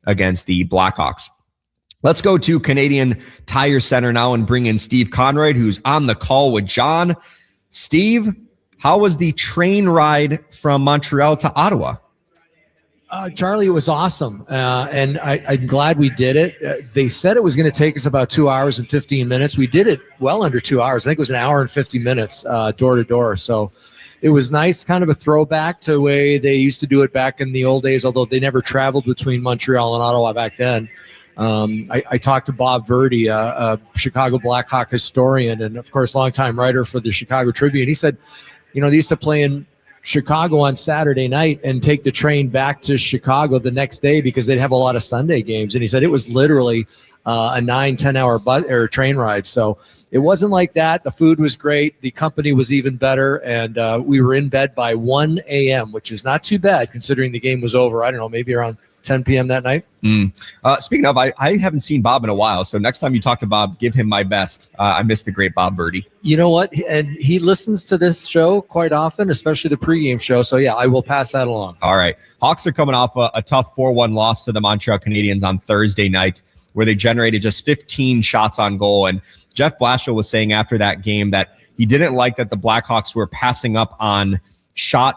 against the Blackhawks. Let's go to Canadian Tire Center now and bring in Steve Conroy, who's on the call with John. Steve, how was the train ride from Montreal to Ottawa? Charlie, it was awesome, and I'm glad we did it. They said it was going to take us about 2 hours and 15 minutes. We did it well under 2 hours. I think it was an hour and 50 minutes door to door. So it was nice, kind of a throwback to the way they used to do it back in the old days, although they never traveled between Montreal and Ottawa back then. I talked to Bob Verdi, a Chicago Blackhawk historian and, of course, longtime writer for the Chicago Tribune. He said, they used to play in Chicago on Saturday night and take the train back to Chicago the next day because they'd have a lot of Sunday games. And he said it was literally a 9-10 hour train ride. So it wasn't like that. The food was great. The company was even better. And we were in bed by 1 a.m., which is not too bad considering the game was over, I don't know, maybe around 10 p.m. that night. Speaking of, I haven't seen Bob in a while. So next time you talk to Bob, give him my best. I miss the great Bob Verdi. You know what? And he listens to this show quite often, especially the pregame show. So, yeah, I will pass that along. All right. Hawks are coming off a tough 4-1 loss to the Montreal Canadiens on Thursday night, where they generated just 15 shots on goal. And Jeff Blashill was saying after that game that he didn't like that the Blackhawks were passing up on shot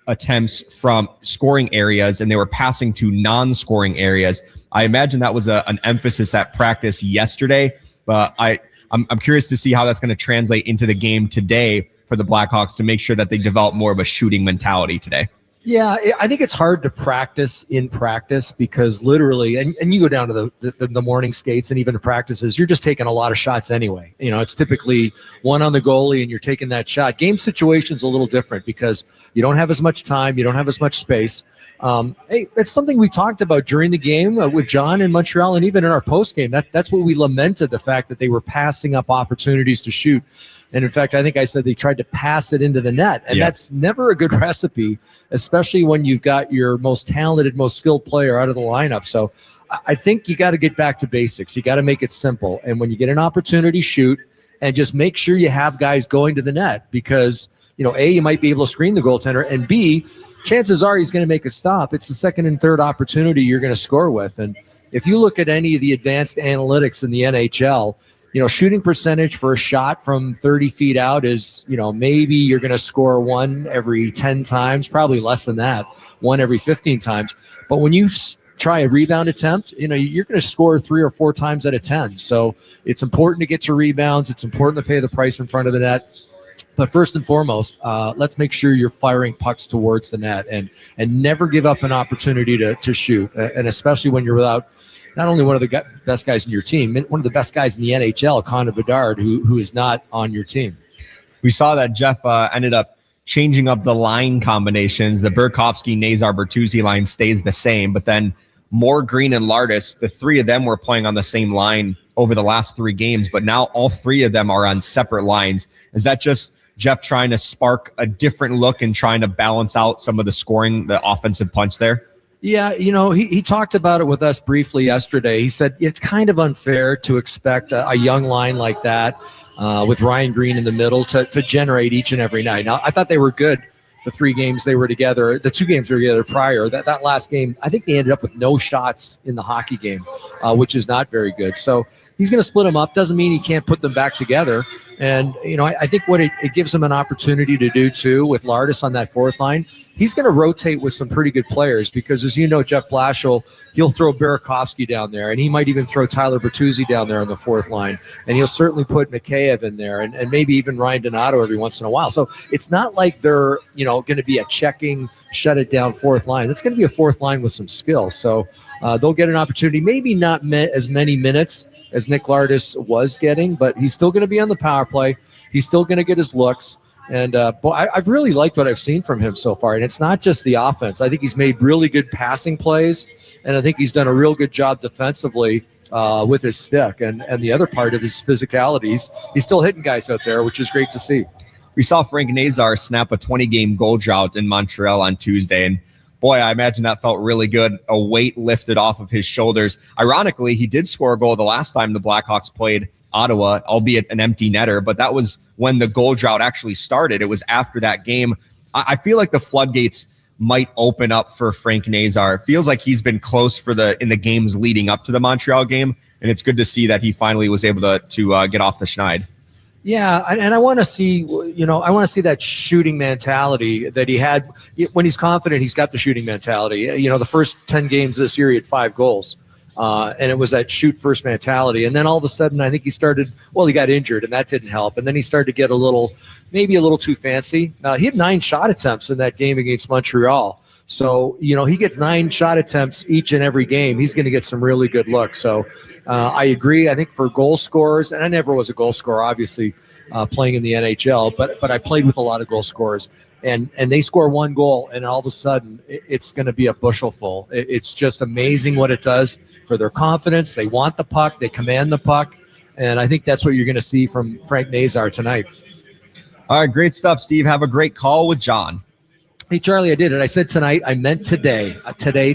attempts from scoring areas and they were passing to non-scoring areas. I imagine that was an emphasis at practice yesterday, but I'm curious to see how that's going to translate into the game today for the Blackhawks to make sure that they develop more of a shooting mentality today. Yeah, I think it's hard to practice in practice because literally, and you go down to the morning skates and even to practices, you're just taking a lot of shots anyway. It's typically one on the goalie and you're taking that shot. Game situation's a little different because you don't have as much time, you don't have as much space. Hey, that's something we talked about during the game with John in Montreal and even in our post game. That's what we lamented, the fact that they were passing up opportunities to shoot. And in fact, I think I said they tried to pass it into the net. And that's never a good recipe, especially when you've got your most talented, most skilled player out of the lineup. So I think you got to get back to basics. You got to make it simple. And when you get an opportunity, shoot, and just make sure you have guys going to the net because, A, you might be able to screen the goaltender, and B, chances are he's going to make a stop. It's the second and third opportunity you're going to score with. And if you look at any of the advanced analytics in the NHL, shooting percentage for a shot from 30 feet out is, maybe you're going to score one every 10 times, probably less than that, one every 15 times. But when you try a rebound attempt, you're going to score 3 or 4 times out of 10. So it's important to get to rebounds. It's important to pay the price in front of the net. But first and foremost, let's make sure you're firing pucks towards the net and never give up an opportunity to shoot. And especially when you're without not only one of the best guys in your team, one of the best guys in the NHL, Connor Bedard, who is not on your team. We saw that Jeff ended up changing up the line combinations. The Burakovsky, Nazar, Bertuzzi line stays the same, but then Moore, Green, and Lardis, the three of them were playing on the same line over the last 3 games, but now all 3 of them are on separate lines. Is that just Jeff trying to spark a different look and trying to balance out some of the scoring, the offensive punch there? Yeah, he talked about it with us briefly yesterday. He said it's kind of unfair to expect a young line like that with Ryan Green in the middle to generate each and every night. Now, I thought they were good the 3 games they were together, the 2 games they were together prior. That last game, I think they ended up with no shots in the hockey game, which is not very good. So he's going to split them up. Doesn't mean he can't put them back together. And, I think what it gives him an opportunity to do, too, with Lardis on that fourth line, he's going to rotate with some pretty good players because, as you know, Jeff Blashill, he'll throw Burakovsky down there, and he might even throw Tyler Bertuzzi down there on the fourth line. And he'll certainly put Mikheyev in there and maybe even Ryan Donato every once in a while. So it's not like they're, going to be a checking, shut-it-down fourth line. It's going to be a fourth line with some skill. So they'll get an opportunity, maybe not as many minutes as Nick Lardis was getting, but he's still going to be on the power play. He's still going to get his looks. And I've really liked what I've seen from him so far. And it's not just the offense. I think he's made really good passing plays, and I think he's done a real good job defensively with his stick. And the other part of his physicalities, he's still hitting guys out there, which is great to see. We saw Frank Nazar snap a 20-game goal drought in Montreal on Tuesday, and boy, I imagine that felt really good. A weight lifted off of his shoulders. Ironically, he did score a goal the last time the Blackhawks played Ottawa, albeit an empty netter, but that was when the goal drought actually started. It was after that game. I feel like the floodgates might open up for Frank Nazar. It feels like he's been close in the games leading up to the Montreal game, and it's good to see that he finally was able to get off the schneid. Yeah, and I want to see, that shooting mentality that he had when he's confident. He's got the shooting mentality. The first 10 games this year, he had 5 goals. And it was that shoot first mentality. And then all of a sudden, I think he got injured, and that didn't help. And then he started to get maybe a little too fancy. He had 9 shot attempts in that game against Montreal. So, he gets 9 shot attempts each and every game. He's going to get some really good looks. So I agree. I think for goal scorers, and I never was a goal scorer, obviously, playing in the NHL, but I played with a lot of goal scorers. And they score 1 goal, and all of a sudden, it's going to be a bushel full. It's just amazing what it does for their confidence. They want the puck. They command the puck. And I think that's what you're going to see from Frank Nazar tonight. All right, great stuff, Steve. Have a great call with John. Hey, Charlie, I did it. I said tonight. I meant today. Today.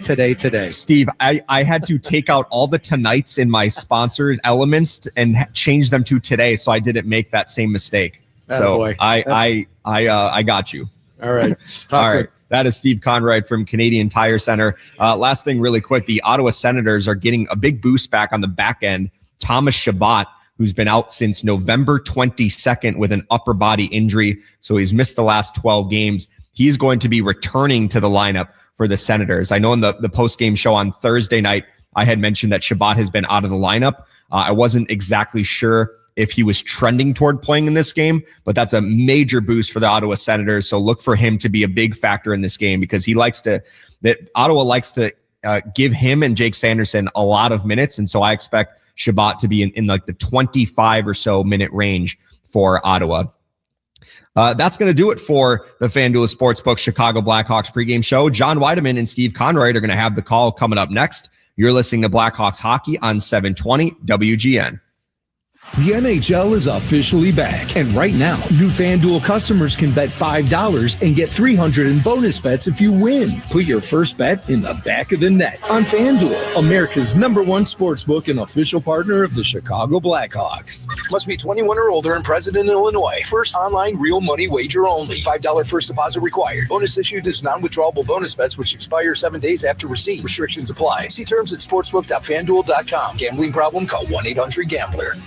Steve, I had to take out all the tonights in my sponsored elements and change them to today, so I didn't make that same mistake. So I got you. All right. All right. That is Steve Conroy from Canadian Tire Center. Last thing really quick, the Ottawa Senators are getting a big boost back on the back end. Thomas Chabot, who's been out since November 22nd with an upper body injury, so he's missed the last 12 games. He's going to be returning to the lineup for the Senators. I know in the post-game show on Thursday night, I had mentioned that Chabot has been out of the lineup. I wasn't exactly sure if he was trending toward playing in this game, but that's a major boost for the Ottawa Senators. So look for him to be a big factor in this game because Ottawa likes to give him and Jake Sanderson a lot of minutes. And so I expect Chabot to be in like the 25 or so minute range for Ottawa. That's going to do it for the FanDuel Sportsbook Chicago Blackhawks pregame show. John Weideman and Steve Conroy are going to have the call coming up next. You're listening to Blackhawks Hockey on 720 WGN. The NHL is officially back, and right now, new FanDuel customers can bet $5 and get $300 in bonus bets if you win. Put your first bet in the back of the net on FanDuel, America's #1 sportsbook and official partner of the Chicago Blackhawks. Must be 21 or older and present in Illinois. First online real money wager only. $5 first deposit required. Bonus issued as non-withdrawable bonus bets which expire 7 days after receipt. Restrictions apply. See terms at sportsbook.fanduel.com. Gambling problem? Call 1-800-GAMBLER.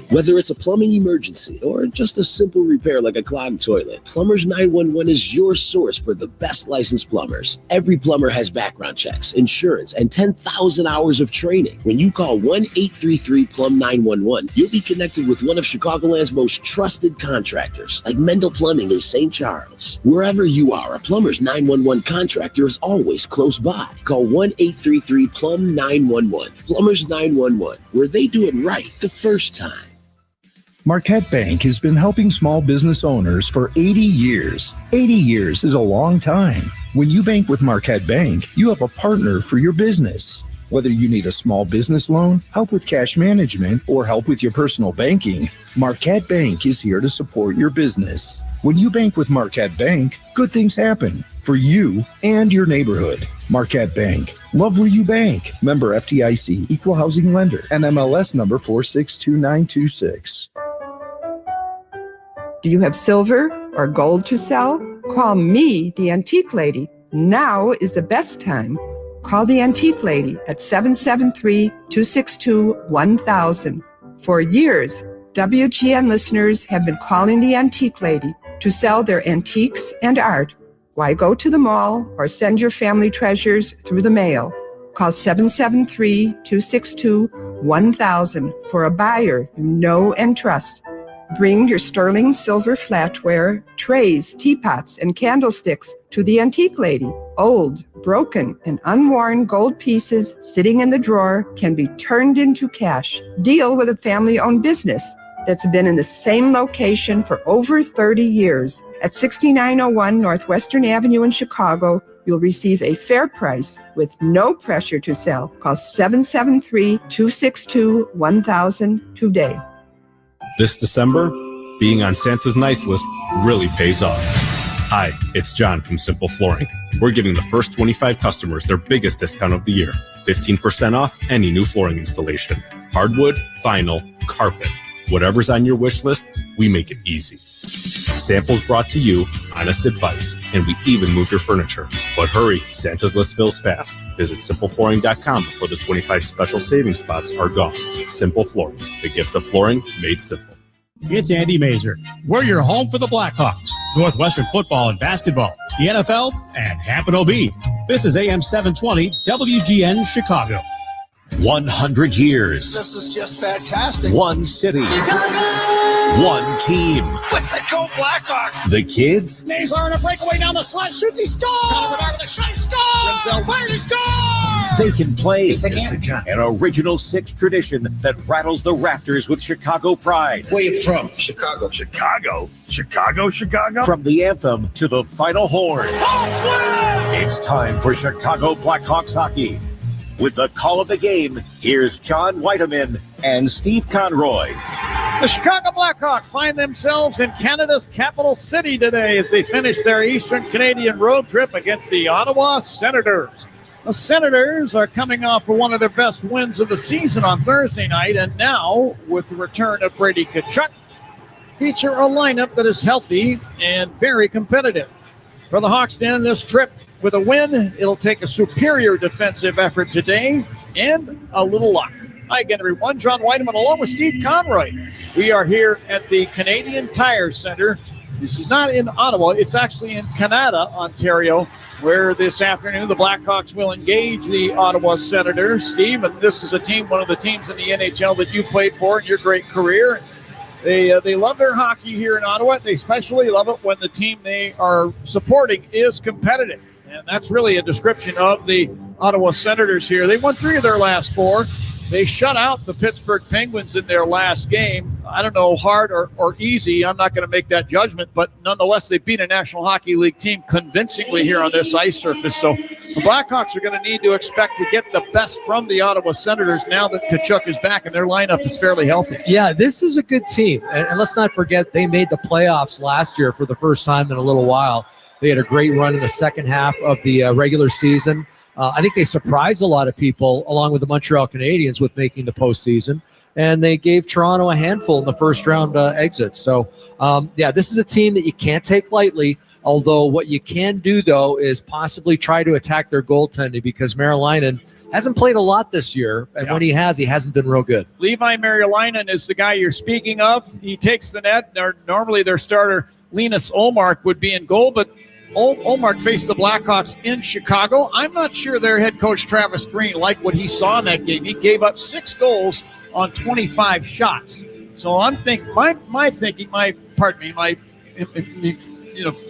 Whether it's a plumbing emergency or just a simple repair like a clogged toilet, Plumbers 911 is your source for the best licensed plumbers. Every plumber has background checks, insurance, and 10,000 hours of training. When you call 1-833-PLUM-911, you'll be connected with one of Chicagoland's most trusted contractors, like Mendel Plumbing in St. Charles. Wherever you are, a Plumbers 911 contractor is always close by. Call 1-833-PLUM-911. Plumbers 911, where they do it right the first time. Marquette Bank has been helping small business owners for 80 years. 80 years is a long time. When you bank with Marquette Bank, you have a partner for your business. Whether you need a small business loan, help with cash management, or help with your personal banking, Marquette Bank is here to support your business. When you bank with Marquette Bank, good things happen for you and your neighborhood. Marquette Bank. Love where you bank. Member FDIC, Equal Housing Lender, NMLS number 462926. Do you have silver or gold to sell? Call me, the Antique Lady. Now is the best time. Call the Antique Lady at 773-262-1000. For years, WGN listeners have been calling the Antique Lady to sell their antiques and art. Why go to the mall or send your family treasures through the mail? Call 773-262-1000 for a buyer you know and trust. Bring your sterling silver flatware, trays, teapots, and candlesticks to the Antique Lady. Old, broken, and unworn gold pieces sitting in the drawer can be turned into cash. Deal with a family-owned business that's been in the same location for over 30 years. At 6901 Northwestern Avenue in Chicago, you'll receive a fair price with no pressure to sell. Call 773-262-1000 today. This December, being on Santa's nice list really pays off. Hi, it's John from Simple Flooring. We're giving the first 25 customers their biggest discount of the year. 15% off any new flooring installation. Hardwood, vinyl, carpet. Whatever's on your wish list, we make it easy. Samples brought to you, honest advice, and we even moved your furniture. But hurry, Santa's list fills fast. Visit simpleflooring.com before the 25 special savings spots are gone. Simple Flooring, the gift of flooring made simple. It's Andy Mazer. We're your home for the Blackhawks, Northwestern football and basketball, the NFL, and Hampton OB. This is AM 720 WGN Chicago. 100 years. This is just fantastic. One city. Chicago! One team. Go Blackhawks! The kids. Nazar on a breakaway down the slot. Shoots, he scores! With a shot, he scores! Denzel Ward, he scores! They can play. Yes, they can. An original Six tradition that rattles the rafters with Chicago pride. Where you from? Chicago. Chicago. From the anthem to the final horn. It's time for Chicago Blackhawks hockey. With the call of the game, here's John Whiteman and Steve Conroy. The Chicago Blackhawks find themselves in Canada's capital city today as they finish their Eastern Canadian road trip against the Ottawa Senators. The Senators are coming off of one of their best wins of the season on Thursday night, and now, with the return of Brady Tkachuk, feature a lineup that is healthy and very competitive. For the Hawks to end this trip with a win, it'll take a superior defensive effort today and a little luck. Hi again, everyone. John Whiteman along with Steve Conroy. We are here at the Canadian Tire Center. This is not in Ottawa. It's actually in Canada, Ontario, where this afternoon the Blackhawks will engage the Ottawa Senators. Steve, and this is a team, one of the teams in the NHL that you played for in your great career. They love their hockey here in Ottawa. They especially love it when the team they are supporting is competitive. And that's really a description of the Ottawa Senators here. They won 3 of their last 4. They shut out the Pittsburgh Penguins in their last game. I don't know, hard or easy. I'm not going to make that judgment, but nonetheless, they beat a National Hockey League team convincingly here on this ice surface. So the Blackhawks are going to need to expect to get the best from the Ottawa Senators now that Tkachuk is back and their lineup is fairly healthy. Yeah, this is a good team. And let's not forget, they made the playoffs last year for the first time in a little while. They had a great run in the second half of the regular season. I think they surprised a lot of people, along with the Montreal Canadiens, with making the postseason. And they gave Toronto a handful in the first round exit. So, this is a team that you can't take lightly. Although what you can do, though, is possibly try to attack their goaltending because Marilainen hasn't played a lot this year. And when he hasn't been real good. Levi Marilainen is the guy you're speaking of. He takes the net. Normally their starter, Linus Ullmark, would be in goal, but Ullmark faced the Blackhawks in Chicago. I'm not sure their head coach, Travis Green, liked what he saw in that game. He gave up 6 goals on 25 shots. So I'm thinking,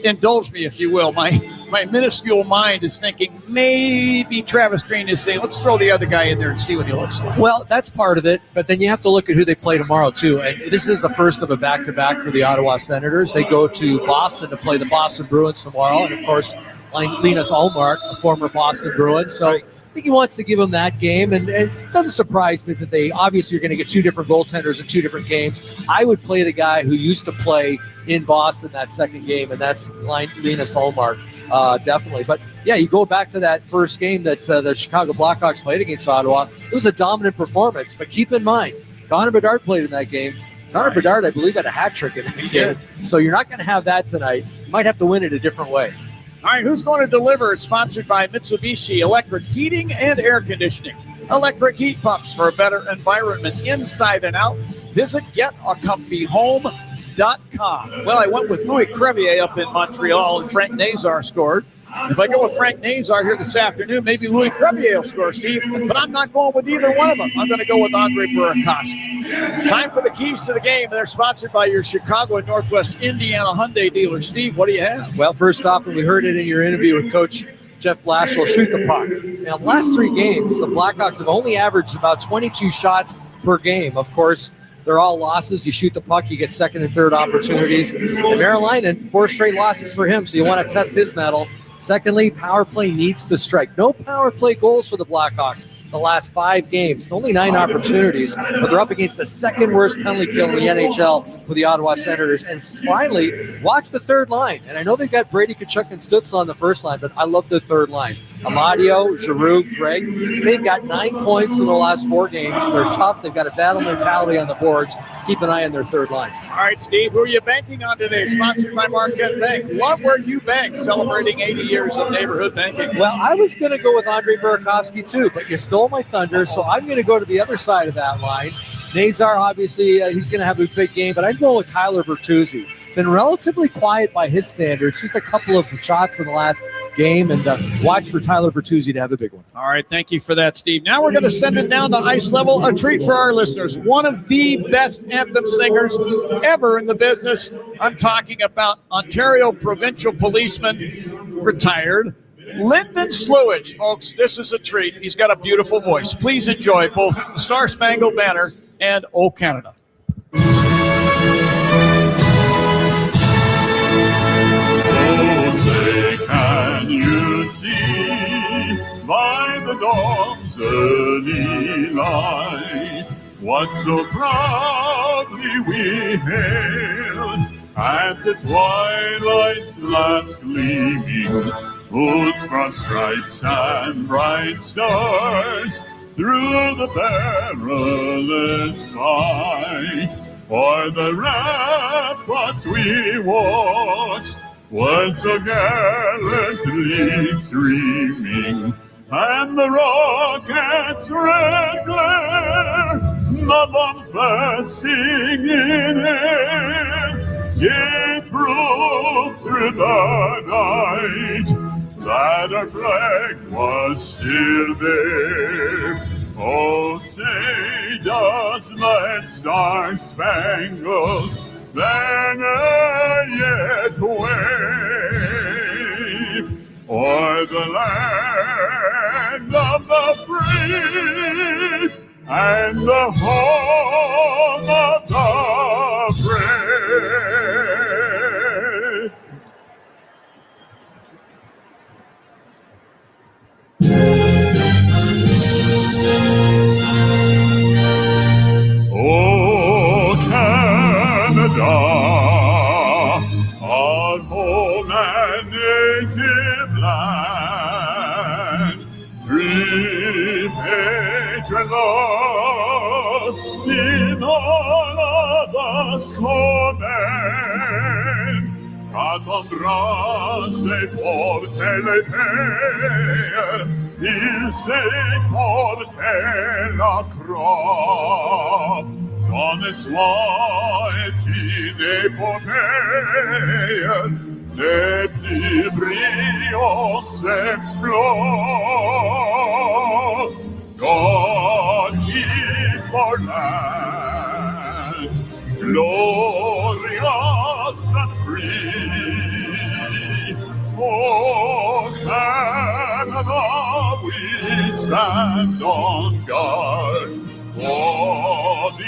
indulge me if you will. My minuscule mind is thinking maybe Travis Green is saying, let's throw the other guy in there and see what he looks like. Well, that's part of it, but then you have to look at who they play tomorrow, too. And this is the first of a back-to-back for the Ottawa Senators. They go to Boston to play the Boston Bruins tomorrow, and, of course, Linus Ullmark, a former Boston Bruin. So I think he wants to give them that game, and it doesn't surprise me that they obviously are going to get 2 different goaltenders in 2 different games. I would play the guy who used to play in Boston that second game, and that's Linus Ullmark. Definitely. But, yeah, you go back to that first game that the Chicago Blackhawks played against Ottawa. It was a dominant performance. But keep in mind, Connor Bedard played in that game. Connor Bedard, I believe, had a hat trick in that game. So you're not going to have that tonight. You might have to win it a different way. All right, who's going to deliver? It's sponsored by Mitsubishi Electric Heating and Air Conditioning. Electric heat pumps for a better environment inside and out. Visit getacomfyhome.com. Well, I went with Louis Crevier up in Montreal, and Frank Nazar scored. If I go with Frank Nazar here this afternoon, maybe Louis Crevier will score, Steve. But I'm not going with either one of them. I'm going to go with Andre Burakovsky. Time for the keys to the game. They're sponsored by your Chicago and Northwest Indiana Hyundai dealer. Steve, what do you have? Well, first off, and we heard it in your interview with Coach Jeff Blashill, shoot the puck. Now, the last 3 games, the Blackhawks have only averaged about 22 shots per game. Of course, they're all losses. You shoot the puck, you get second and third opportunities. And Marilainen, 4 straight losses for him, so you want to test his mettle. Secondly, power play needs to strike. No power play goals for the Blackhawks the last 5 games. Only 9 opportunities, but they're up against the second worst penalty kill in the NHL with the Ottawa Senators. And finally, watch the third line. And I know they've got Brady Tkachuk and Stutz on the first line, but I love the third line. Amadio, Giroux, Greg. They've got 9 points in the last 4 games. They're tough. They've got a battle mentality on the boards. Keep an eye on their third line. All right, Steve, who are you banking on today? Sponsored by Marquette Bank. What were you bank celebrating 80 years of neighborhood banking? Well, I was going to go with Andrei Burakovsky too, but you stole my thunder, so I'm going to go to the other side of that line. Nazar, obviously, he's going to have a big game, but I'm going with Tyler Bertuzzi. Been relatively quiet by his standards, just a couple of shots in the last game, and watch for Tyler Bertuzzi to have a big one. All right, thank you for that, Steve. Now we're going to send it down to ice level, a treat for our listeners. One of the best anthem singers ever in the business. I'm talking about Ontario Provincial Policeman, retired, Lyndon Slewage. Folks, this is a treat. He's got a beautiful voice. Please enjoy both the Star Spangled Banner and O Canada. Can you see by the dawn's early light what so proudly we hailed at the twilight's last gleaming, whose broad stripes and bright stars through the perilous fight o'er the ramparts we watched was so gallantly streaming, and the rocket's red glare, the bombs bursting in air, it broke through the night that our flag was still there. Oh, say does that star-spangled banner yet wave o'er the land of the free and the home of the brave? Oh, Canada, our home and native land, free patron love in all of us command. Quand embrasse porte les pères, il sait porter la croix. Dans its light in épopée, les plus brillants exploits. God keep our land glorious and free. Oh, Canada, we stand on guard for thee.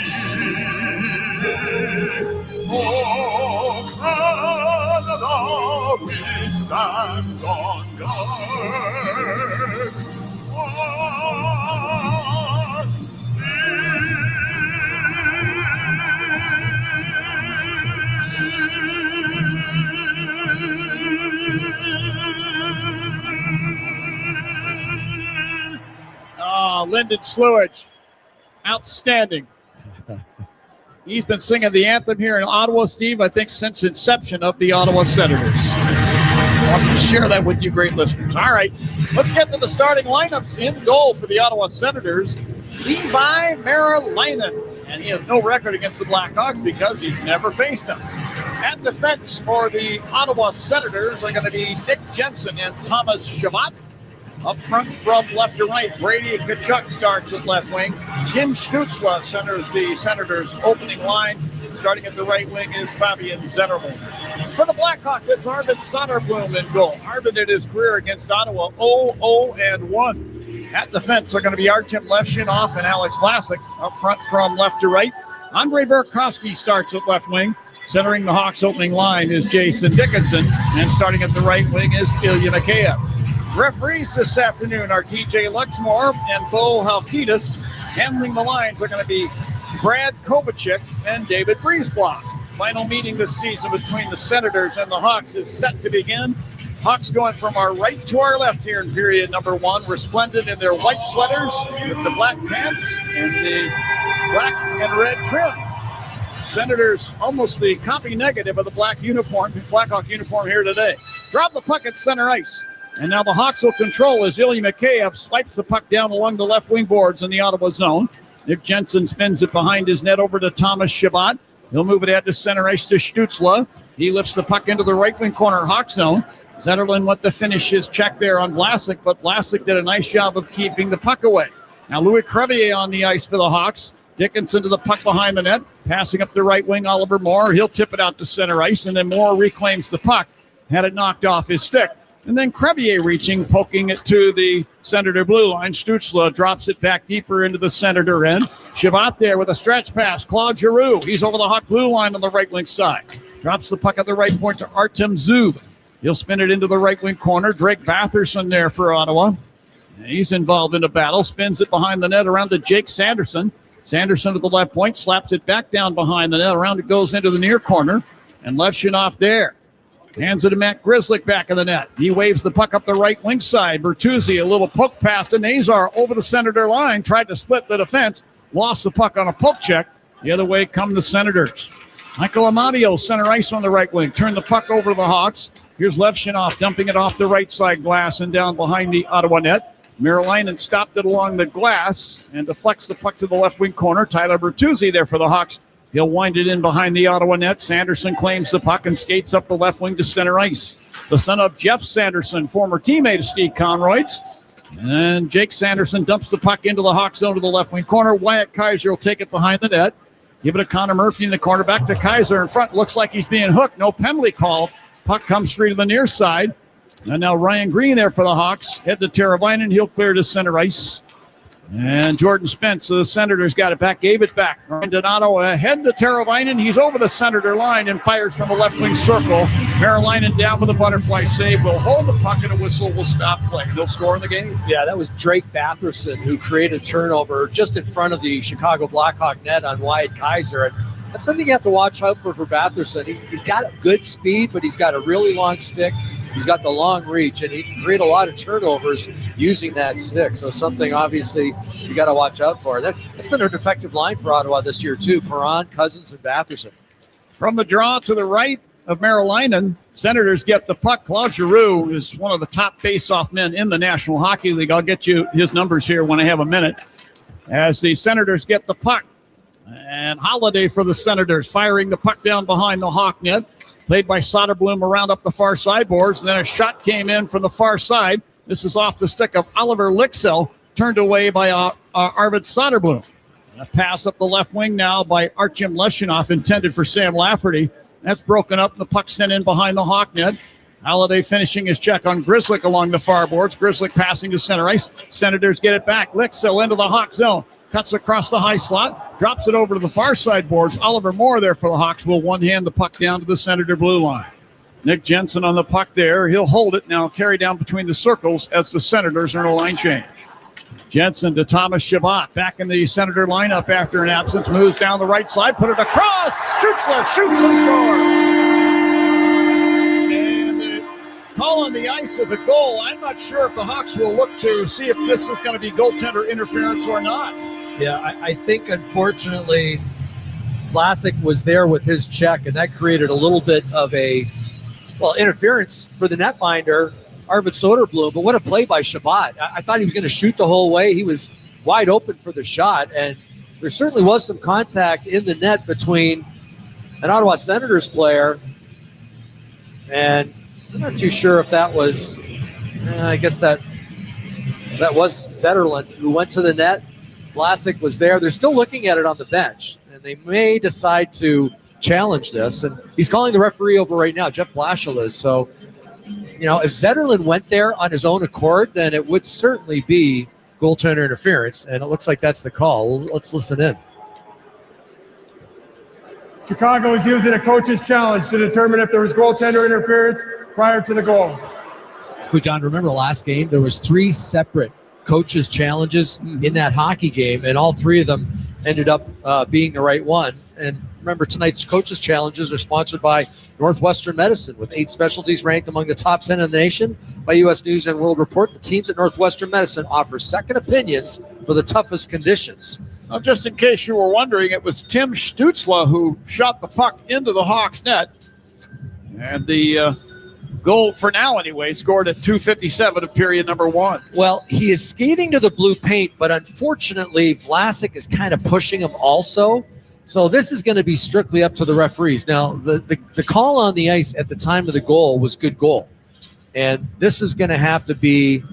Oh, Canada, we stand on guard for thee. Lyndon Slewage, outstanding. He's been singing the anthem here in Ottawa, Steve, I think since inception of the Ottawa Senators. I want to share that with you, great listeners. All right, let's get to the starting lineups. In goal for the Ottawa Senators, Levi Merrilainen, and he has no record against the Blackhawks because he's never faced them. At defense for the Ottawa Senators are going to be Nick Jensen and Thomas Chabot. Up front from left to right, Brady Tkachuk starts at left wing. Kim Stützle centers the Senators' opening line. Starting at the right wing is Fabian Zetterlund. For the Blackhawks, it's Arvid Soderblom in goal. Arvid in his career against Ottawa, 0-0-1. At defense are going to be Artem Levshinov and Alex Vlasic. Up front from left to right, Andrei Burakovsky starts at left wing. Centering the Hawks' opening line is Jason Dickinson. And starting at the right wing is Ilya Mikheyev. Referees this afternoon are TJ Luxmore and Bo Halkitis. Handling the lines are going to be Brad Kovacic and David Briesblock. Final meeting this season between the Senators and the Hawks is set to begin Hawks going from our right to our left here in period number 1. Resplendent in their white sweaters with the black pants and the black and red trim. Senators almost the copy negative of the Blackhawk uniform here today. Drop the puck at center ice. And now the Hawks will control as Ilya Mikheyev swipes the puck down along the left wing boards in the Ottawa zone. Nick Jensen spins it behind his net over to Thomas Chabot. He'll move it out to center ice to Stützle. He lifts the puck into the right wing corner Hawk zone. Zetterlund went to finish his check there on Vlasic, but Vlasic did a nice job of keeping the puck away. Now Louis Crevier on the ice for the Hawks. Dickinson to the puck behind the net, passing up the right wing, Oliver Moore. He'll tip it out to center ice, and then Moore reclaims the puck. Had it knocked off his stick. And then Crevier reaching, poking it to the Senator blue line. Stützle drops it back deeper into the Senator end. Chabot there with a stretch pass. Claude Giroux, he's over the Hawk blue line on the right wing side. Drops the puck at the right point to Artem Zub. He'll spin it into the right wing corner. Drake Batherson there for Ottawa. He's involved in a battle. Spins it behind the net around to Jake Sanderson. Sanderson at the left point, slaps it back down behind the net. Around it goes into the near corner. And Levshunov there. Hands it to Matt Grzelcyk back in the net. He waves the puck up the right wing side. Bertuzzi, a little poke pass to Nazar over the Senator line. Tried to split the defense. Lost the puck on a poke check. The other way come the Senators. Michael Amadio, center ice on the right wing. Turn the puck over to the Hawks. Here's Levshunov dumping it off the right side glass and down behind the Ottawa net. Merilainen stopped it along the glass and deflects the puck to the left wing corner. Tyler Bertuzzi there for the Hawks. He'll wind it in behind the Ottawa net. Sanderson claims the puck and skates up the left wing to center ice. The son of Jeff Sanderson, former teammate of Steve Conroy's. And Jake Sanderson dumps the puck into the Hawk zone to the left wing corner. Wyatt Kaiser will take it behind the net. Give it to Connor Murphy in the corner. Back to Kaiser in front. Looks like he's being hooked. No penalty called. Puck comes free to the near side. And now Ryan Green there for the Hawks. Head to Teravainen. He'll clear to center ice. And Jordan Spence, so the Senators got it back, gave it back. Ryan Donato ahead to Teravainen. He's over the Senator line and fires from a left wing circle. Merilainen down with a butterfly save. Will hold the puck and a whistle will stop play. They'll score in the game. Yeah, that was Drake Batherson who created turnover just in front of the Chicago Blackhawk net on Wyatt Kaiser. And that's something you have to watch out for Batherson. He's got good speed, but he's got a really long stick. He's got the long reach, and he can create a lot of turnovers using that stick. So something, obviously, you got to watch out for. That's been an effective line for Ottawa this year, too. Perron, Cousins, and Batherson. From the draw to the right of Merilainen, Senators get the puck. Claude Giroux is one of the top face-off men in the National Hockey League. I'll get you his numbers here when I have a minute. As the Senators get the puck. And Holiday for the Senators, firing the puck down behind the Hawk net. Played by Soderblom around up the far sideboards. And then a shot came in from the far side. This is off the stick of Oliver Licksell, turned away by Arvid Soderblom. A pass up the left wing now by Artyom Levshunov, intended for Sam Lafferty. That's broken up, and the puck sent in behind the Hawk net. Holiday finishing his check on Grzelcyk along the far boards. Grzelcyk passing to center ice. Senators get it back. Licksell into the Hawk zone. Cuts across the high slot, drops it over to the far side boards. Oliver Moore there for the Hawks will one-hand the puck down to the Senator blue line. Nick Jensen on the puck there. He'll hold it now, carry down between the circles as the Senators are in a line change. Jensen to Thomas Chabot, back in the Senator lineup after an absence. Moves down the right side, put it across. Shoots and scores. And the call on the ice is a goal. I'm not sure if the Hawks will look to see if this is going to be goaltender interference or not. Yeah, I think, unfortunately, Vlasic was there with his check, and that created a little bit of interference for the netminder, Arvid Soderblom. But what a play by Chabot. I thought he was going to shoot the whole way. He was wide open for the shot, and there certainly was some contact in the net between an Ottawa Senators player, and I'm not too sure if that was, I guess that was Zetterlund who went to the net. Vlasic was there. They're still looking at it on the bench, and they may decide to challenge this. And he's calling the referee over right now, Jeff Blashill is. So, if Zetterlund went there on his own accord, then it would certainly be goaltender interference, and it looks like that's the call. Let's listen in. Chicago is using a coach's challenge to determine if there was goaltender interference prior to the goal. John, remember the last game? There was 3 separate coaches' challenges in that hockey game, and all 3 of them ended up being the right one. And Remember, tonight's Coaches Challenges are sponsored by Northwestern Medicine, with 8 specialties ranked among the top 10 in the nation by U.S. News and World Report. The teams at Northwestern Medicine offer second opinions for the toughest conditions. Well, just in case you were wondering, it was Tim Stutzla who shot the puck into the Hawks net. And the goal, for now anyway, scored at 2:57 of period number 1. Well, he is skating to the blue paint, but unfortunately, Vlasic is kind of pushing him also. So this is going to be strictly up to the referees. Now, the call on the ice at the time of the goal was good goal. And this is going to have to be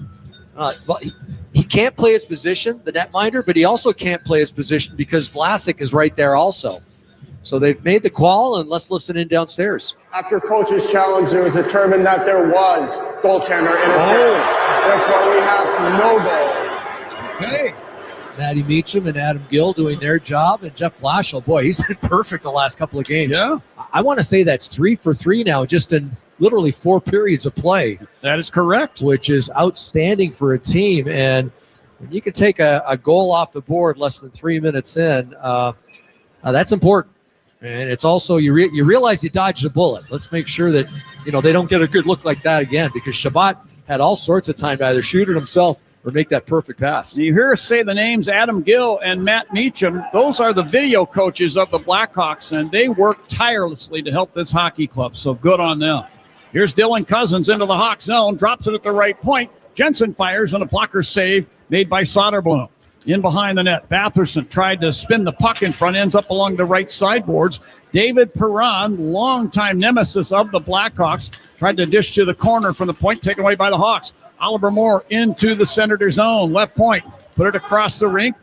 he can't play his position, the netminder, but he also can't play his position because Vlasic is right there also. So they've made the call, and let's listen in downstairs. After Coach's Challenge, it was determined that there was goaltender interference. Therefore, we have no goal. Okay. Matty Meacham and Adam Gill doing their job, and Jeff Blashill, boy, he's been perfect the last couple of games. Yeah. I want to say that's 3 for 3 now, just in literally 4 periods of play. That is correct. Which is outstanding for a team. And when you can take a goal off the board less than 3 minutes in, that's important. And it's also, you realize you dodged a bullet. Let's make sure that, they don't get a good look like that again, because Shabbat had all sorts of time to either shoot it himself or make that perfect pass. You hear us say the names Adam Gill and Matt Meacham. Those are the video coaches of the Blackhawks, and they work tirelessly to help this hockey club, so good on them. Here's Dylan Cousins into the Hawk zone, drops it at the right point. Jensen fires on a blocker save made by Soderblom. In behind the net, Batherson tried to spin the puck in front, ends up along the right sideboards. David Perron, longtime nemesis of the Blackhawks, tried to dish to the corner from the point, taken away by the Hawks. Oliver Moore into the Senator zone, left point, put it across the rink,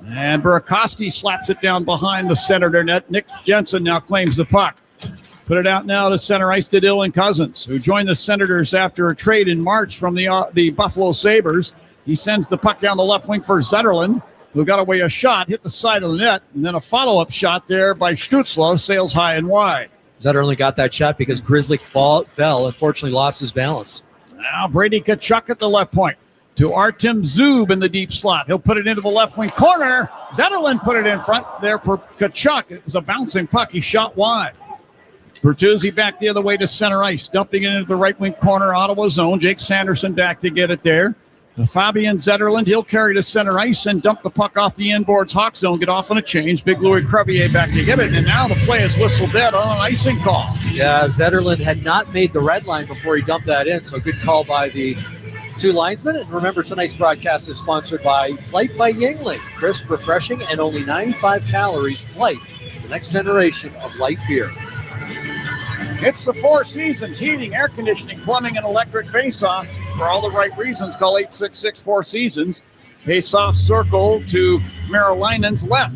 and Burakovsky slaps it down behind the Senator net. Nick Jensen now claims the puck. Put it out now to center ice to Dylan Cousins, who joined the Senators after a trade in March from the Buffalo Sabres. He sends the puck down the left wing for Zetterlund, who got away a shot, hit the side of the net, and then a follow-up shot there by Stutzla, sails high and wide. Zetterlund got that shot because Grizzly fell, unfortunately lost his balance. Now Brady Tkachuk at the left point to Artem Zub in the deep slot. He'll put it into the left wing corner. Zetterlund put it in front there for Tkachuk. It was a bouncing puck. He shot wide. Bertuzzi back the other way to center ice, dumping it into the right wing corner, Ottawa zone. Jake Sanderson back to get it there. Fabian Zetterlund, he'll carry to center ice and dump the puck off the inboards Hawk zone, get off on a change. Big Louis Crevier back to get it, and now the play is whistled dead on an icing call. Yeah, Zetterlund had not made the red line before he dumped that in, so good call by the 2 linesmen. And remember, tonight's broadcast is sponsored by Flight by Yuengling. Crisp, refreshing, and only 95 calories. Flight, the next generation of light beer. It's the Four Seasons Heating, Air Conditioning, Plumbing, and Electric Face-Off. For all the right reasons, call 866-4 Seasons. Face-off circle to Marilinen's left.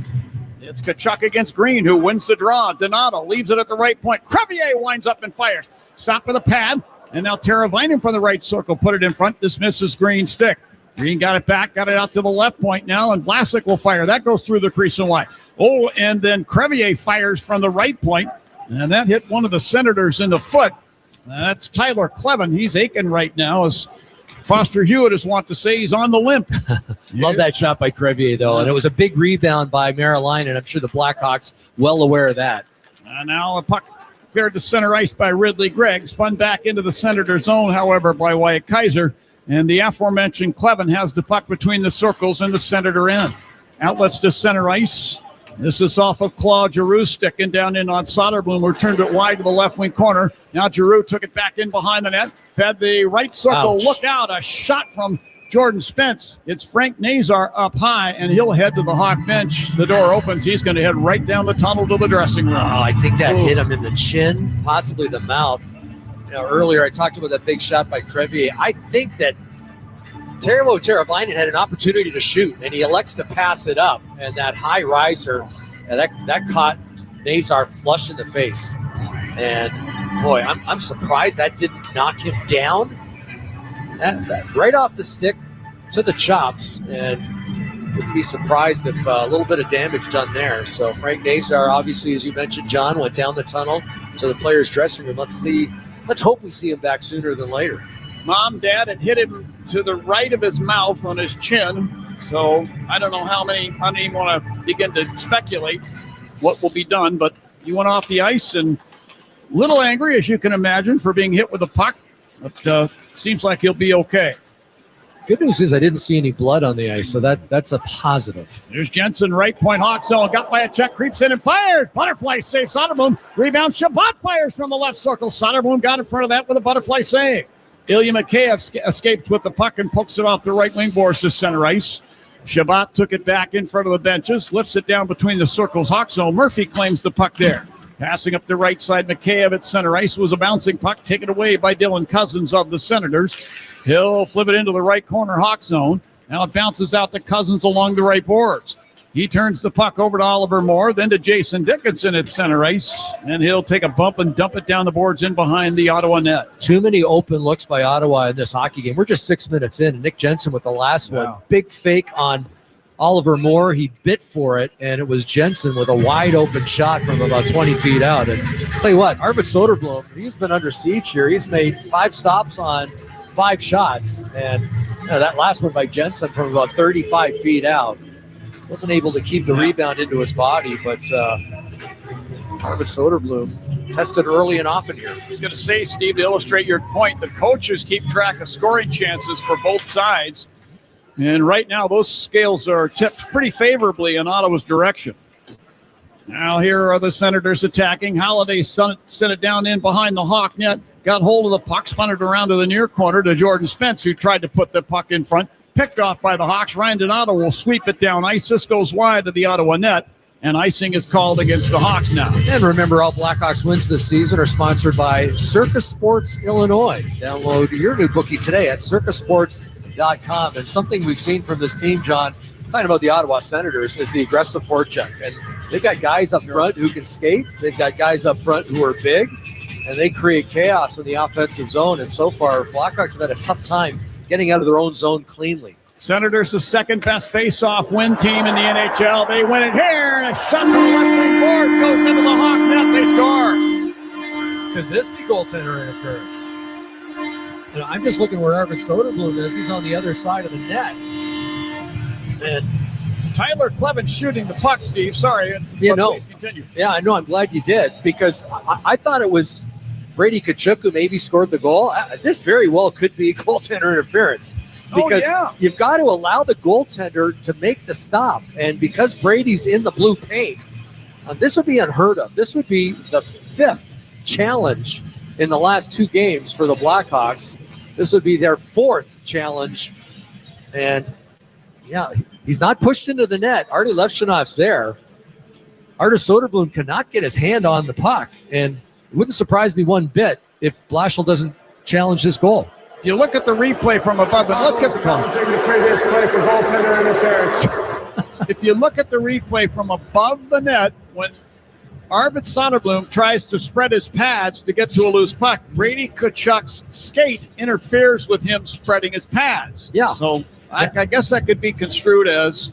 It's Tkachuk against Green, who wins the draw. Donato leaves it at the right point. Crevier winds up and fires. Stop with a pad. And now Teravainen from the right circle put it in front, dismisses Green's stick. Green got it back, got it out to the left point now, and Vlasic will fire. That goes through the crease and wide. Oh, and then Crevier fires from the right point. And that hit one of the Senators in the foot. That's Tyler Clevin. He's aching right now, as Foster Hewitt is wont to say. He's on the limp. Love that shot by Crevier, though. And it was a big rebound by Mariline, and I'm sure the Blackhawks well aware of that. And now a puck cleared to center ice by Ridley Gregg. Spun back into the Senator zone, however, by Wyatt Kaiser. And the aforementioned Clevin has the puck between the circles and the Senator end. Outlets to center ice. This is off of Claude Giroux, sticking down in on Soderblom, who turned it wide to the left wing corner. Now Giroux took it back in behind the net, fed the right circle. Ouch. Look out, a shot from Jordan Spence. It's Frank Nazar up high, and he'll head to the Hawk bench. The door opens. He's going to head right down the tunnel to the dressing room. Oh, I think that hit him in the chin, possibly the mouth. Earlier I talked about that big shot by Crevier. I think that Teravainen had an opportunity to shoot, and he elects to pass it up. And that high riser, that caught Nazar flush in the face. And boy, I'm surprised that didn't knock him down. That right off the stick to the chops, and wouldn't be surprised if a little bit of damage done there. So Frank Nazar, obviously, as you mentioned, John, went down the tunnel to the players' dressing room. Let's hope we see him back sooner than later. Mom, Dad, it hit him to the right of his mouth on his chin. So I don't know how many. I don't even want to begin to speculate what will be done, but He went off the ice and a little angry, as you can imagine, for being hit with a puck. But seems like he'll be okay. Good news is I didn't see any blood on the ice, so that's a positive. There's Jensen, right point, Hawks zone, got by a check, creeps in and fires. Butterfly save, Soderblom. Rebound, Shabbat fires from the left circle. Soderblom got in front of that with a butterfly save. Ilya Mikheyev escapes with the puck and pokes it off the right wing boards to center ice. Shabbat took it back in front of the benches, lifts it down between the circles, Hawks zone. Murphy claims the puck there. Passing up the right side, Mikheyev at center ice was a bouncing puck taken away by Dylan Cousins of the Senators. He'll flip it into the right corner, Hawk zone. Now it bounces out to Cousins along the right boards. He turns the puck over to Oliver Moore, then to Jason Dickinson at center ice, and he'll take a bump and dump it down the boards in behind the Ottawa net. Too many open looks by Ottawa in this hockey game. We're just 6 minutes in, and Nick Jensen with the last one. Big fake on Oliver Moore. He bit for it, and it was Jensen with a wide open shot from about 20 feet out. And tell you what, Arvid Soderblom, he's been under siege here. He's made 5 stops on 5 shots, and that last one by Jensen from about 35 feet out wasn't able to keep the rebound into his body, but Arvid Soderblom tested early and often here. I was going to say, Steve, to illustrate your point, the coaches keep track of scoring chances for both sides, and right now those scales are tipped pretty favorably in Ottawa's direction. Now here are the Senators attacking. Holiday sent it down in behind the Hawk net. Got hold of the puck, spun it around to the near corner to Jordan Spence, who tried to put the puck in front. Picked off by the Hawks. Ryan Donato will sweep it down ice. This goes wide to the Ottawa net, and icing is called against the Hawks now. And remember, all Blackhawks wins this season are sponsored by Circus Sports Illinois. Download your new bookie today at circusports.com. And something we've seen from this team, John, talking about the Ottawa Senators, is the aggressive forecheck. And they've got guys up front who can skate. They've got guys up front who are big. And they create chaos in the offensive zone. And so far, Blackhawks have had a tough time getting out of their own zone cleanly. Senators, the second best face-off win team in the NHL. They win it here, and a shot from the left wing boards goes into the Hawk net. They score. Could this be goaltender interference? And I'm just looking where Arvid Soderblom is. He's on the other side of the net. And Tyler Clevin shooting the puck, Steve. Sorry. Please continue. Yeah, I know. I'm glad you did, because I thought it was Brady Tkachuk who maybe scored the goal. This very well could be goaltender interference, because you've got to allow the goaltender to make the stop. And because Brady's in the blue paint, this would be unheard of. This would be the 5th challenge in the last 2 games for the Blackhawks. This would be their 4th challenge. And yeah, he's not pushed into the net. Artie Levshinov's there. Artis Soderblom cannot get his hand on the puck, and it wouldn't surprise me one bit if Blashill doesn't challenge this goal. If you look at the replay from above, and let's get the challenging the previous play for goaltender interference. If you look at the replay from above the net, when Arvid Soderblom tries to spread his pads to get to a loose puck, Brady Tkachuk's skate interferes with him spreading his pads. Yeah. So I guess that could be construed as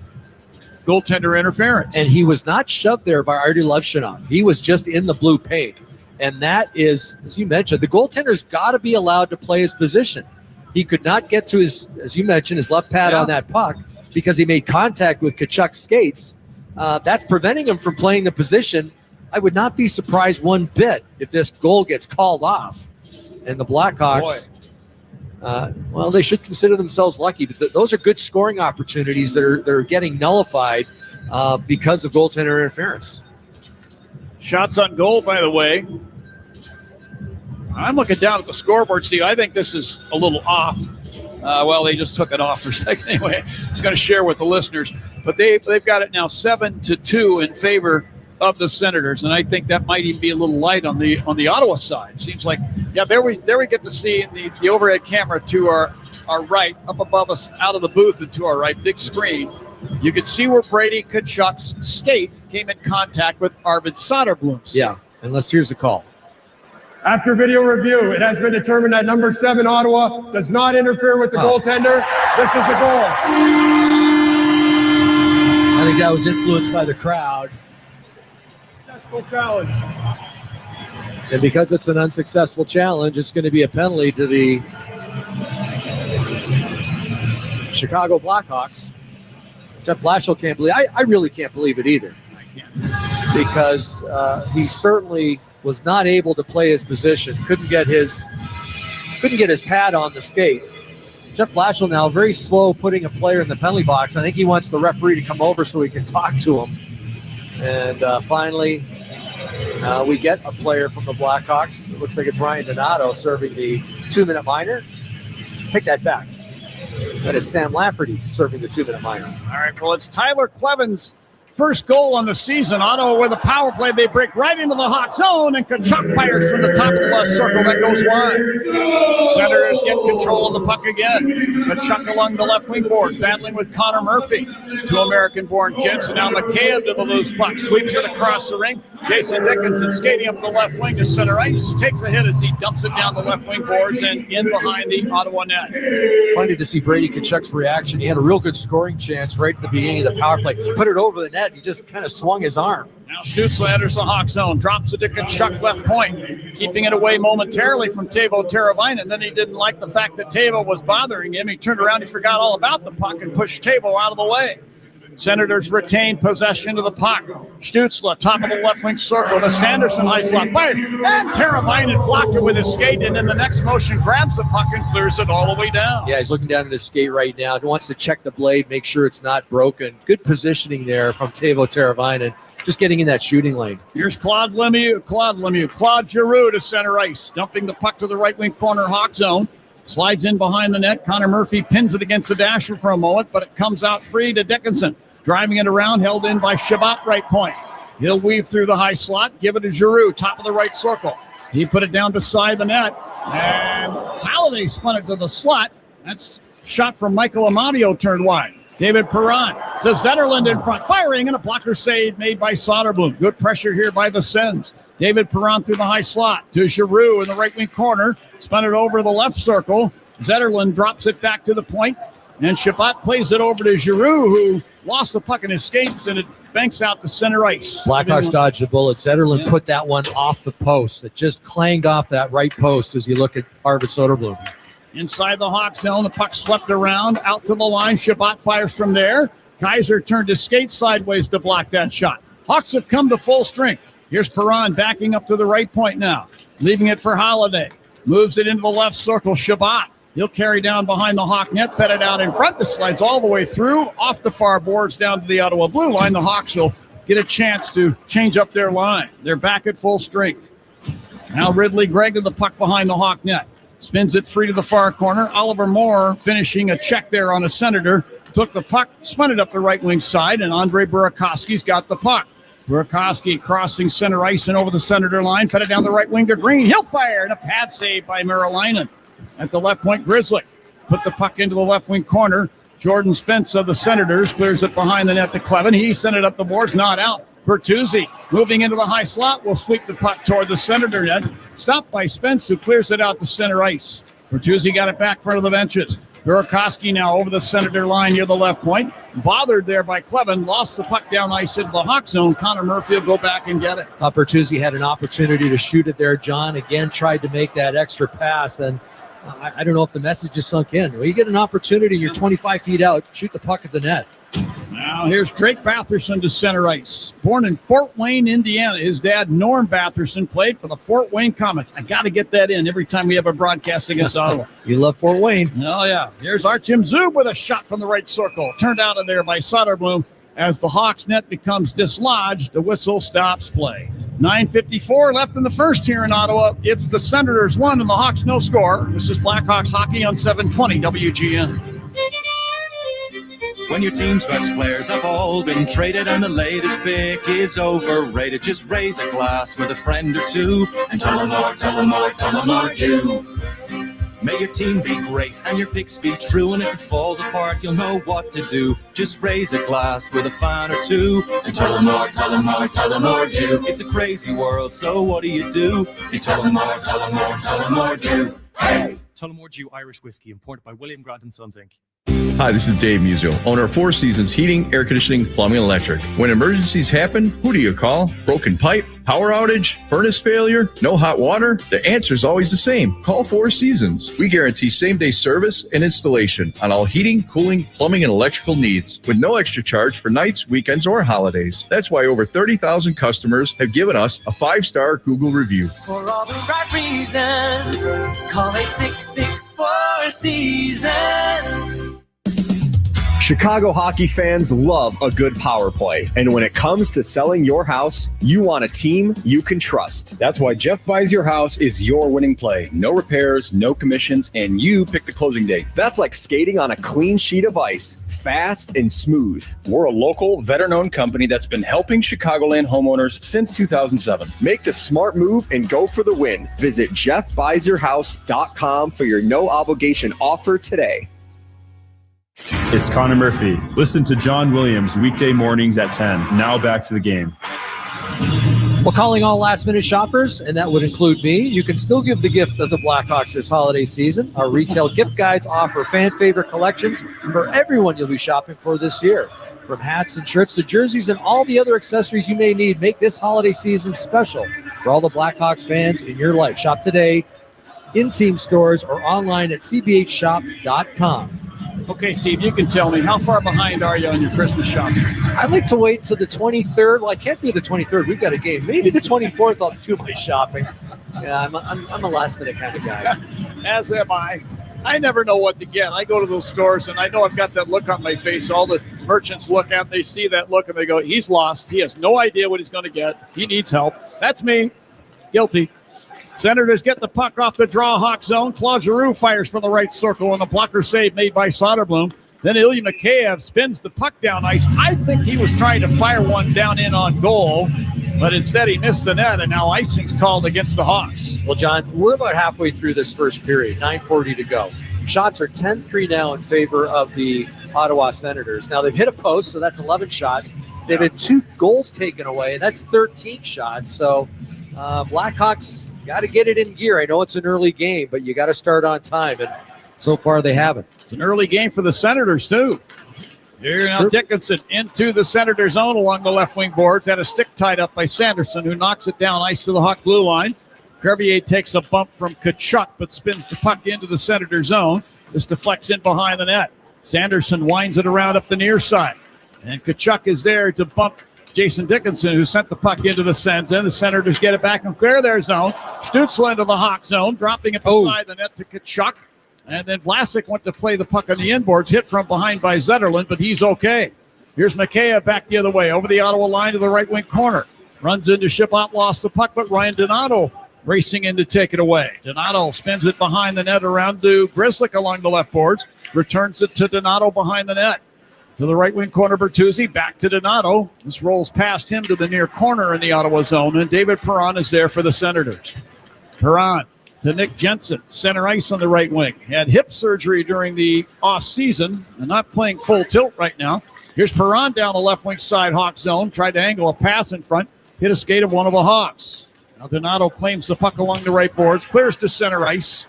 goaltender interference. And he was not shoved there by Artie Levshinov. He was just in the blue paint. And that is, as you mentioned, the goaltender's got to be allowed to play his position. He could not get to his, as you mentioned, his left pad on that puck because he made contact with Tkachuk's skates. That's preventing him from playing the position. I would not be surprised one bit if this goal gets called off. And the Blackhawks, well, they should consider themselves lucky. But those are good scoring opportunities that are getting nullified because of goaltender interference. Shots on goal, by the way. I'm looking down at the scoreboard, Steve. I think this is a little off. Well, they just took it off for a second anyway. It's going to share with the listeners. But they've got it now 7-2 in favor of the Senators, and I think that might even be a little light on the Ottawa side. Seems like, yeah, there we get to see the overhead camera to our right, up above us, out of the booth and to our right, big screen. You can see where Brady Tkachuk's skate came in contact with Arvid Soderblom's. Yeah, and here's the call. After video review, it has been determined that number 7 Ottawa does not interfere with the goaltender. This is the goal. I think that was influenced by the crowd. Challenge. And because it's an unsuccessful challenge, it's going to be a penalty to the Chicago Blackhawks. Jeff Blashill can't believe. I really can't believe it either. I can't. because he certainly was not able to play his position. Couldn't get his pad on the skate. Jeff Blashill now very slow putting a player in the penalty box. I think he wants the referee to come over so he can talk to him. And finally, we get a player from the Blackhawks. It looks like it's Ryan Donato serving the 2-minute minor. Take that back. That is Sam Lafferty serving the 2-minute minor. All right, well, it's Tyler Cleven's first goal on the season. Ottawa with a power play. They break right into the Hawk zone, and Tkachuk fires from the top of the left circle. That goes wide. Senators get control of the puck again. Tkachuk along the left wing boards, battling with Connor Murphy. Two American-born kids. And now McCabe to the loose puck. Sweeps it across the ring. Jason Dickinson skating up the left wing to center ice. Takes a hit as he dumps it down the left wing boards and in behind the Ottawa net. Funny to see Brady Tkachuk's reaction. He had a real good scoring chance right at the beginning of the power play. Put it over the net. He just kind of swung his arm. Now Stützle enters the Hawk zone. Drops it to Tkachuk left point. Keeping it away momentarily from Teuvo Teravainen. Then he didn't like the fact that Teuvo was bothering him. He turned around. He forgot all about the puck and pushed Teuvo out of the way. Senators retain possession of the puck. Stützle, top of the left wing circle. The Sanderson high slot fired. And Teravainen blocked it with his skate. And in the next motion, grabs the puck and clears it all the way down. Yeah, he's looking down at his skate right now. He wants to check the blade, make sure it's not broken. Good positioning there from Teuvo Teravainen. Just getting in that shooting lane. Here's Claude Giroux to center ice. Dumping the puck to the right wing corner Hawk zone. Slides in behind the net. Connor Murphy pins it against the dasher for a moment, but it comes out free to Dickinson. Driving it around, held in by Shabbat right point. He'll weave through the high slot, give it to Giroux, top of the right circle. He put it down beside the net, and Halliday spun it to the slot. That's shot from Michael Amadio turned wide. David Perron to Zetterlund in front, firing, and a blocker save made by Soderblom. Good pressure here by the Sens. David Perron through the high slot to Giroux in the right wing corner. Spun it over the left circle. Zetterlund drops it back to the point, and Shabbat plays it over to Giroux, who lost the puck in his skates, and it banks out to center ice. Blackhawks dodged a bullet. Zetterlund put that one off the post. It just clanged off that right post as you look at Arvid Soderblom. Inside the Hawk zone, the puck swept around, out to the line. Shabbat fires from there. Kaiser turned his skate sideways to block that shot. Hawks have come to full strength. Here's Perron backing up to the right point now, leaving it for Halliday. Moves it into the left circle. Shabbat. He'll carry down behind the Hawk net, fed it out in front. This slides all the way through, off the far boards, down to the Ottawa blue line. The Hawks will get a chance to change up their line. They're back at full strength. Now Ridley Gregg to the puck behind the Hawk net. Spins it free to the far corner. Oliver Moore finishing a check there on a Senator. Took the puck, spun it up the right wing side, and Andre Burakovsky's got the puck. Burakovsky crossing center ice and over the Senator line. Fed it down the right wing to Green. He'll fire, and a pad save by Merolainen. At the left point, Grizzly put the puck into the left wing corner. Jordan Spence of the Senators clears it behind the net to Clevin. He sent it up the boards, not out. Bertuzzi moving into the high slot will sweep the puck toward the Senator net. Stopped by Spence, who clears it out to center ice. Bertuzzi got it back front of the benches. Burakovsky now over the Senator line near the left point. Bothered there by Clevin. Lost the puck down ice into the Hawk zone. Connor Murphy will go back and get it. Bertuzzi had an opportunity to shoot it there. John again tried to make that extra pass, and I don't know if the message is sunk in. Well, you get an opportunity, you're 25 feet out, shoot the puck at the net. Now here's Drake Batherson to center ice. Born in Fort Wayne, Indiana. His dad, Norm Batherson, played for the Fort Wayne Comets. I got to get that in every time we have a broadcast against Ottawa. You love Fort Wayne. Oh, yeah. Here's Artem Zub with a shot from the right circle. Turned out of there by Soderblom. As the Hawks net becomes dislodged, the whistle stops play. 9:54 left in the first here in Ottawa. It's the Senators 1 and the Hawks no score. This is Blackhawks hockey on 720 WGN. When your team's best players have all been traded and the latest pick is overrated, just raise a glass with a friend or two and tell them more do. May your team be great and your picks be true, and if it falls apart, you'll know what to do. Just raise a glass with a fan or two and tell them more do. It's a crazy world, so what do? You tell them more do. Hey! Tullamore Dew Irish Whiskey, imported by William Grant & Sons, Inc. Hi, this is Dave Muzio, owner of Four Seasons Heating, Air Conditioning, Plumbing, and Electric. When emergencies happen, who do you call? Broken pipe, power outage, furnace failure, no hot water? The answer is always the same. Call Four Seasons. We guarantee same-day service and installation on all heating, cooling, plumbing, and electrical needs with no extra charge for nights, weekends, or holidays. That's why over 30,000 customers have given us a 5-star Google review. For all the right reasons, call 866-4 Seasons. Chicago hockey fans love a good power play. And when it comes to selling your house, you want a team you can trust. That's why Jeff Buys Your House is your winning play. No repairs, no commissions, and you pick the closing date. That's like skating on a clean sheet of ice, fast and smooth. We're a local, veteran-owned company that's been helping Chicagoland homeowners since 2007. Make the smart move and go for the win. Visit jeffbuysyourhouse.com for your no-obligation offer today. It's Connor Murphy. Listen to John Williams weekday mornings at 10. Now back to the game. Well, calling all last-minute shoppers, and that would include me, you can still give the gift of the Blackhawks this holiday season. Our retail gift guides offer fan-favorite collections for everyone you'll be shopping for this year. From hats and shirts to jerseys and all the other accessories you may need, make this holiday season special for all the Blackhawks fans in your life. Shop today in team stores or online at cbhshop.com. Okay, Steve, you can tell me, how far behind are you on your Christmas shopping? I'd like to wait till the 23rd. Well, I can't be the 23rd. We've got a game. Maybe the 24th I'll do my shopping. Yeah, I'm a last-minute kind of guy. As am I. I never know what to get. I go to those stores, and I know I've got that look on my face. All the merchants look at, they see that look, and they go, he's lost. He has no idea what he's going to get. He needs help. That's me. Guilty. Senators get the puck off the draw Hawk zone. Claude Giroux fires from the right circle, and the blocker save made by Soderblom. Then Ilya Mikheyev spins the puck down ice. I think he was trying to fire one down in on goal, but instead he missed the net, and now icing's called against the Hawks. Well, John, we're about halfway through this first period, 9:40 to go. Shots are 10-3 now in favor of the Ottawa Senators. Now, they've hit a post, so that's 11 shots. They've had 2 goals taken away, and that's 13 shots. So Blackhawks got to get it in gear. I know it's an early game, but you got to start on time, and so far they haven't. It's an early game for the Senators, too. Here now, Dickinson into the Senator zone along the left wing boards. Had a stick tied up by Sanderson, who knocks it down ice to the Hawk blue line. Crevier takes a bump from Tkachuk, but spins the puck into the Senator zone. This deflects in behind the net. Sanderson winds it around up the near side. And Tkachuk is there to bump Jason Dickinson, who sent the puck into the Sens, and the Senators get it back and clear their zone. Stützle into the Hawk zone, dropping it beside the net to Tkachuk. And then Vlasic went to play the puck on the inboards, hit from behind by Zetterlund, but he's okay. Here's Mikheyev back the other way, over the Ottawa line to the right wing corner. Runs into Shipot, lost the puck, but Ryan Donato racing in to take it away. Donato spins it behind the net around to Grzelcyk along the left boards. Returns it to Donato behind the net. To the right wing corner, Bertuzzi, back to Donato. This rolls past him to the near corner in the Ottawa zone, and David Perron is there for the Senators. Perron to Nick Jensen, center ice on the right wing. Had hip surgery during the off season and not playing full tilt right now. Here's Perron down the left wing side Hawk zone. Tried to angle a pass in front. Hit a skate of one of the Hawks. Now Donato claims the puck along the right boards. Clears to center ice.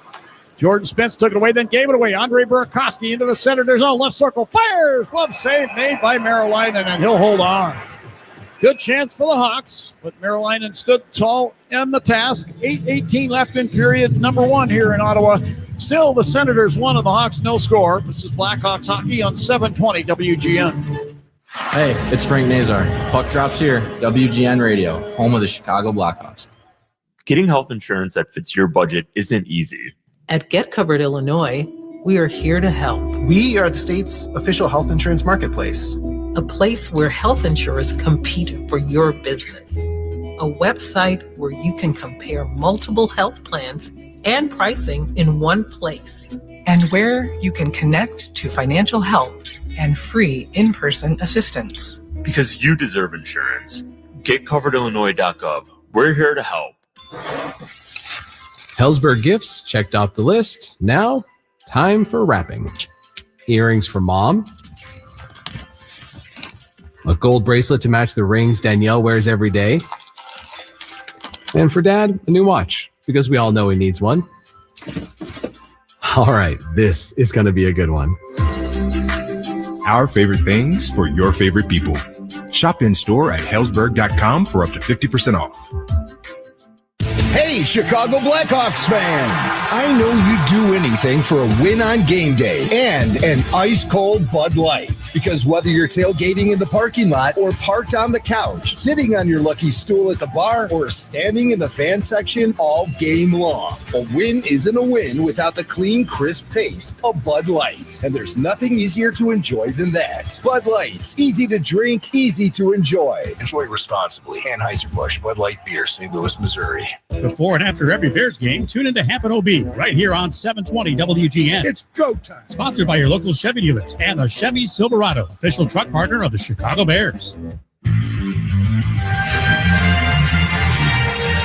Jordan Spence took it away, then gave it away. Andre Burakovsky into the Senators' own left circle. Fires! Glove save made by Merolainen, and he'll hold on. Good chance for the Hawks, but Merolainen stood tall in the task. 8:18 left in period number 1 here in Ottawa. Still, the Senators 1 and the Hawks no score. This is Blackhawks hockey on 720 WGN. Hey, it's Frank Nazar. Puck drops here, WGN Radio, home of the Chicago Blackhawks. Getting health insurance that fits your budget isn't easy. At Get Covered Illinois, we are here to help. We are the state's official health insurance marketplace. A place where health insurers compete for your business. A website where you can compare multiple health plans and pricing in one place. And where you can connect to financial help and free in-person assistance. Because you deserve insurance. GetCoveredIllinois.gov. We're here to help. Hellsberg Gifts checked off the list. Now, time for wrapping. Earrings for mom. A gold bracelet to match the rings Danielle wears every day. And for dad, a new watch, because we all know he needs one. All right, this is going to be a good one. Our favorite things for your favorite people. Shop in store at Hellsberg.com for up to 50% off. Hey, Chicago Blackhawks fans! I know you'd do anything for a win on game day and an ice-cold Bud Light. Because whether you're tailgating in the parking lot or parked on the couch, sitting on your lucky stool at the bar, or standing in the fan section all game long, a win isn't a win without the clean, crisp taste of Bud Light. And there's nothing easier to enjoy than that. Bud Light. Easy to drink, easy to enjoy. Enjoy responsibly. Anheuser-Busch Bud Light Beer, St. Louis, Missouri. Before and after every Bears game, tune into Happen OB right here on 720 WGN. It's go time. Sponsored by your local Chevy dealers and the Chevy Silverado, official truck partner of the Chicago Bears.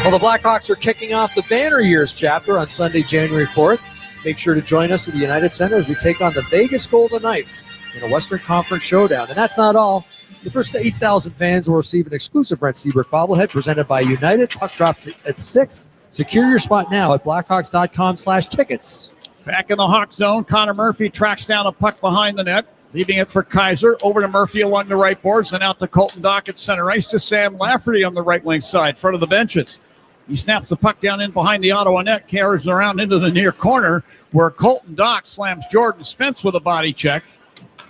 Well, the Blackhawks are kicking off the Banner Years chapter on Sunday, January 4th. Make sure to join us at the United Center as we take on the Vegas Golden Knights in a Western Conference showdown. And that's not all. The first 8,000 fans will receive an exclusive Brent Seabrook bobblehead presented by United. Puck drops at 6. Secure your spot now at blackhawks.com/tickets. Back in the Hawk zone, Connor Murphy tracks down a puck behind the net, leaving it for Kaiser. Over to Murphy along the right boards, and out to Colton Dock at center ice to Sam Lafferty on the right wing side, front of the benches. He snaps the puck down in behind the Ottawa net, carries around into the near corner, where Colton Dock slams Jordan Spence with a body check.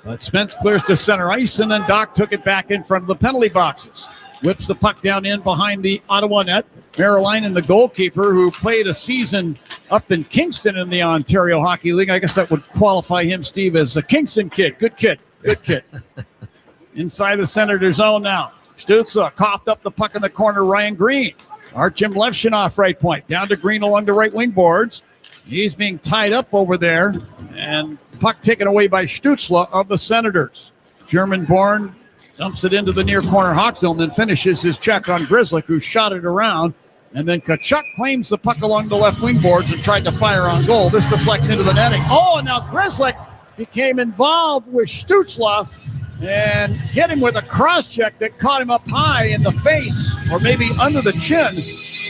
But Spence clears to center ice, and then Dock took it back in front of the penalty boxes. Whips the puck down in behind the Ottawa net. Merriline, the goalkeeper, who played a season up in Kingston in the Ontario Hockey League. I guess that would qualify him, Steve, as a Kingston kid. Good kid. Good kid. Inside the Senator zone now. Stützle coughed up the puck in the corner. Ryan Green. Artyom Levshunov right point. Down to Green along the right wing boards. He's being tied up over there. And puck taken away by Stützle of the Senators. German-born dumps it into the near corner Hawk zone, then finishes his check on Grzelcyk, who shot it around. And then Tkachuk claims the puck along the left wing boards and tried to fire on goal. This deflects into the netting. Oh, and now Grzelcyk became involved with Stützle and hit him with a cross check that caught him up high in the face, or maybe under the chin.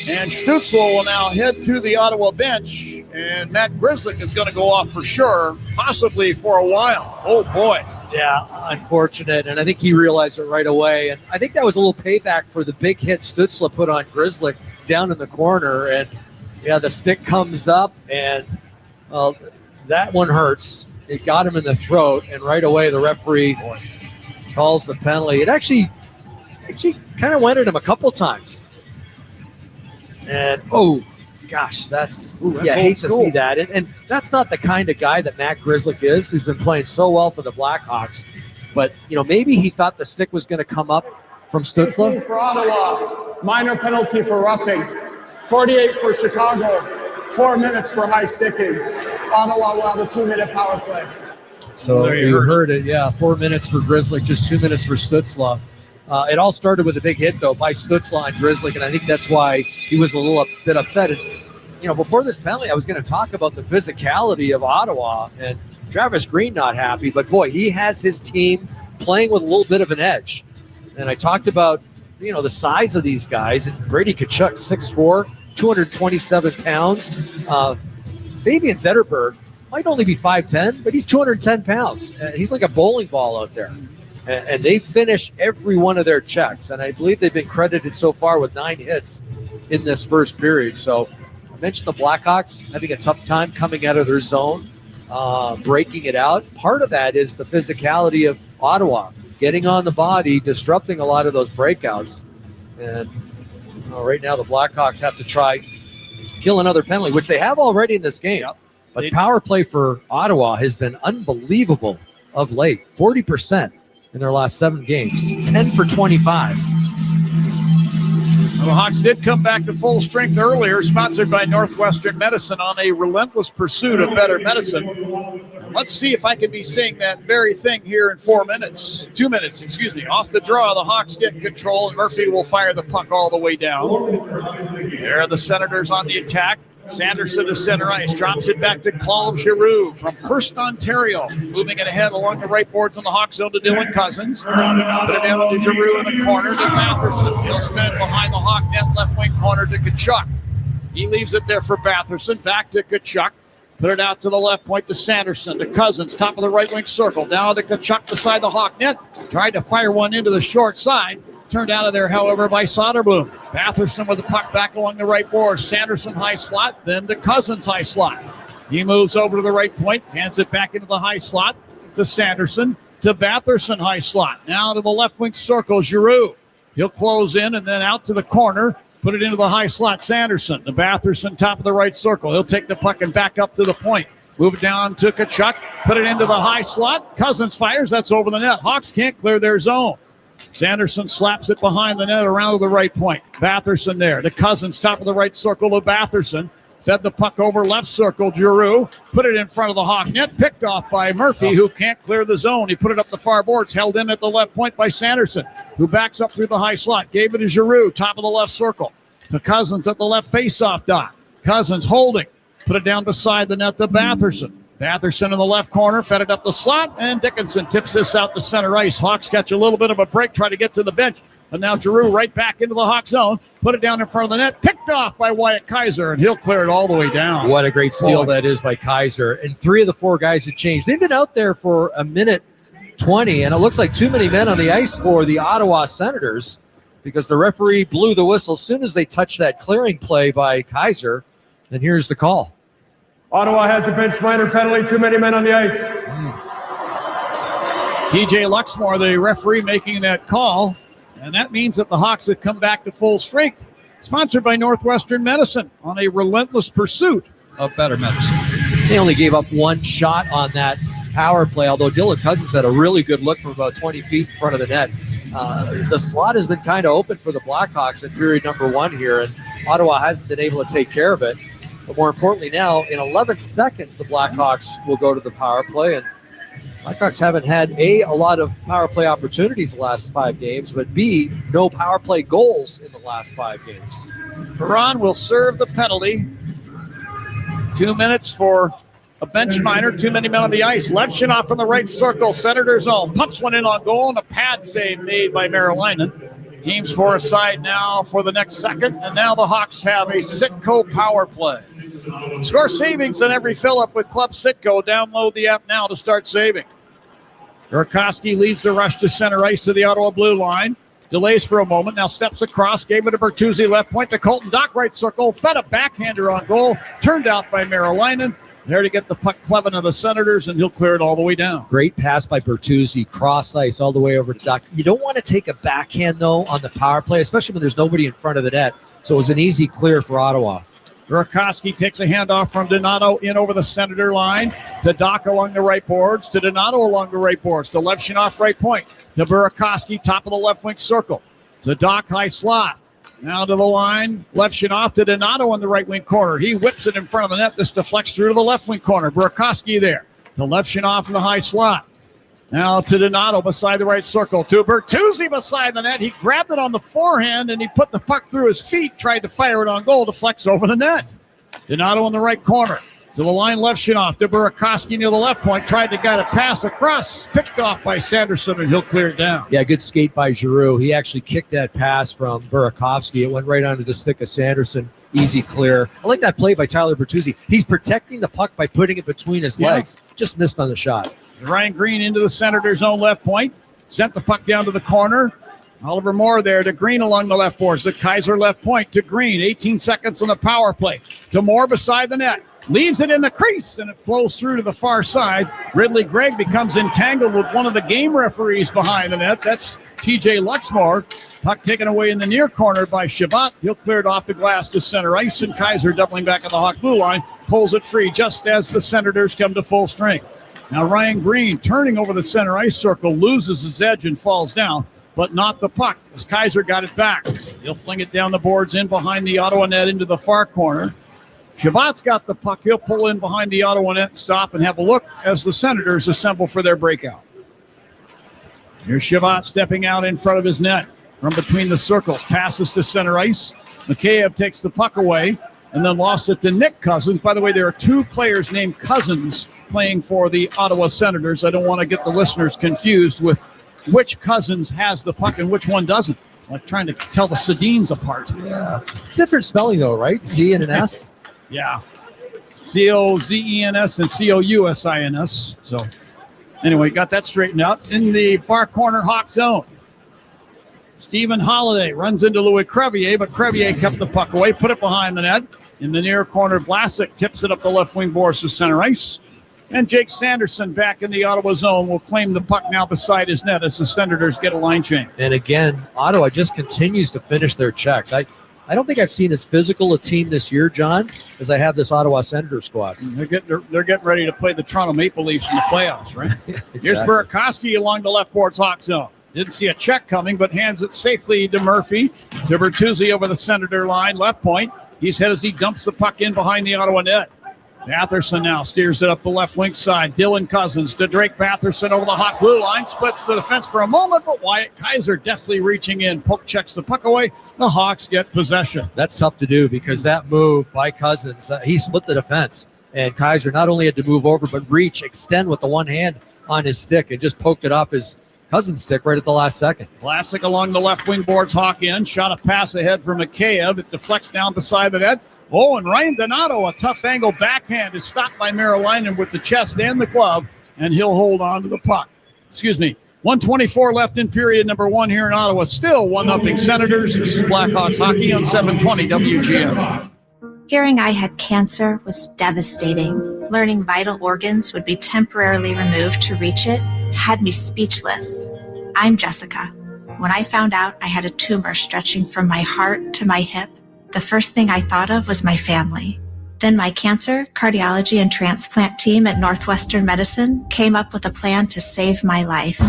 And Stützle will now head to the Ottawa bench, and Matt Grzelcyk is going to go off for sure, possibly for a while. Oh, boy. Yeah, unfortunate, and I think he realized it right away. And I think that was a little payback for the big hit Stützle put on Grzelcyk down in the corner. And, yeah, the stick comes up, and that one hurts. It got him in the throat, and right away the referee calls the penalty. It actually kind of went at him a couple times. And, oh, gosh, that's I hate to see that. And that's not the kind of guy that Matt Grzelcyk is, who's been playing so well for the Blackhawks. But, maybe he thought the stick was going to come up from Stützle. 15 for Ottawa, minor penalty for roughing. 48 for Chicago, 4 minutes for high sticking. Ottawa will have a 2-minute power play. So you heard it, 4 minutes for Grzelcyk, just 2 minutes for Stützle. It all started with a big hit, though, by Stützle on Grzelcyk, and I think that's why he was a little bit upset. And, before this penalty, I was going to talk about the physicality of Ottawa, and Travis Green not happy, but, boy, he has his team playing with a little bit of an edge. And I talked about, the size of these guys, and Brady Tkachuk, 6'4", 227 pounds. Fabian Zetterberg might only be 5'10", but he's 210 pounds. He's like a bowling ball out there. And they finish every one of their checks. And I believe they've been credited so far with 9 hits in this first period. So I mentioned the Blackhawks having a tough time coming out of their zone, breaking it out. Part of that is the physicality of Ottawa, getting on the body, disrupting a lot of those breakouts. And right now the Blackhawks have to try kill another penalty, which they have already in this game. But power play for Ottawa has been unbelievable of late, 40%. In their last 7 games, 10 for 25. The Hawks did come back to full strength earlier, sponsored by Northwestern Medicine on a relentless pursuit of better medicine. Let's see if I can be saying that very thing here in 2 minutes. Off the draw, the Hawks get control, and Murphy will fire the puck all the way down. There are the Senators on the attack. Sanderson to center ice, drops it back to Claude Giroux from Hearst, Ontario. Moving it ahead along the right boards on the Hawk zone to Dylan Cousins. Put it down to Giroux in the corner to Batherson. He'll spin it behind the Hawk net, left wing corner to Tkachuk. He leaves it there for Batherson. Back to Tkachuk. Put it out to the left point to Sanderson, to Cousins, top of the right wing circle. Down to Tkachuk beside the Hawk net. Tried to fire one into the short side. Turned out of there, however, by Soderblom. Batherson with the puck back along the right board. Sanderson high slot, then to Cousins high slot. He moves over to the right point, hands it back into the high slot to Sanderson, to Batherson high slot. Now to the left wing circle, Giroux. He'll close in and then out to the corner. Put it into the high slot, Sanderson. To Batherson, top of the right circle. He'll take the puck and back up to the point. Move it down to Tkachuk. Put it into the high slot. Cousins fires. That's over the net. Hawks can't clear their zone. Sanderson slaps it behind the net around to the right point. Batherson there. To Cousins, top of the right circle to Batherson. Fed the puck over left circle, Giroux. Put it in front of the Hawk net. Picked off by Murphy, who can't clear the zone. He put it up the far boards. Held in at the left point by Sanderson, who backs up through the high slot. Gave it to Giroux, top of the left circle. To Cousins at the left faceoff dot. Cousins holding. Put it down beside the net to Batherson. Batherson in the left corner. Fed it up the slot. And Dickinson tips this out to center ice. Hawks catch a little bit of a break. Try to get to the bench. But now Giroux right back into the Hawk zone. Put it down in front of the net. Picked off by Wyatt Kaiser. And he'll clear it all the way down. What a great steal that is by Kaiser. And 3 of the 4 guys had changed. They've been out there for a minute 20. And it looks like too many men on the ice for the Ottawa Senators, because the referee blew the whistle as soon as they touched that clearing play by Kaiser. And here's the call. Ottawa has a bench minor penalty, too many men on the ice. TJ Luxmore, the referee, making that call. And that means that the Hawks have come back to full strength. Sponsored by Northwestern Medicine, on a relentless pursuit of better medicine. They only gave up 1 shot on that power play, although Dylan Cousins had a really good look from about 20 feet in front of the net. The slot has been kind of open for the Blackhawks in period number 1 here, and Ottawa hasn't been able to take care of it. But more importantly now, in 11 seconds, the Blackhawks will go to the power play, and Blackhawks haven't had a lot of power play opportunities the last 5 games, but B, no power play goals in the last 5 games. Perron will serve the penalty. 2 minutes for a bench minor, too many men on the ice. Levshinoff from the right circle, Senator zone. Pumps one in on goal, and a pad save made by Merrilainen. Teams for a side now for the next second, and now the Hawks have a Sitco power play. Score savings on every fill-up with Club Sitco. Download the app now to start saving. Burakovsky leads the rush to center ice to the Ottawa blue line. Delays for a moment, now steps across, gave it to Bertuzzi, left point to Colton Dock, right circle, fed a backhander on goal, turned out by Merrilainen. There to get the puck Clevin of the Senators, and he'll clear it all the way down. Great pass by Bertuzzi, cross ice all the way over to Dock. You don't want to take a backhand, though, on the power play, especially when there's nobody in front of the net. So it was an easy clear for Ottawa. Burakovsky takes a handoff from Donato in over the Senator line to Dock along the right boards, to Donato along the right boards, to Levshinoff right point, to Burakovsky top of the left wing circle, to Dock high slot. Now to the line, Levshinoff to Donato on the right wing corner. He whips it in front of the net. This deflects through to the left wing corner. Burakovsky there to Levshinoff in the high slot. Now to Donato beside the right circle. To Bertuzzi beside the net. He grabbed it on the forehand and he put the puck through his feet. Tried to fire it on goal. Deflects over the net. Donato in the right corner. To the line, Levshinoff. To Burakovsky near the left point. Tried to get a pass across. Picked off by Sanderson, and he'll clear it down. Yeah, good skate by Giroux. He actually kicked that pass from Burakovsky. It went right onto the stick of Sanderson. Easy clear. I like that play by Tyler Bertuzzi. He's protecting the puck by putting it between his legs. Just missed on the shot. Ryan Green into the Senators' own left point. Sent the puck down to the corner. Oliver Moore there to Green along the left boards. To Kaiser left point to Green. 18 seconds on the power play. To Moore beside the net. Leaves it in the crease, and it flows through to the far side. Ridley Gregg becomes entangled with one of the game referees behind the net. That's TJ Luxmore. Puck taken away in the near corner by Shabbat. He'll clear it off the glass to center ice, and Kaiser doubling back on the Hawk blue line. Pulls it free just as the Senators come to full strength. Now Ryan Green turning over the center ice circle, loses his edge and falls down, but not the puck as Kaiser got it back. He'll fling it down the boards in behind the Ottawa net into the far corner. Shabbat's got the puck. He'll pull in behind the Ottawa net, stop, and have a look as the Senators assemble for their breakout. Here's Shabbat stepping out in front of his net from between the circles. Passes to center ice. Mikheyev takes the puck away and then lost it to Nick Cousins. By the way, there are 2 players named Cousins playing for the Ottawa Senators. I don't want to get the listeners confused with which Cousins has the puck and which one doesn't. Like trying to tell the Sedins apart. Yeah. It's different spelling, though, right? Z and an S? Yeah. C-O-Z-E-N-S and C-O-U-S-I-N-S. So anyway, got that straightened out. In the far corner, Hawk zone. Stephen Holiday runs into Louis Crevier, but Crevier kept the puck away, put it behind the net. In the near corner, Vlasic tips it up the left wing boards to center ice. And Jake Sanderson back in the Ottawa zone will claim the puck now beside his net as the Senators get a line change. And again, Ottawa just continues to finish their checks. I don't think I've seen as physical a team this year, John, as I have this Ottawa Senator squad. They're getting ready to play the Toronto Maple Leafs in the playoffs, right? Exactly. Here's Burakovsky along the left boards Hawk zone. Didn't see a check coming, but hands it safely to Murphy. To Bertuzzi over the Senator line, left point. He's hit as he dumps the puck in behind the Ottawa net. Batherson now steers it up the left wing side. Dylan Cousins to Drake Batherson over the Hawk blue line. Splits the defense for a moment, but Wyatt Kaiser deftly reaching in. Poke checks the puck away. The Hawks get possession. That's tough to do because that move by Cousins, he split the defense. And Kaiser not only had to move over, but reach, extend with the one hand on his stick and just poked it off his Cousins' stick right at the last second. Classic along the left wing boards, Hawk in. Shot a pass ahead for Mikheyev. It deflects down beside the net. Oh, and Ryan Donato, a tough angle backhand, is stopped by Merolainen with the chest and the glove, and he'll hold on to the puck. 1:24 left in period number 1 here in Ottawa. Still 1-0 Senators. This is Blackhawks hockey on 720 WGN. Hearing I had cancer was devastating. Learning vital organs would be temporarily removed to reach it had me speechless. I'm Jessica. When I found out I had a tumor stretching from my heart to my hip, the first thing I thought of was my family. Then my cancer, cardiology, and transplant team at Northwestern Medicine came up with a plan to save my life.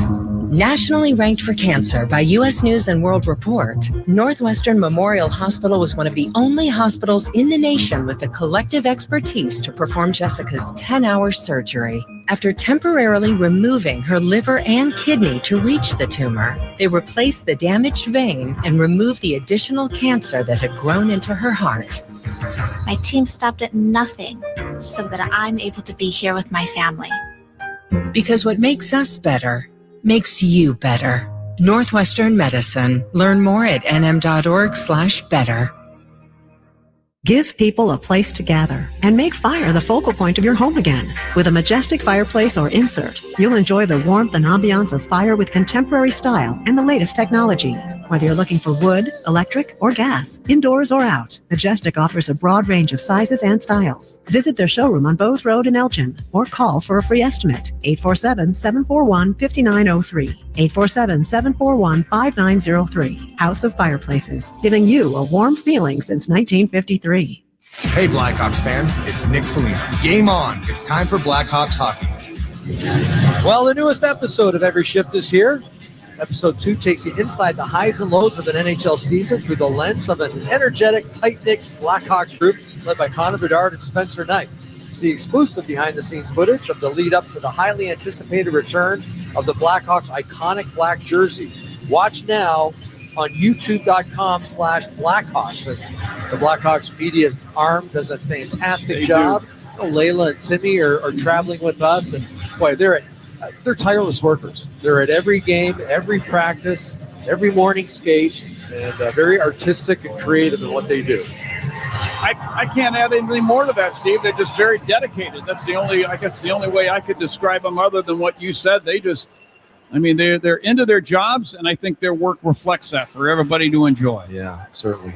Nationally ranked for cancer by U.S. News and World Report, Northwestern Memorial Hospital was one of the only hospitals in the nation with the collective expertise to perform Jessica's 10-hour surgery. After temporarily removing her liver and kidney to reach the tumor, they replaced the damaged vein and removed the additional cancer that had grown into her heart. My team stopped at nothing so that I'm able to be here with my family. Because what makes us better makes you better. Northwestern Medicine. Learn more at nm.org/better. Give people a place to gather and make fire the focal point of your home again. With a majestic fireplace or insert, you'll enjoy the warmth and ambiance of fire with contemporary style and the latest technology. Whether you're looking for wood, electric, or gas, indoors or out, Majestic offers a broad range of sizes and styles. Visit their showroom on Bowes Road in Elgin or call for a free estimate. 847-741-5903. 847-741-5903. House of Fireplaces, giving you a warm feeling since 1953. Hey Blackhawks fans, it's Nick Foligno. Game on. It's time for Blackhawks hockey. Well, the newest episode of Every Shift is here. Episode 2 takes you inside the highs and lows of an NHL season through the lens of an energetic, tight-knit Blackhawks group led by Connor Bedard and Spencer Knight. It's the exclusive behind-the-scenes footage of the lead-up to the highly anticipated return of the Blackhawks' iconic black jersey. Watch now on youtube.com/Blackhawks. And the Blackhawks media arm does a fantastic job. Layla and Timmy are traveling with us, and boy, they're tireless workers. They're at every game, every practice, every morning skate, and very artistic and creative in what they do. I can't add anything more to that, Steve. They're just very dedicated. That's the only way I could describe them other than what you said. They're into their jobs, and I think their work reflects that for everybody to enjoy. Yeah, certainly.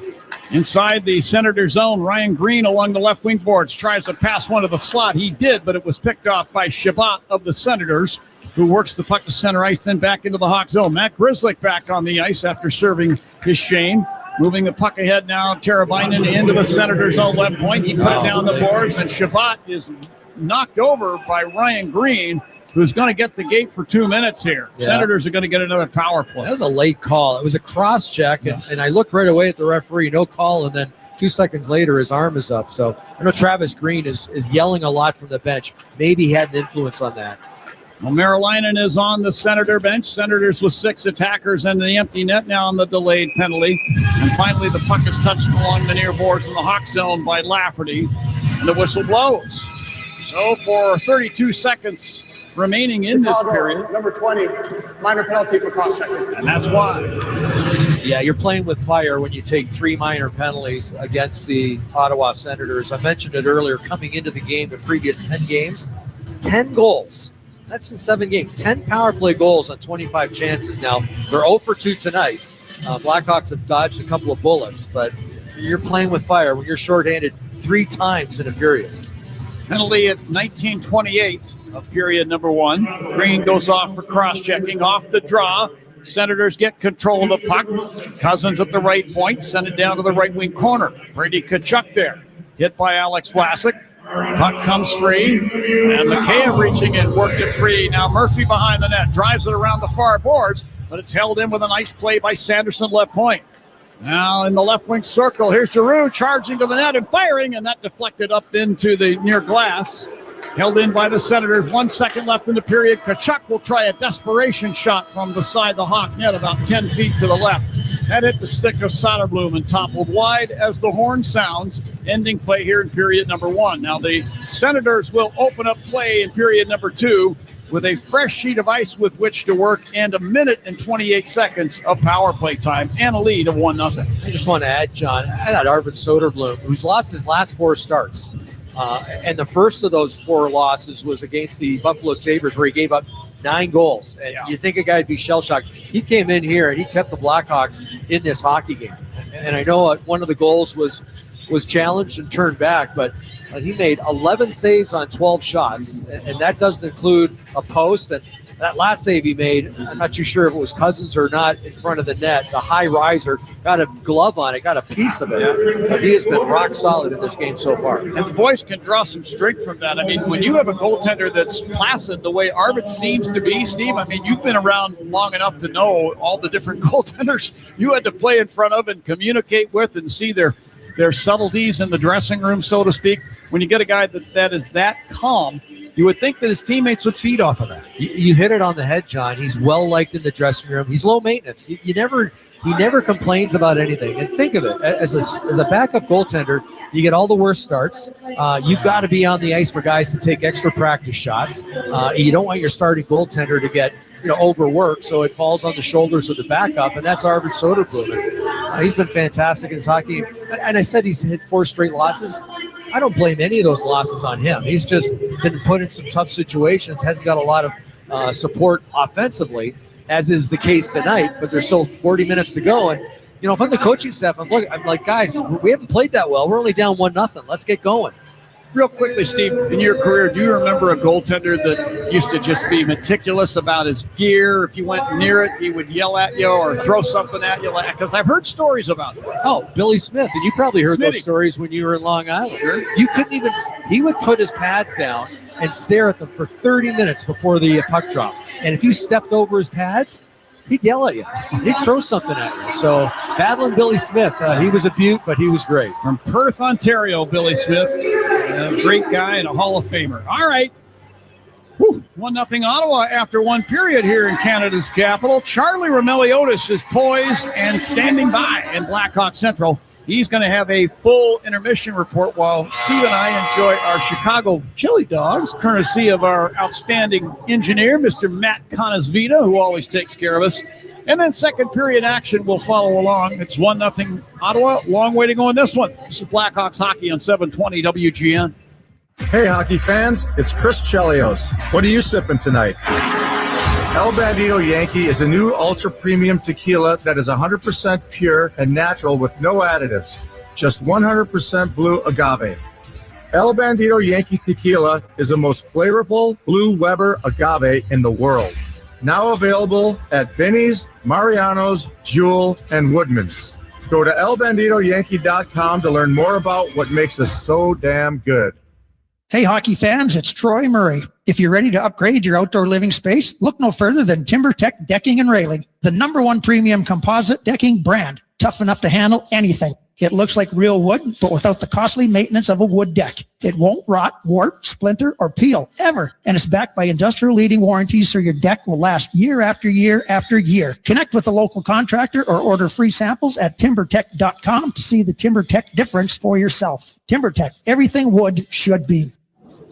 Inside the Senator zone, Ryan Green along the left wing boards tries to pass one to the slot. He did, but it was picked off by Shabbat of the Senators, who works the puck to center ice, then back into the Hawk zone. Matt Grzelcyk back on the ice after serving his shame. Moving the puck ahead now, Teravainen into the Senators' own left point. He put it down the boards, and Shabbat is knocked over by Ryan Green, who's going to get the gate for 2 minutes here. Yeah. Senators are going to get another power play. That was a late call. It was a cross-check, and I looked right away at the referee, no call, and then 2 seconds later his arm is up. So I know Travis Green is yelling a lot from the bench. Maybe he had an influence on that. Well, Merolainen is on the Senator bench. Senators with 6 attackers and the empty net now on the delayed penalty. And finally, the puck is touched along the near boards in the Hawk zone by Lafferty, and the whistle blows. So for 32 seconds remaining in Chicago, this period. Number 20, minor penalty for cross-checking. And that's why. Yeah, you're playing with fire when you take 3 minor penalties against the Ottawa Senators. I mentioned it earlier, coming into the game, the previous 10 games, 10 goals. That's in 7 games. 10 power play goals on 25 chances. Now, they're 0 for 2 tonight. Blackhawks have dodged a couple of bullets, but you're playing with fire when you're shorthanded 3 times in a period. Penalty at 19:28 of period number 1. Green goes off for cross-checking, off the draw. Senators get control of the puck. Cousins at the right point, send it down to the right wing corner. Brady Tkachuk there, hit by Alex Vlasic. Puck comes free, and McKayev reaching in, worked it free. Now Murphy behind the net, drives it around the far boards, but it's held in with a nice play by Sanderson left point. Now in the left wing circle, here's Giroux charging to the net and firing, and that deflected up into the near glass. Held in by the Senators. 1 second left in the period. Tkachuk will try a desperation shot from beside the Hawk net about 10 feet to the left. That hit the stick of Soderblom and toppled wide as the horn sounds. Ending play here in period number 1. Now the Senators will open up play in period number 2 with a fresh sheet of ice with which to work and 1 minute and 28 seconds of power play time and a lead of 1-0. I just want to add, John, I had Arvid Soderblom, who's lost his last 4 starts. And the first of those 4 losses was against the Buffalo Sabres, where he gave up 9 goals. And you'd think a guy would be shell-shocked. He came in here and he kept the Blackhawks in this hockey game. And I know one of the goals was challenged and turned back, but he made 11 saves on 12 shots, and that doesn't include a post. And that last save he made, I'm not too sure if it was Cousins or not, in front of the net. The high riser got a glove on it, got a piece of it. But he has been rock solid in this game so far. And the boys can draw some strength from that. I mean, when you have a goaltender that's placid the way Arvid seems to be, Steve, I mean, you've been around long enough to know all the different goaltenders you had to play in front of and communicate with and see their subtleties in the dressing room, so to speak. When you get a guy that is that calm, you would think that his teammates would feed off of that. You hit it on the head, John. He's well liked in the dressing room. He's low maintenance. He never complains about anything. And think of it, as a backup goaltender, you get all the worst starts. You've got to be on the ice for guys to take extra practice shots. You don't want your starting goaltender to get overworked, so it falls on the shoulders of the backup, and that's Arvid Soderblom. He's been fantastic in his hockey. And I said he's hit 4 straight losses. I don't blame any of those losses on him. He's just been put in some tough situations, hasn't got a lot of support offensively, as is the case tonight, but there's still 40 minutes to go. And, if I'm the coaching staff, I'm like, guys, we haven't played that well. We're only down 1-0. Let's get going. Real quickly, Steve, in your career, do you remember a goaltender that used to just be meticulous about his gear? If you went near it, he would yell at you or throw something at you? Because I've heard stories about that. Oh, Billy Smith. And you probably heard those stories when you were in Long Island. Sure. You couldn't even – he would put his pads down and stare at them for 30 minutes before the puck drop. And if you stepped over his pads, he'd yell at you. He'd throw something at you. So, battling Billy Smith, he was a beaut, but he was great. From Perth, Ontario, Billy Smith. A great guy and a Hall of Famer. All right. 1-0 Ottawa after 1 period here in Canada's capital. Charlie Roumeliotis is poised and standing by in Blackhawk Central. He's going to have a full intermission report while Steve and I enjoy our Chicago chili dogs, courtesy of our outstanding engineer, Mr. Matt Conasvita, who always takes care of us. And then second period action will follow along. It's 1-0 Ottawa. Long way to go in this one. This is Blackhawks hockey on 720 WGN. Hey, hockey fans. It's Chris Chelios. What are you sipping tonight? El Bandito Yankee is a new ultra-premium tequila that is 100% pure and natural with no additives. Just 100% blue agave. El Bandito Yankee Tequila is the most flavorful Blue Weber agave in the world. Now available at Benny's, Mariano's, Jewel, and Woodman's. Go to elbanditoyankee.com to learn more about what makes us so damn good. Hey, hockey fans, it's Troy Murray. If you're ready to upgrade your outdoor living space, look no further than TimberTech Decking and Railing, the #1 premium composite decking brand, tough enough to handle anything. It looks like real wood, but without the costly maintenance of a wood deck. It won't rot, warp, splinter, or peel, ever. And it's backed by industry-leading warranties, so your deck will last year after year after year. Connect with a local contractor or order free samples at timbertech.com to see the TimberTech difference for yourself. TimberTech, everything wood should be.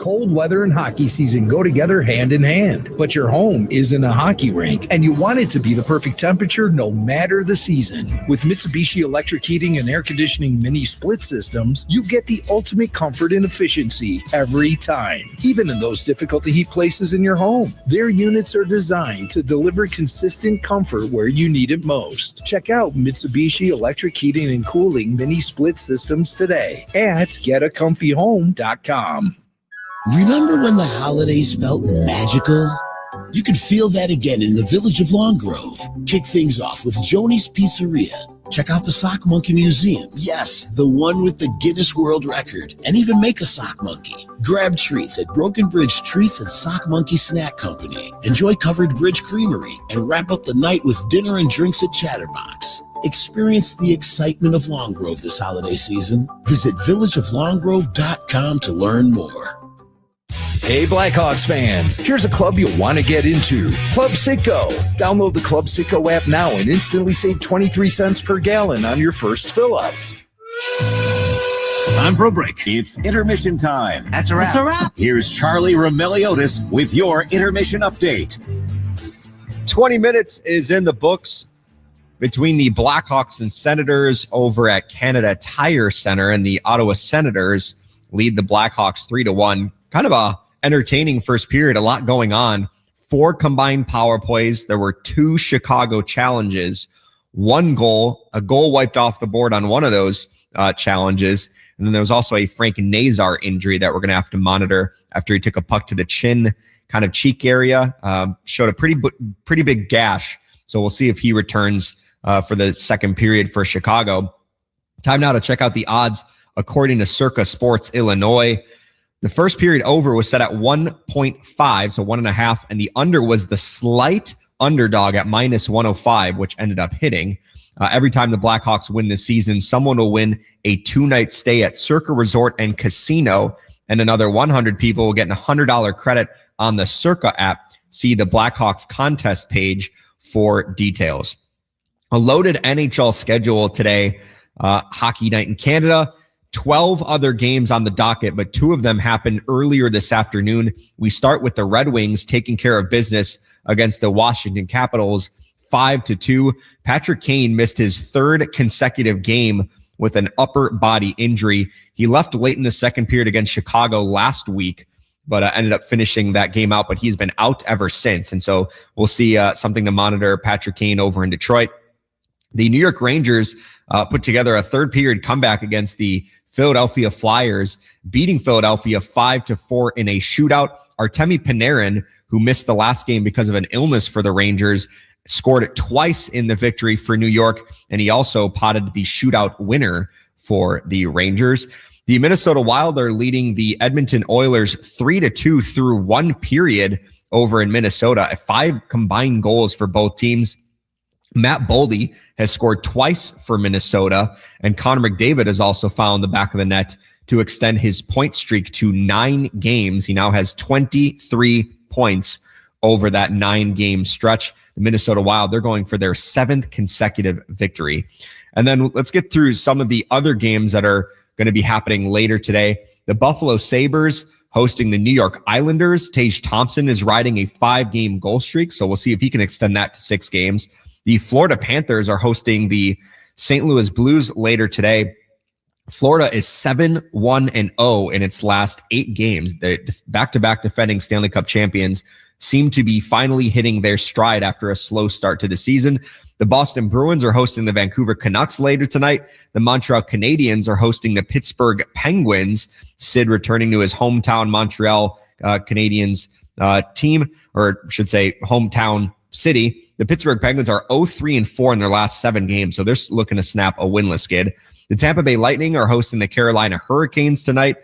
Cold weather and hockey season go together hand in hand, but your home isn't a hockey rink, and you want it to be the perfect temperature no matter the season. With Mitsubishi electric heating and air conditioning mini split systems, you get the ultimate comfort and efficiency every time, even in those difficult to heat places in your home. Their units are designed to deliver consistent comfort where you need it most. Check out Mitsubishi electric heating and cooling mini split systems today at getacomfyhome.com. Remember when the holidays felt magical? You could feel that again in the village of Long Grove. Kick things off with Joni's Pizzeria. Check out the Sock Monkey Museum. Yes, the one with the Guinness World Record. And even make a sock monkey. Grab treats at Broken Bridge Treats and Sock Monkey Snack Company. Enjoy Covered Bridge Creamery and wrap up the night with dinner and drinks at Chatterbox. Experience the excitement of Long Grove this holiday season. Visit villageoflonggrove.com to learn more. Hey Blackhawks fans, here's a club you'll want to get into. Club Citgo. Download the Club Citgo app now and instantly save 23 cents per gallon on your first fill-up. Time for a break. It's intermission time. That's a wrap. That's a wrap. Here's Charlie Romeliotis with your intermission update. 20 minutes is in the books between the Blackhawks and Senators over at Canada Tire Center, and the Ottawa Senators lead the Blackhawks 3-1. Kind of a entertaining first period, a lot going on. 4 combined power plays. There were 2 Chicago challenges, 1 goal, a goal wiped off the board on one of those challenges. And then there was also a Frank Nazar injury that we're going to have to monitor after he took a puck to the chin, kind of cheek area, showed a pretty big gash. So we'll see if he returns for the second period for Chicago. Time now to check out the odds according to Circa Sports Illinois. The first period over was set at 1.5, so 1.5, and the under was the slight underdog at -105, which ended up hitting. Every time the Blackhawks win this season, someone will win a 2-night stay at Circa Resort and Casino, and another 100 people will get a $100 credit on the Circa app. See the Blackhawks contest page for details. A loaded NHL schedule today. Hockey night in Canada. 12 other games on the docket, but 2 of them happened earlier this afternoon. We start with the Red Wings taking care of business against the Washington Capitals, 5-2. Patrick Kane missed his 3rd consecutive game with an upper body injury. He left late in the second period against Chicago last week, but ended up finishing that game out, but he's been out ever since. And so we'll see something to monitor Patrick Kane over in Detroit. The New York Rangers put together a third period comeback against the Philadelphia Flyers, beating Philadelphia 5-4 in a shootout. Artemi Panarin, who missed the last game because of an illness for the Rangers, scored it twice in the victory for New York, and he also potted the shootout winner for the Rangers. The Minnesota Wild are leading the Edmonton Oilers 3-2 through 1 period over in Minnesota, 5 combined goals for both teams. Matt Boldy has scored twice for Minnesota, and Connor McDavid has also found the back of the net to extend his point streak to 9 games. He now has 23 points over that 9-game stretch. The Minnesota Wild, they're going for their 7th consecutive victory. And then let's get through some of the other games that are going to be happening later today. The Buffalo Sabres hosting the New York Islanders. Tage Thompson is riding a 5-game goal streak, so we'll see if he can extend that to 6 games. The Florida Panthers are hosting the St. Louis Blues later today. Florida is 7-1-0 in its last 8 games. The back-to-back defending Stanley Cup champions seem to be finally hitting their stride after a slow start to the season. The Boston Bruins are hosting the Vancouver Canucks later tonight. The Montreal Canadiens are hosting the Pittsburgh Penguins. Sid returning to his hometown Montreal Canadiens team, or should say hometown city. The Pittsburgh Penguins are 0-3-4 in their last 7 games, so they're looking to snap a winless skid. The Tampa Bay Lightning are hosting the Carolina Hurricanes tonight.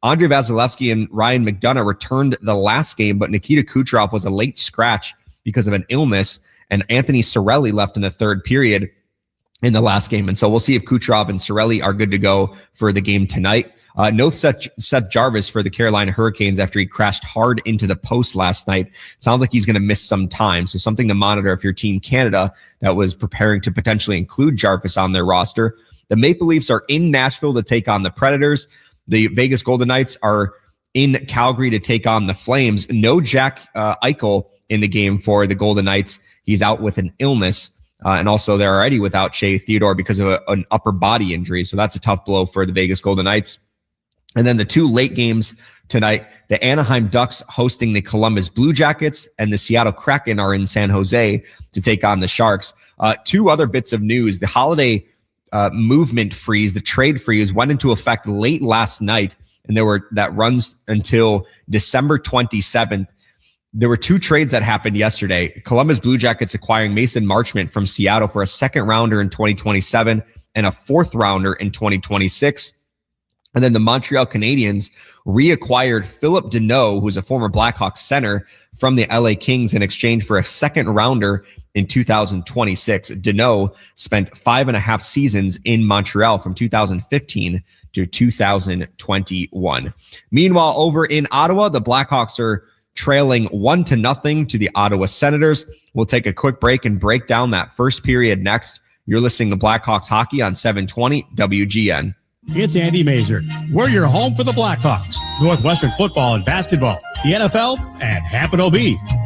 Andrei Vasilevsky and Ryan McDonough returned the last game, but Nikita Kucherov was a late scratch because of an illness, and Anthony Cirelli left in the third period in the last game. And so we'll see if Kucherov and Cirelli are good to go for the game tonight. No Seth Jarvis for the Carolina Hurricanes after he crashed hard into the post last night. Sounds like he's going to miss some time. So something to monitor if you're Team Canada that was preparing to potentially include Jarvis on their roster. The Maple Leafs are in Nashville to take on the Predators. The Vegas Golden Knights are in Calgary to take on the Flames. No Jack Eichel in the game for the Golden Knights. He's out with an illness. And also they're already without Shea Theodore because of an upper body injury. So that's a tough blow for the Vegas Golden Knights. And then the two late games tonight, the Anaheim Ducks hosting the Columbus Blue Jackets, and the Seattle Kraken are in San Jose to take on the Sharks. Two other bits of news. The holiday movement freeze, the trade freeze, went into effect late last night, and that runs until December 27th. There were two trades that happened yesterday. Columbus Blue Jackets acquiring Mason Marchment from Seattle for a second rounder in 2027 and a fourth rounder in 2026. And then the Montreal Canadiens reacquired Philip Deneau, who's a former Blackhawks center, from the LA Kings in exchange for a second rounder in 2026. Deneau spent 5.5 seasons in Montreal from 2015 to 2021. Meanwhile, over in Ottawa, the Blackhawks are trailing 1-0 to the Ottawa Senators. We'll take a quick break and break down that first period next. You're listening to Blackhawks Hockey on 720 WGN. It's Andy Mazer. We're your home for the Blackhawks, Northwestern football and basketball, the NFL, and Hampton OB.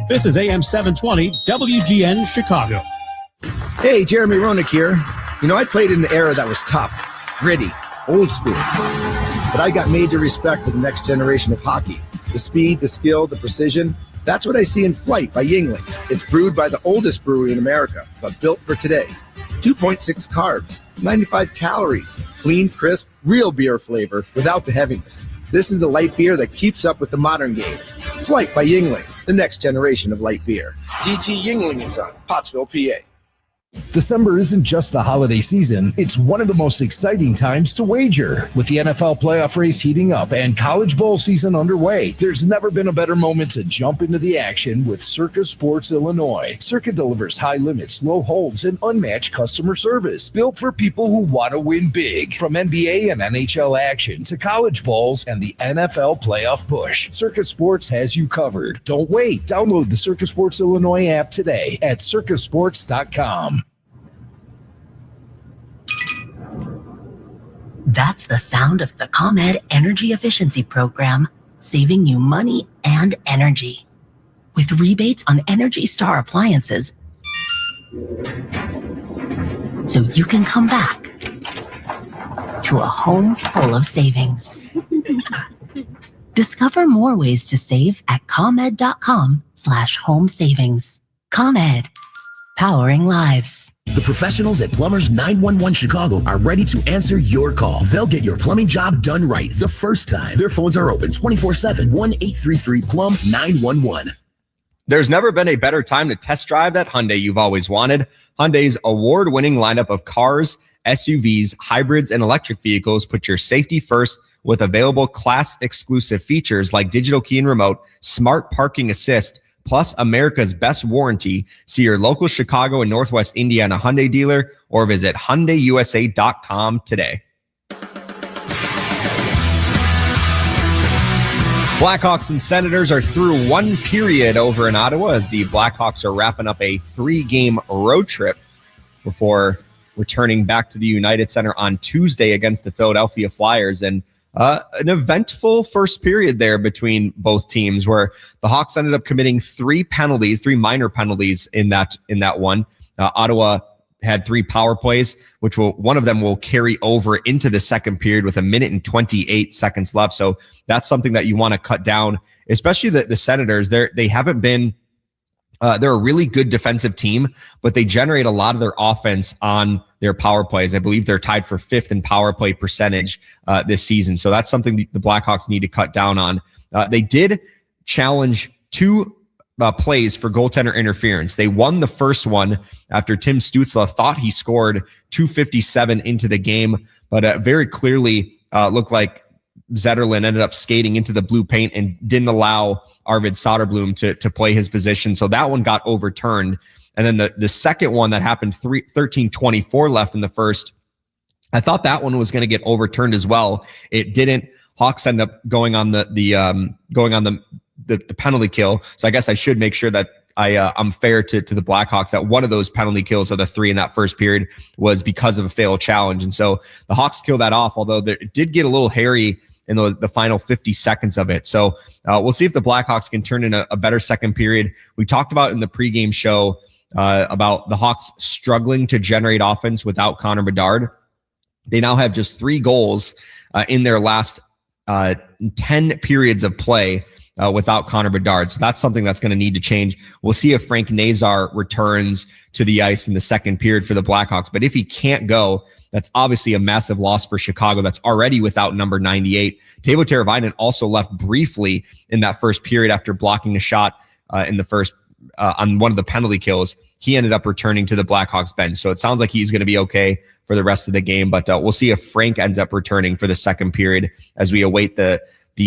This is AM 720 WGN Chicago. Hey, Jeremy Roenick here. You know, I played in an era that was tough, gritty, old school. But I got major respect for the next generation of hockey. The speed, the skill, the precision. That's what I see in Flight by Yingling. It's brewed by the oldest brewery in America, but built for today. 2.6 carbs, 95 calories, clean, crisp, real beer flavor without the heaviness. This is a light beer that keeps up with the modern game. Flight by Yingling, the next generation of light beer. GG Yingling & Son, Pottsville, PA. December isn't just the holiday season, it's one of the most exciting times to wager. With the NFL playoff race heating up and college bowl season underway, there's never been a better moment to jump into the action with Circa Sports Illinois. Circa delivers high limits, low holds, and unmatched customer service, built for people who want to win big. From NBA and NHL action to college bowls and the NFL playoff push, Circa Sports has you covered. Don't wait. Download the Circa Sports Illinois app today at circasports.com. That's the sound of the ComEd Energy Efficiency Program, saving you money and energy. With rebates on Energy Star appliances, so you can come back to a home full of savings. Discover more ways to save at ComEd.com/home savings. ComEd, powering lives. The professionals at Plumbers 911 Chicago are ready to answer your call. They'll get your plumbing job done right the first time. Their phones are open 24/7, 1-833-PLUM-911. There's never been a better time to test drive that Hyundai you've always wanted. Hyundai's award-winning lineup of cars, SUVs, hybrids, and electric vehicles put your safety first with available class-exclusive features like digital key and remote, smart parking assist, plus America's best warranty. See your local Chicago and Northwest Indiana Hyundai dealer or visit HyundaiUSA.com today. Blackhawks and Senators are through one period over in Ottawa as the Blackhawks are wrapping up a 3-game road trip before returning back to the United Center on Tuesday against the Philadelphia Flyers. And an eventful first period there between both teams where the Hawks ended up committing 3 minor penalties in that one. Ottawa had 3 power plays, which one of them will carry over into the second period with 1 minute and 28 seconds left. So that's something that you want to cut down, especially the Senators. They haven't been, they're a really good defensive team, but they generate a lot of their offense on their power plays. I believe they're tied for 5th in power play percentage this season. So that's something the Blackhawks need to cut down on. They did challenge 2 plays for goaltender interference. They won the first one after Tim Stützle thought he scored 2:57 into the game, but very clearly looked like Zetterlund ended up skating into the blue paint and didn't allow Arvid Soderblom to play his position. So that one got overturned. And then the second one that happened 13:24 left in the first, I thought that one was going to get overturned as well. It didn't. Hawks end up going on the penalty kill. So I guess I should make sure that I'm fair to the Blackhawks, that one of those penalty kills of the 3 in that first period was because of a failed challenge. And so the Hawks kill that off, although it did get a little hairy in the final 50 seconds of it. So we'll see if the Blackhawks can turn in a better second period. We talked about in the pregame show about the Hawks struggling to generate offense without Connor Bedard. They now have just 3 goals in their last 10 periods of play without Connor Bedard. So that's something that's going to need to change. We'll see if Frank Nazar returns to the ice in the second period for the Blackhawks. But if he can't go, that's obviously a massive loss for Chicago that's already without number 98. Teuvo Teravainen also left briefly in that first period after blocking a shot in the first on one of the penalty kills. He ended up returning to the Blackhawks bench. So it sounds like he's going to be okay for the rest of the game, but we'll see if Frank ends up returning for the second period as we await the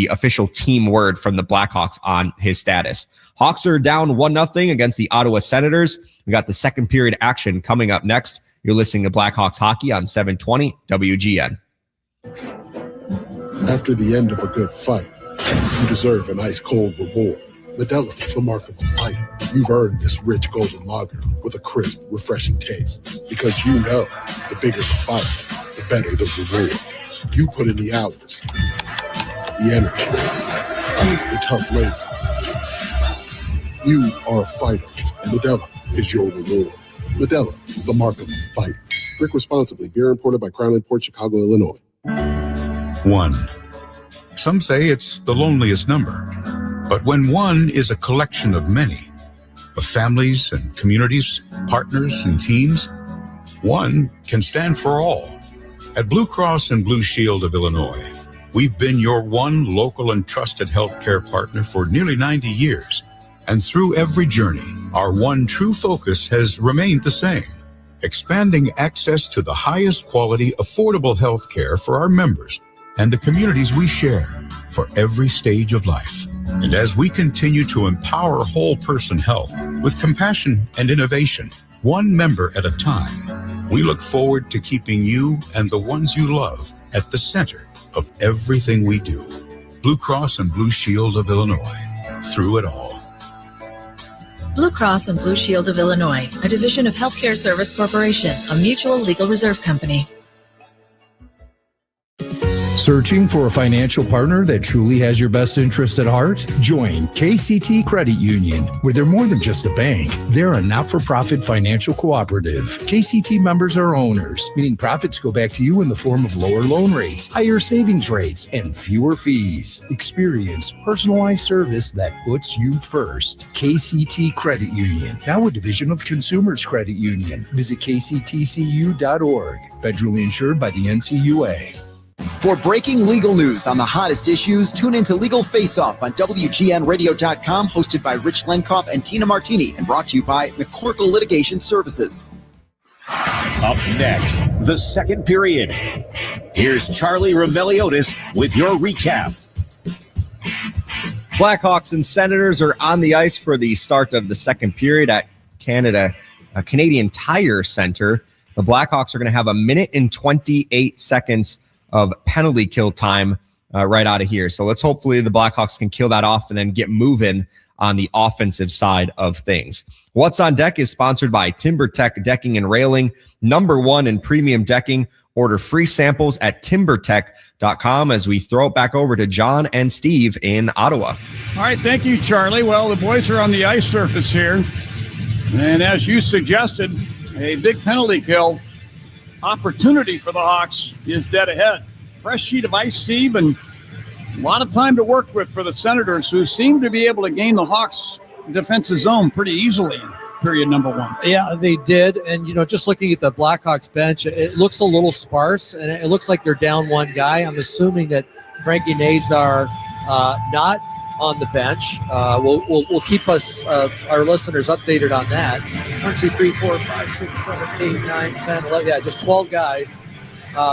official team word from the Blackhawks on his status. Hawks are down 1-0 against the Ottawa Senators. We got the second period action coming up next. You're listening to Blackhawks Hockey on 720 WGN. After the end of a good fight, you deserve an ice-cold reward. Modelo is the mark of a fighter. You've earned this rich golden lager with a crisp, refreshing taste. Because you know, the bigger the fight, the better the reward. You put in the hours, the energy, the tough labor. You are a fighter, and Modelo is your reward. Modelo, the mark of a fighter. Drink responsibly. Beer imported by Crown Imports, Chicago, Illinois. 1. Some say it's the loneliest number. But when one is a collection of many, of families and communities, partners and teams, one can stand for all. At Blue Cross and Blue Shield of Illinois, we've been your one local and trusted healthcare partner for nearly 90 years. And through every journey, our one true focus has remained the same: expanding access to the highest quality, affordable healthcare for our members and the communities we share for every stage of life. And as we continue to empower whole person health with compassion and innovation, one member at a time, we look forward to keeping you and the ones you love at the center of everything we do. Blue Cross and Blue Shield of Illinois, through it all. Blue Cross and Blue Shield of Illinois, a division of Healthcare Service Corporation, a mutual legal reserve company. Searching for a financial partner that truly has your best interest at heart? Join KCT Credit Union, where they're more than just a bank. They're a not-for-profit financial cooperative. KCT members are owners, meaning profits go back to you in the form of lower loan rates, higher savings rates, and fewer fees. Experience personalized service that puts you first. KCT Credit Union, now a division of Consumers Credit Union. Visit kctcu.org. Federally insured by the NCUA. For breaking legal news on the hottest issues, tune into Legal Face-Off on WGNradio.com, hosted by Rich Lenkoff and Tina Martini, and brought to you by McCorkle Litigation Services. Up next, the second period. Here's Charlie Roumeliotis with your recap. Blackhawks and Senators are on the ice for the start of the second period at Canadian Tire Center. The Blackhawks are going to have 1 minute and 28 seconds of penalty kill time right out of here. So let's hopefully the Blackhawks can kill that off and then get moving on the offensive side of things. What's on Deck is sponsored by TimberTech Decking and Railing, #1 in premium decking. Order free samples at timbertech.com as we throw it back over to John and Steve in Ottawa. All right, thank you, Charlie. Well, the boys are on the ice surface here. And as you suggested, a big penalty kill opportunity for the Hawks is dead ahead. Fresh sheet of ice, Steve, and a lot of time to work with for the Senators, who seem to be able to gain the Hawks' defensive zone pretty easily in period number 1. Yeah, they did. And, just looking at the Blackhawks bench, it looks a little sparse, and it looks like they're down one guy. I'm assuming that Frankie Nazar not on the bench. We'll keep us, our listeners, updated on that. 1, 2, 3, 4, 5, 6, 7, 8, 9, 10, 11. Yeah, just 12 guys.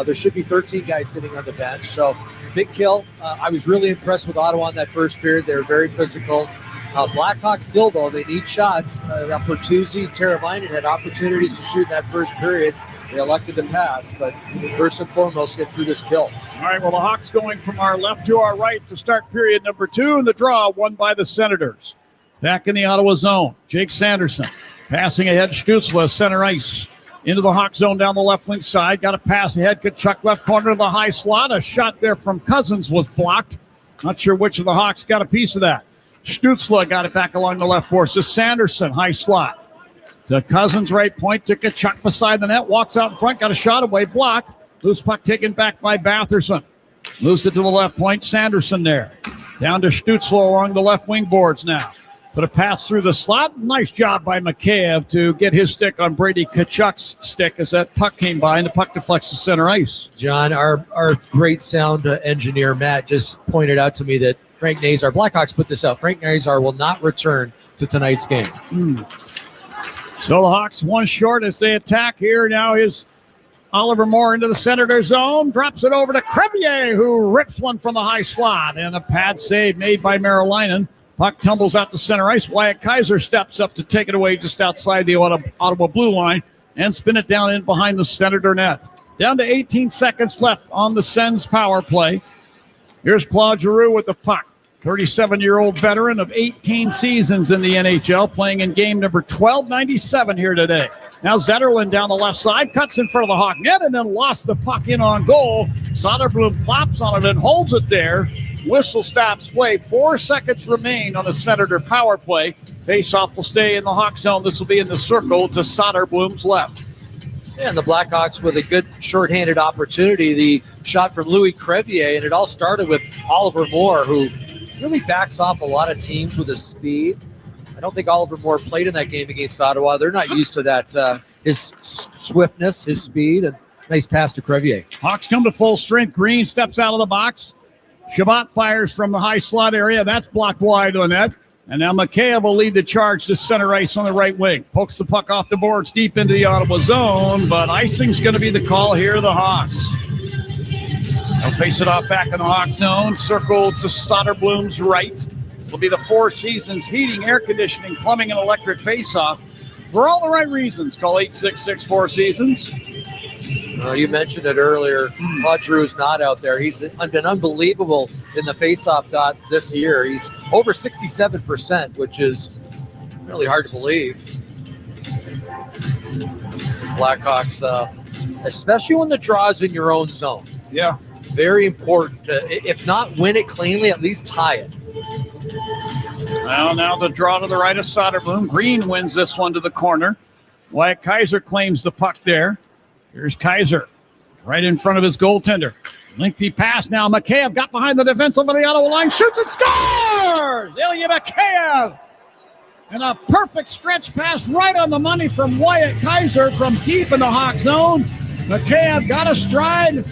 There should be 13 guys sitting on the bench. So big kill. I was really impressed with Ottawa in that first period. They were very physical. Blackhawks still, though, they need shots. Pertuzzi and Teravainen had opportunities to shoot in that first period. They elected to pass, but first and foremost, get through this kill. All right, well, the Hawks going from our left to our right to start period number 2, and the draw won by the Senators. Back in the Ottawa zone, Jake Sanderson passing ahead, Stützle, center ice. into the Hawk zone down the left wing side. Got a pass ahead. Kachuk left corner to the high slot. A shot there from Cousins was blocked. Not sure which of the Hawks got a piece of that. Stützle got it back along the left boards to Sanderson, high slot. To Cousins, right point, to Kachuk beside the net, walks out in front, got a shot away, block. Loose puck taken back by Batherson. Moves it to the left point, Sanderson there. Down to Stützle along the left wing boards now. Put a pass through the slot. Nice job by Mikheyev to get his stick on Brady Kachuk's stick as that puck came by and the puck deflects to center ice. John, our great sound engineer, Matt, just pointed out to me that Frank Nazar, Blackhawks put this out, Frank Nazar will not return to tonight's game. So the Hawks one short as they attack here. Now is Oliver Moore into the Senator zone. Drops it over to Crevier, who rips one from the high slot. And a pad save made by Merrilainen. Puck tumbles out to center ice. Wyatt Kaiser steps up to take it away just outside the Ottawa blue line and spin it down in behind the Senator net. Down to 18 seconds left on the Sens power play. Here's Claude Giroux with the puck. 37-year-old veteran of 18 seasons in the NHL, playing in game number 1297 here today. Now Zetterlund down the left side, cuts in front of the Hawk net, and then lost the puck in on goal. Soderblom plops on it and holds it there. Whistle stops play. 4 seconds remain on the Senator power play. Faceoff will stay in the Hawk zone. This will be in the circle to Soderblom's left. Yeah, and the Blackhawks with a good shorthanded opportunity. The shot from Louis Crevier, and it all started with Oliver Moore, who really backs off a lot of teams with his speed. I don't think Oliver Moore played in that game against Ottawa. They're not used to that, his swiftness, his speed, and nice pass to Crevier. Hawks come to full strength. Green steps out of the box. Shabbat fires from the high slot area. That's blocked wide on that. And now Mikheyev will lead the charge to center ice on the right wing. Pokes the puck off the boards deep into the Ottawa zone, but icing's going to be the call here, the Hawks. They'll face it off back in the Hawk zone. Circle to Soderblom's right. Will be the Four Seasons Heating, Air Conditioning, Plumbing, and Electric face-off. For all the right reasons, call 866-4 Seasons. You mentioned it earlier. Claude Giroux's not out there. He's been unbelievable in the face-off dot this year. He's over 67%, which is really hard to believe. Blackhawks, especially when the draw is in your own zone. Yeah. Very important. If not win it cleanly, at least tie it. Well, now the draw to the right of Soderblom. Green wins this one to the corner. Wyatt Kaiser claims the puck there. Here's Kaiser right in front of his goaltender. Lengthy pass now. Mikheyev got behind the defense over the Ottawa line. Shoots and scores! Ilya Mikheyev! And a perfect stretch pass right on the money from Wyatt Kaiser from deep in the Hawk zone. Mikheyev got a stride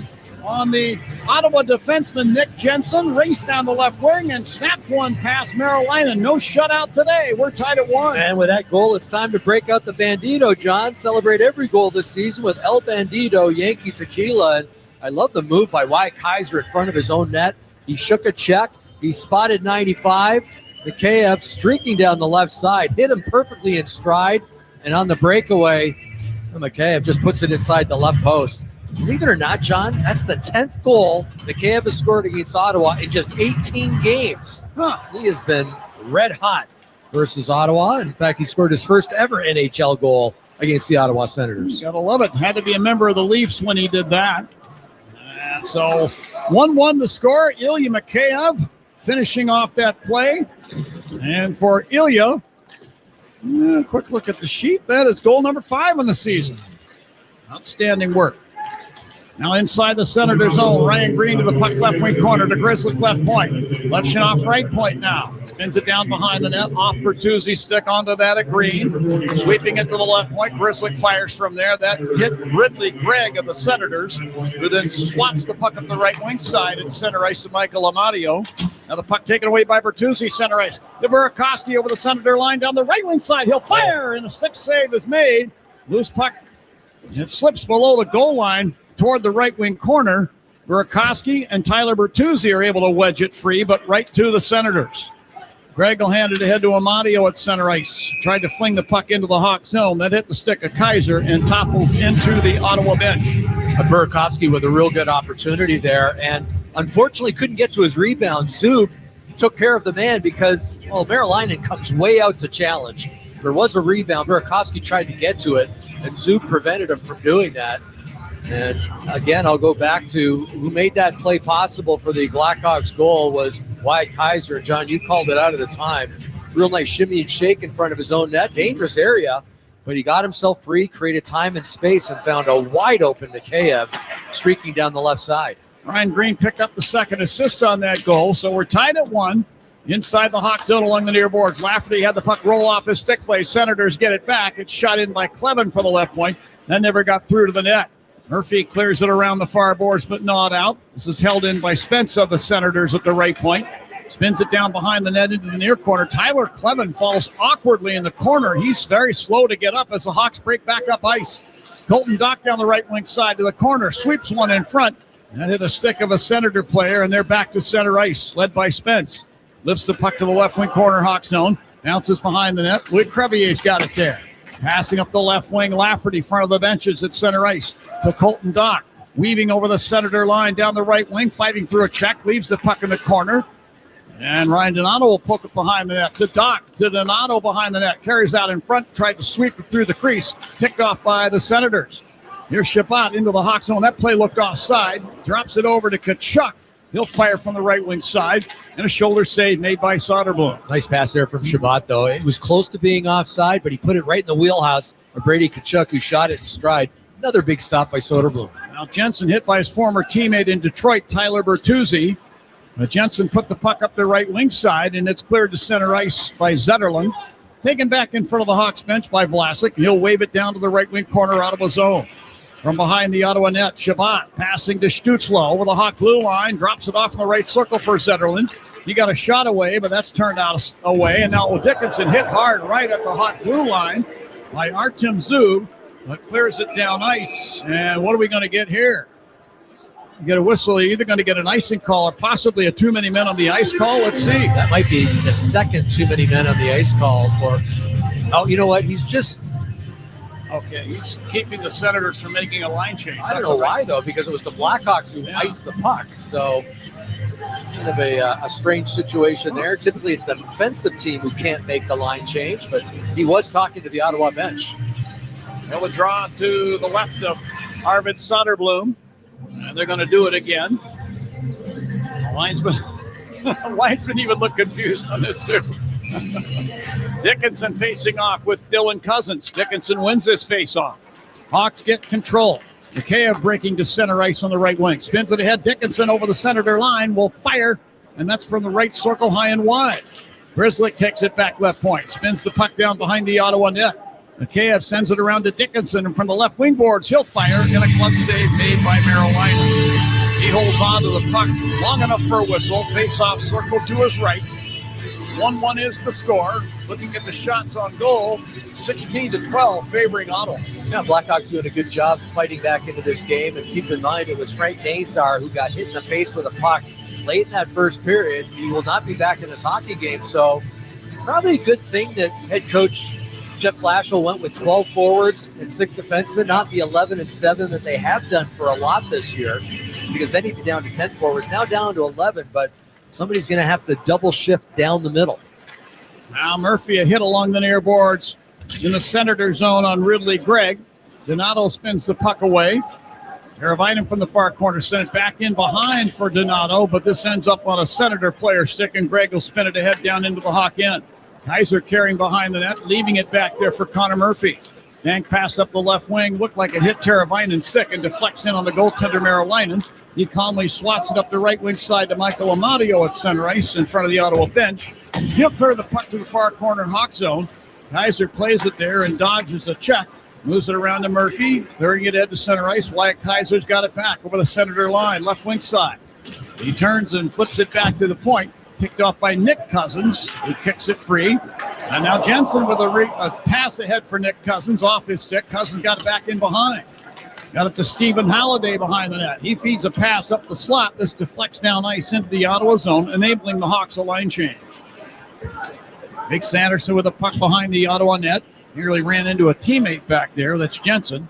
on the Ottawa defenseman Nick Jensen, raced down the left wing and snapped one past Merrilainen. No shutout today. We're tied at 1. And with that goal, it's time to break out the Bandito, John. Celebrate every goal this season with El Bandito Yankee Tequila. And I love the move by Wyatt Kaiser in front of his own net. He shook a check. He spotted 95. Mikheyev streaking down the left side, hit him perfectly in stride. And on the breakaway, Mikheyev just puts it inside the left post. Believe it or not, John, that's the 10th goal Mikheyev has scored against Ottawa in just 18 games. He has been red hot versus Ottawa. In fact, he scored his first ever NHL goal against the Ottawa Senators. Gotta love it. Had to be a member of the Leafs when he did that. And so 1-1 the score. Ilya Mikheyev finishing off that play. And for Ilya, quick look at the sheet. That is goal number 5 in the season. Outstanding work. Now inside the Senator zone, Ryan Green to the puck left wing corner to Grizzly left point. Left shot off right point now. Spins it down behind the net, off Bertuzzi's stick onto that of Green. Sweeping it to the left point. Grizzly fires from there. That hit Ridley Gregg of the Senators, who then swats the puck up the right wing side at center ice to Michael Amadio. Now the puck taken away by Bertuzzi, center ice. To Burakovsky over the Senator line down the right wing side. He'll fire, and a stick save is made. Loose puck. It slips below the goal line toward the right wing corner. Burakovsky and Tyler Bertuzzi are able to wedge it free, but right to the Senators. Gregg will hand it ahead to Amadio at center ice. Tried to fling the puck into the Hawk zone. That hit the stick of Kaiser and topples into the Ottawa bench. Burakovsky with a real good opportunity there, and unfortunately couldn't get to his rebound. Zub took care of the man because, Merrilainen comes way out to challenge. There was a rebound. Burakovsky tried to get to it, and Zub prevented him from doing that. And again, I'll go back to who made that play possible for the Blackhawks goal was Wyatt Kaiser. John, you called it out at the time. Real nice shimmy and shake in front of his own net. Dangerous area, but he got himself free, created time and space, and found a wide open Mikheyev streaking down the left side. Ryan Green picked up the second assist on that goal, so we're tied at 1. Inside the Hawk zone along the near boards. Lafferty had the puck roll off his stick play. Senators get it back. It's shot in by Clevin for the left point. That never got through to the net. Murphy clears it around the far boards, but not out. This is held in by Spence of the Senators at the right point. Spins it down behind the net into the near corner. Tyler Clevin falls awkwardly in the corner. He's very slow to get up as the Hawks break back up ice. Colton Dock down the right wing side to the corner. Sweeps one in front. That hit a stick of a Senator player, and they're back to center ice, led by Spence. Lifts the puck to the left wing corner, Hawk zone. Bounces behind the net. Luke Crevier's got it there. Passing up the left wing, Lafferty, front of the benches at center ice to Colton Dock. Weaving over the Senator line down the right wing, fighting through a check, leaves the puck in the corner. And Ryan Donato will poke it behind the net. To Dock, to Donato behind the net. Carries out in front, tried to sweep it through the crease. Picked off by the Senators. Here's Shabbat into the Hawk zone. That play looked offside. Drops it over to Tkachuk. He'll fire from the right wing side, and a shoulder save made by Soderblom. Nice pass there from Shabbat, though. It was close to being offside, but he put it right in the wheelhouse of Brady Tkachuk, who shot it in stride. Another big stop by Soderblom. Now Jensen hit by his former teammate in Detroit, Tyler Bertuzzi. But Jensen put the puck up the right wing side, and it's cleared to center ice by Zetterlund. Taken back in front of the Hawks bench by Vlasic. He'll wave it down to the right wing corner out of his zone. From behind the Ottawa net, Shabbat passing to Stutzlo over the Hawk blue line, drops it off in the right circle for Zetterlund. He got a shot away, but that's turned out away. And now Dickinson hit hard right at the Hawk blue line by Artem Zub, but clears it down ice. And what are we going to get here? You get a whistle. You're either going to get an icing call or possibly a too many men on the ice call. Let's see. That might be the second too many men on the ice call for. Oh, you know what? He's just. Okay, he's keeping the Senators from making a line change. I don't know why, though, because it was the Blackhawks who iced the puck. So, kind of a strange situation there. Typically, it's the defensive team who can't make the line change, but he was talking to the Ottawa bench. They'll withdraw to the left of Arvid Soderblom, and they're going to do it again. Linesman even looked confused on this, too. Dickinson facing off with Dylan Cousins. Dickinson wins this face-off. Hawks get control. Mikheyev breaking to center ice on the right wing. Spins it ahead. Dickinson over the Senator line will fire, and that's from the right circle, high and wide. Grzelcyk takes it back left point. Spins the puck down behind the Ottawa net. Mikheyev sends it around to Dickinson, and from the left wing boards, he'll fire, and a glove save made by Merrill. He holds on to the puck long enough for a whistle. Face-off circle to his right. 1-1 is the score. Looking at the shots on goal, 16-12 favoring Ottawa. Yeah, Blackhawks doing a good job fighting back into this game. And keep in mind, it was Frank Nazar who got hit in the face with a puck late in that first period. He will not be back in this hockey game. So probably a good thing that head coach Jeff Blashill went with 12 forwards and 6 defensemen, not the 11 and 7 that they have done for a lot this year, because then he'd be down to 10 forwards. Now down to 11, but somebody's going to have to double shift down the middle. Now Murphy a hit along the near boards in the Senator zone on Ridley Gregg. Donato spins the puck away. Teravainen from the far corner sent it back in behind for Donato, but this ends up on a Senator player stick, and Gregg will spin it ahead down into the Hawk end. Kaiser carrying behind the net, leaving it back there for Connor Murphy. Dank pass up the left wing, looked like it hit Teravainen's stick and deflects in on the goaltender Merrill. He calmly swats it up the right wing side to Michael Amadio at center ice in front of the Ottawa bench. He'll clear the puck to the far corner Hawk zone. Kaiser plays it there and dodges a check. Moves it around to Murphy, clearing it to center ice. Wyatt Kaiser's got it back over the Senator line, left wing side. He turns and flips it back to the point. Picked off by Nick Cousins, who kicks it free. And now Jensen with a pass ahead for Nick Cousins off his stick. Cousins got it back in behind. Got it to Stephen Halliday behind the net. He feeds a pass up the slot. This deflects down ice into the Ottawa zone, enabling the Hawks a line change. Big Sanderson with a puck behind the Ottawa net. Nearly ran into a teammate back there. That's Jensen.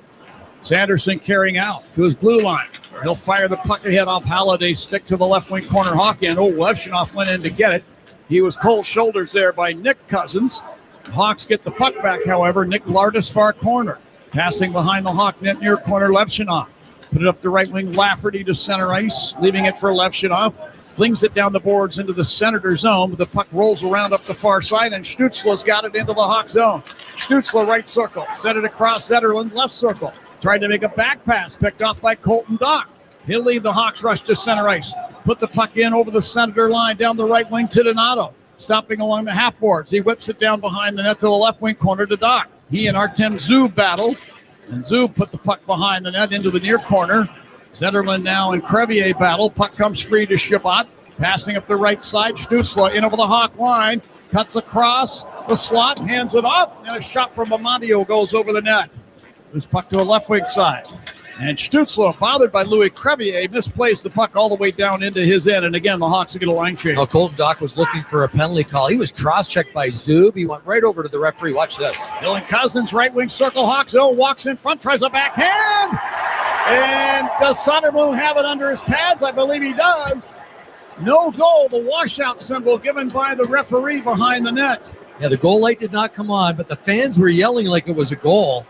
Sanderson carrying out to his blue line. He'll fire the puck ahead off Halliday's stick to the left wing corner Hawk end. Levshinoff went in to get it. He was cold shoulders there by Nick Cousins. Hawks get the puck back, however. Nick Lardis, far corner. Passing behind the Hawk net near corner, Levshunov. Put it up the right wing, Lafferty to center ice, leaving it for Levshunov. Flings it down the boards into the Senator zone, but the puck rolls around up the far side, and Stutzla's got it into the Hawk zone. Stutzla, right circle. Sent it across Zetterlund, left circle. Tried to make a back pass, picked off by Colton Dock. He'll lead the Hawks rush to center ice. Put the puck in over the Senator line, down the right wing to Donato. Stopping along the half boards. He whips it down behind the net to the left wing corner to Dock. He and Artem Zub battle. And Zub put the puck behind the net into the near corner. Zetterlund now and Crevier battle. Puck comes free to Shabbat. Passing up the right side. Stutzla in over the Hawk line. Cuts across the slot. Hands it off. And a shot from Amadio goes over the net. This puck to a left wing side. And Stutzla, bothered by Louis Crevier, misplaced the puck all the way down into his end. And again, the Hawks get a line change. Now, Colton Dock was looking for a penalty call. He was cross-checked by Zub. He went right over to the referee. Watch this. Dylan Cousins, right wing circle, Hawks zone, walks in front, tries a backhand. And does Soderblom have it under his pads? I believe he does. No goal, the washout symbol given by the referee behind the net. Yeah, the goal light did not come on, but the fans were yelling like it was a goal.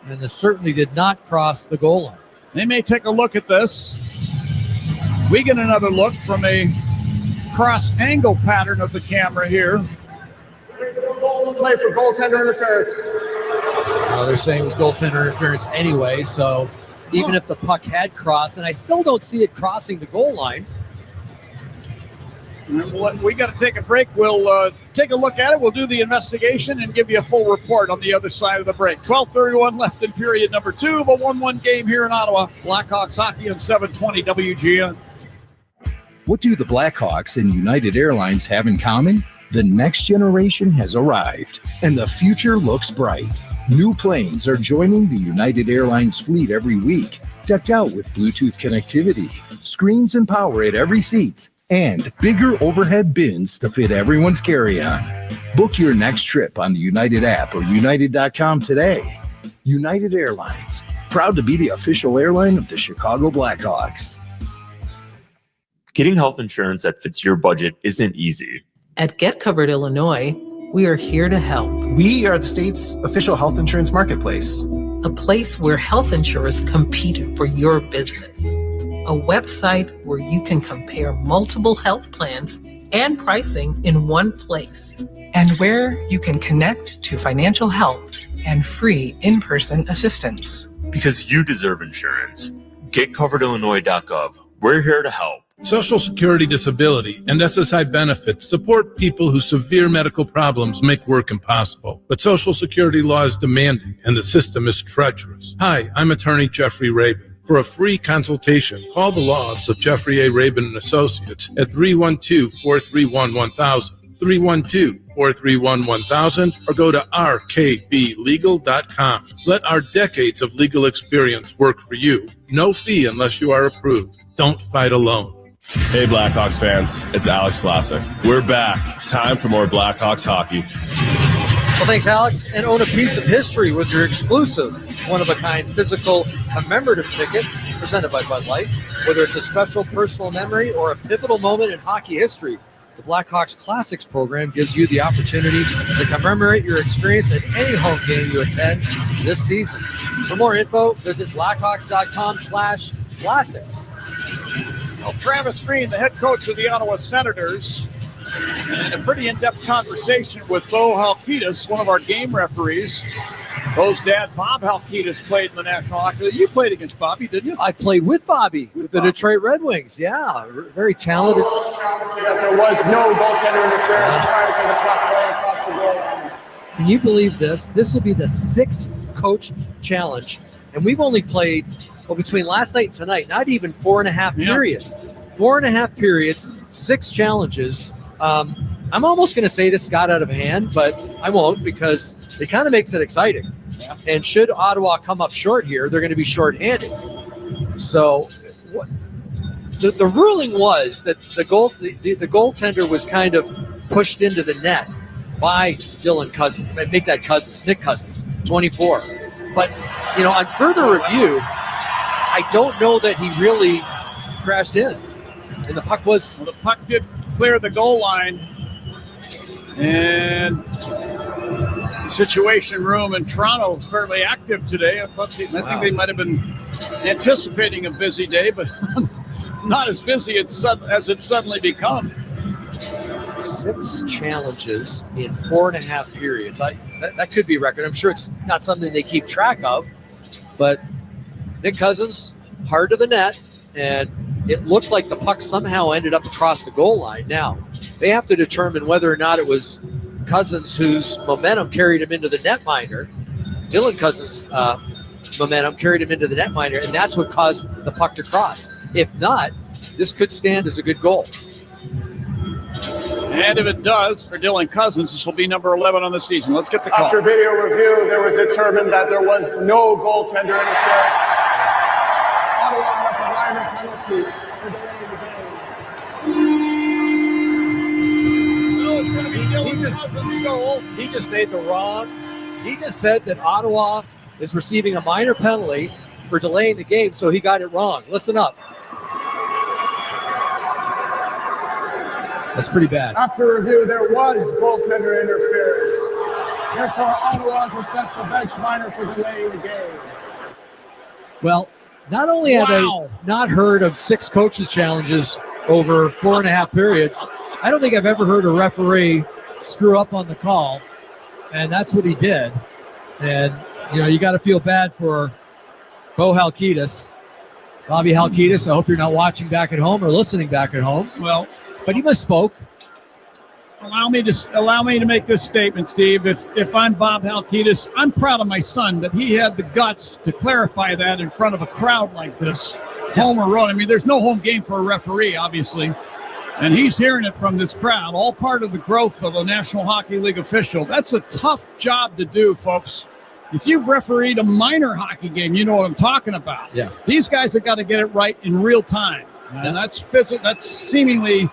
And this certainly did not cross the goal line. They may take a look at this. We get another look from a cross-angle pattern of the camera here. Play for goaltender interference. They're saying it was goaltender interference anyway, so even if the puck had crossed, and I still don't see it crossing the goal line. We got to take a break. We'll take a look at it. We'll do the investigation and give you a full report on the other side of the break. 12:31 left in period number 2 of a 1-1 game here in Ottawa. Blackhawks hockey on 720 WGN. What do the Blackhawks and United Airlines have in common? The next generation has arrived, and the future looks bright. New planes are joining the United Airlines fleet every week, decked out with Bluetooth connectivity, screens and power at every seat, and bigger overhead bins to fit everyone's carry-on. Book your next trip on the United app or United.com today. United Airlines, proud to be the official airline of the Chicago Blackhawks. Getting health insurance that fits your budget isn't easy. At Get Covered Illinois, we are here to help. We are the state's official health insurance marketplace. A place where health insurers compete for your business. A website where you can compare multiple health plans and pricing in one place. And where you can connect to financial help and free in-person assistance. Because you deserve insurance. GetCoveredIllinois.gov. We're here to help. Social Security disability and SSI benefits support people whose severe medical problems make work impossible. But Social Security law is demanding and the system is treacherous. Hi, I'm attorney Jeffrey Rabin. For a free consultation, call the law office of Jeffrey A. Rabin and Associates at 312-431-1000, 312-431-1000, or go to rkblegal.com. Let our decades of legal experience work for you. No fee unless you are approved. Don't fight alone. Hey Blackhawks fans, it's Alex Vlasic. We're back. Time for more Blackhawks hockey. Well, thanks, Alex. And own a piece of history with your exclusive one-of-a-kind physical commemorative ticket presented by Bud Light. Whether it's a special personal memory or a pivotal moment in hockey history, the Blackhawks Classics program gives you the opportunity to commemorate your experience at any home game you attend this season. For more info, visit blackhawks.com/classics. Well, Travis Green, the head coach of the Ottawa Senators, and a pretty in-depth conversation with Bo Halkitis, one of our game referees. Bo's dad, Bob Halkitis, played in the National Hockey League. You played against Bobby, didn't you? I played with Bobby with the Detroit Red Wings. Yeah, very talented. There was no goaltender interference prior to the puck going across the goal line. Can you believe this? This will be the 6th coach challenge, and we've only played, between last night and tonight, not even 4.5 periods. 4.5 periods, 6 challenges. I'm almost going to say this got out of hand, but I won't because it kind of makes it exciting. Yeah. And should Ottawa come up short here, they're going to be shorthanded. So the ruling was that the goaltender was kind of pushed into the net by Dylan Cousins. Make that Nick Cousins, 24. But, on further review, I don't know that he really crashed in. And the puck was... Well, the puck did clear the goal line. And Situation room in Toronto fairly active today. I think they might have been anticipating a busy day, but not as busy as it's suddenly become. 6 challenges in 4.5 periods. That could be a record. I'm sure it's not something they keep track of, but Nick Cousins, hard to the net, and it looked like the puck somehow ended up across the goal line. Now, they have to determine whether or not it was Cousins whose momentum carried him into the netminder. Dylan Cousins' momentum carried him into the netminder, and that's what caused the puck to cross. If not, this could stand as a good goal. And if it does, for Dylan Cousins, this will be number 11 on the season. Let's get the call. After video review, there was determined that there was no goaltender interference. Ottawa has a minor penalty for delaying the game. It's going to be Dylan Cousins' goal. He just made the wrong. He just said that Ottawa is receiving a minor penalty for delaying the game, so he got it wrong. Listen up. That's pretty bad. After review, there was goaltender interference. Therefore, Ottawa has assessed the bench minor for delaying the game. Well, not only have I not heard of 6 coaches' challenges over 4.5 periods, I don't think I've ever heard a referee screw up on the call, and that's what he did. And, you got to feel bad for Bo Halkitis. Bobby Halkitis, I hope you're not watching back at home or listening back at home. Well, but he misspoke. Allow me to make this statement, Steve. If I'm Bob Halkitis, I'm proud of my son that he had the guts to clarify that in front of a crowd like this, home or road. I mean, there's no home game for a referee, obviously, and he's hearing it from this crowd, all part of the growth of a National Hockey League official. That's a tough job to do, folks. If you've refereed a minor hockey game, you know what I'm talking about. Yeah. These guys have got to get it right in real time, and that's seemingly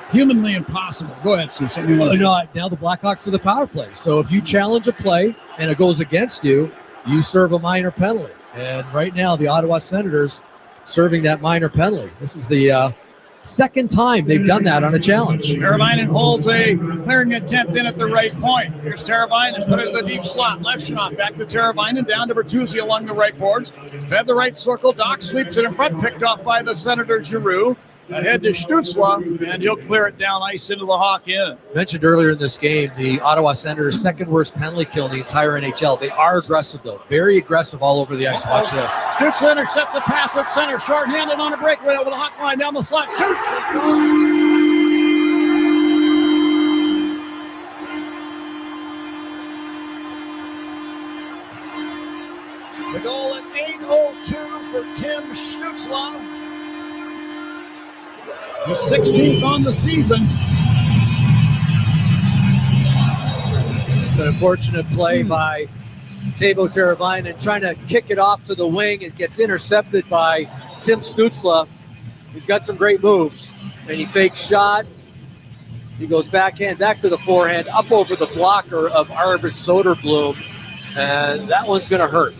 humanly impossible. Go ahead, Steve. Now the Blackhawks to the power play. So if you challenge a play and it goes against you, you serve a minor penalty. And right now, the Ottawa Senators serving that minor penalty. This is the second time they've done that on a challenge. Teravainen holds a clearing attempt in at the right point. Here's Teravainen, put it in the deep slot. Left shot, back to Teravainen, down to Bertuzzi along the right boards. Fed the right circle. Doc sweeps it in front, picked off by the Senator Giroux. Ahead to Stützle, and he'll clear it down ice into the Hawk end. Mentioned earlier in this game, the Ottawa Senators' second worst penalty kill in the entire NHL. They are aggressive, though. Very aggressive all over the ice. Watch this. Stützle intercepts the pass at center. Short-handed on a breakaway over the Hawk line. Down the slot. Shoots. Let's go. The goal at 8:02 for Tim Stützle. The 16th on the season. It's an unfortunate play by Teuvo Teravainen trying to kick it off to the wing. It gets intercepted by Tim Stützle. He's got some great moves. And he fakes shot. He goes backhand, back to the forehand, up over the blocker of Arvid Soderblom. And that one's going to hurt.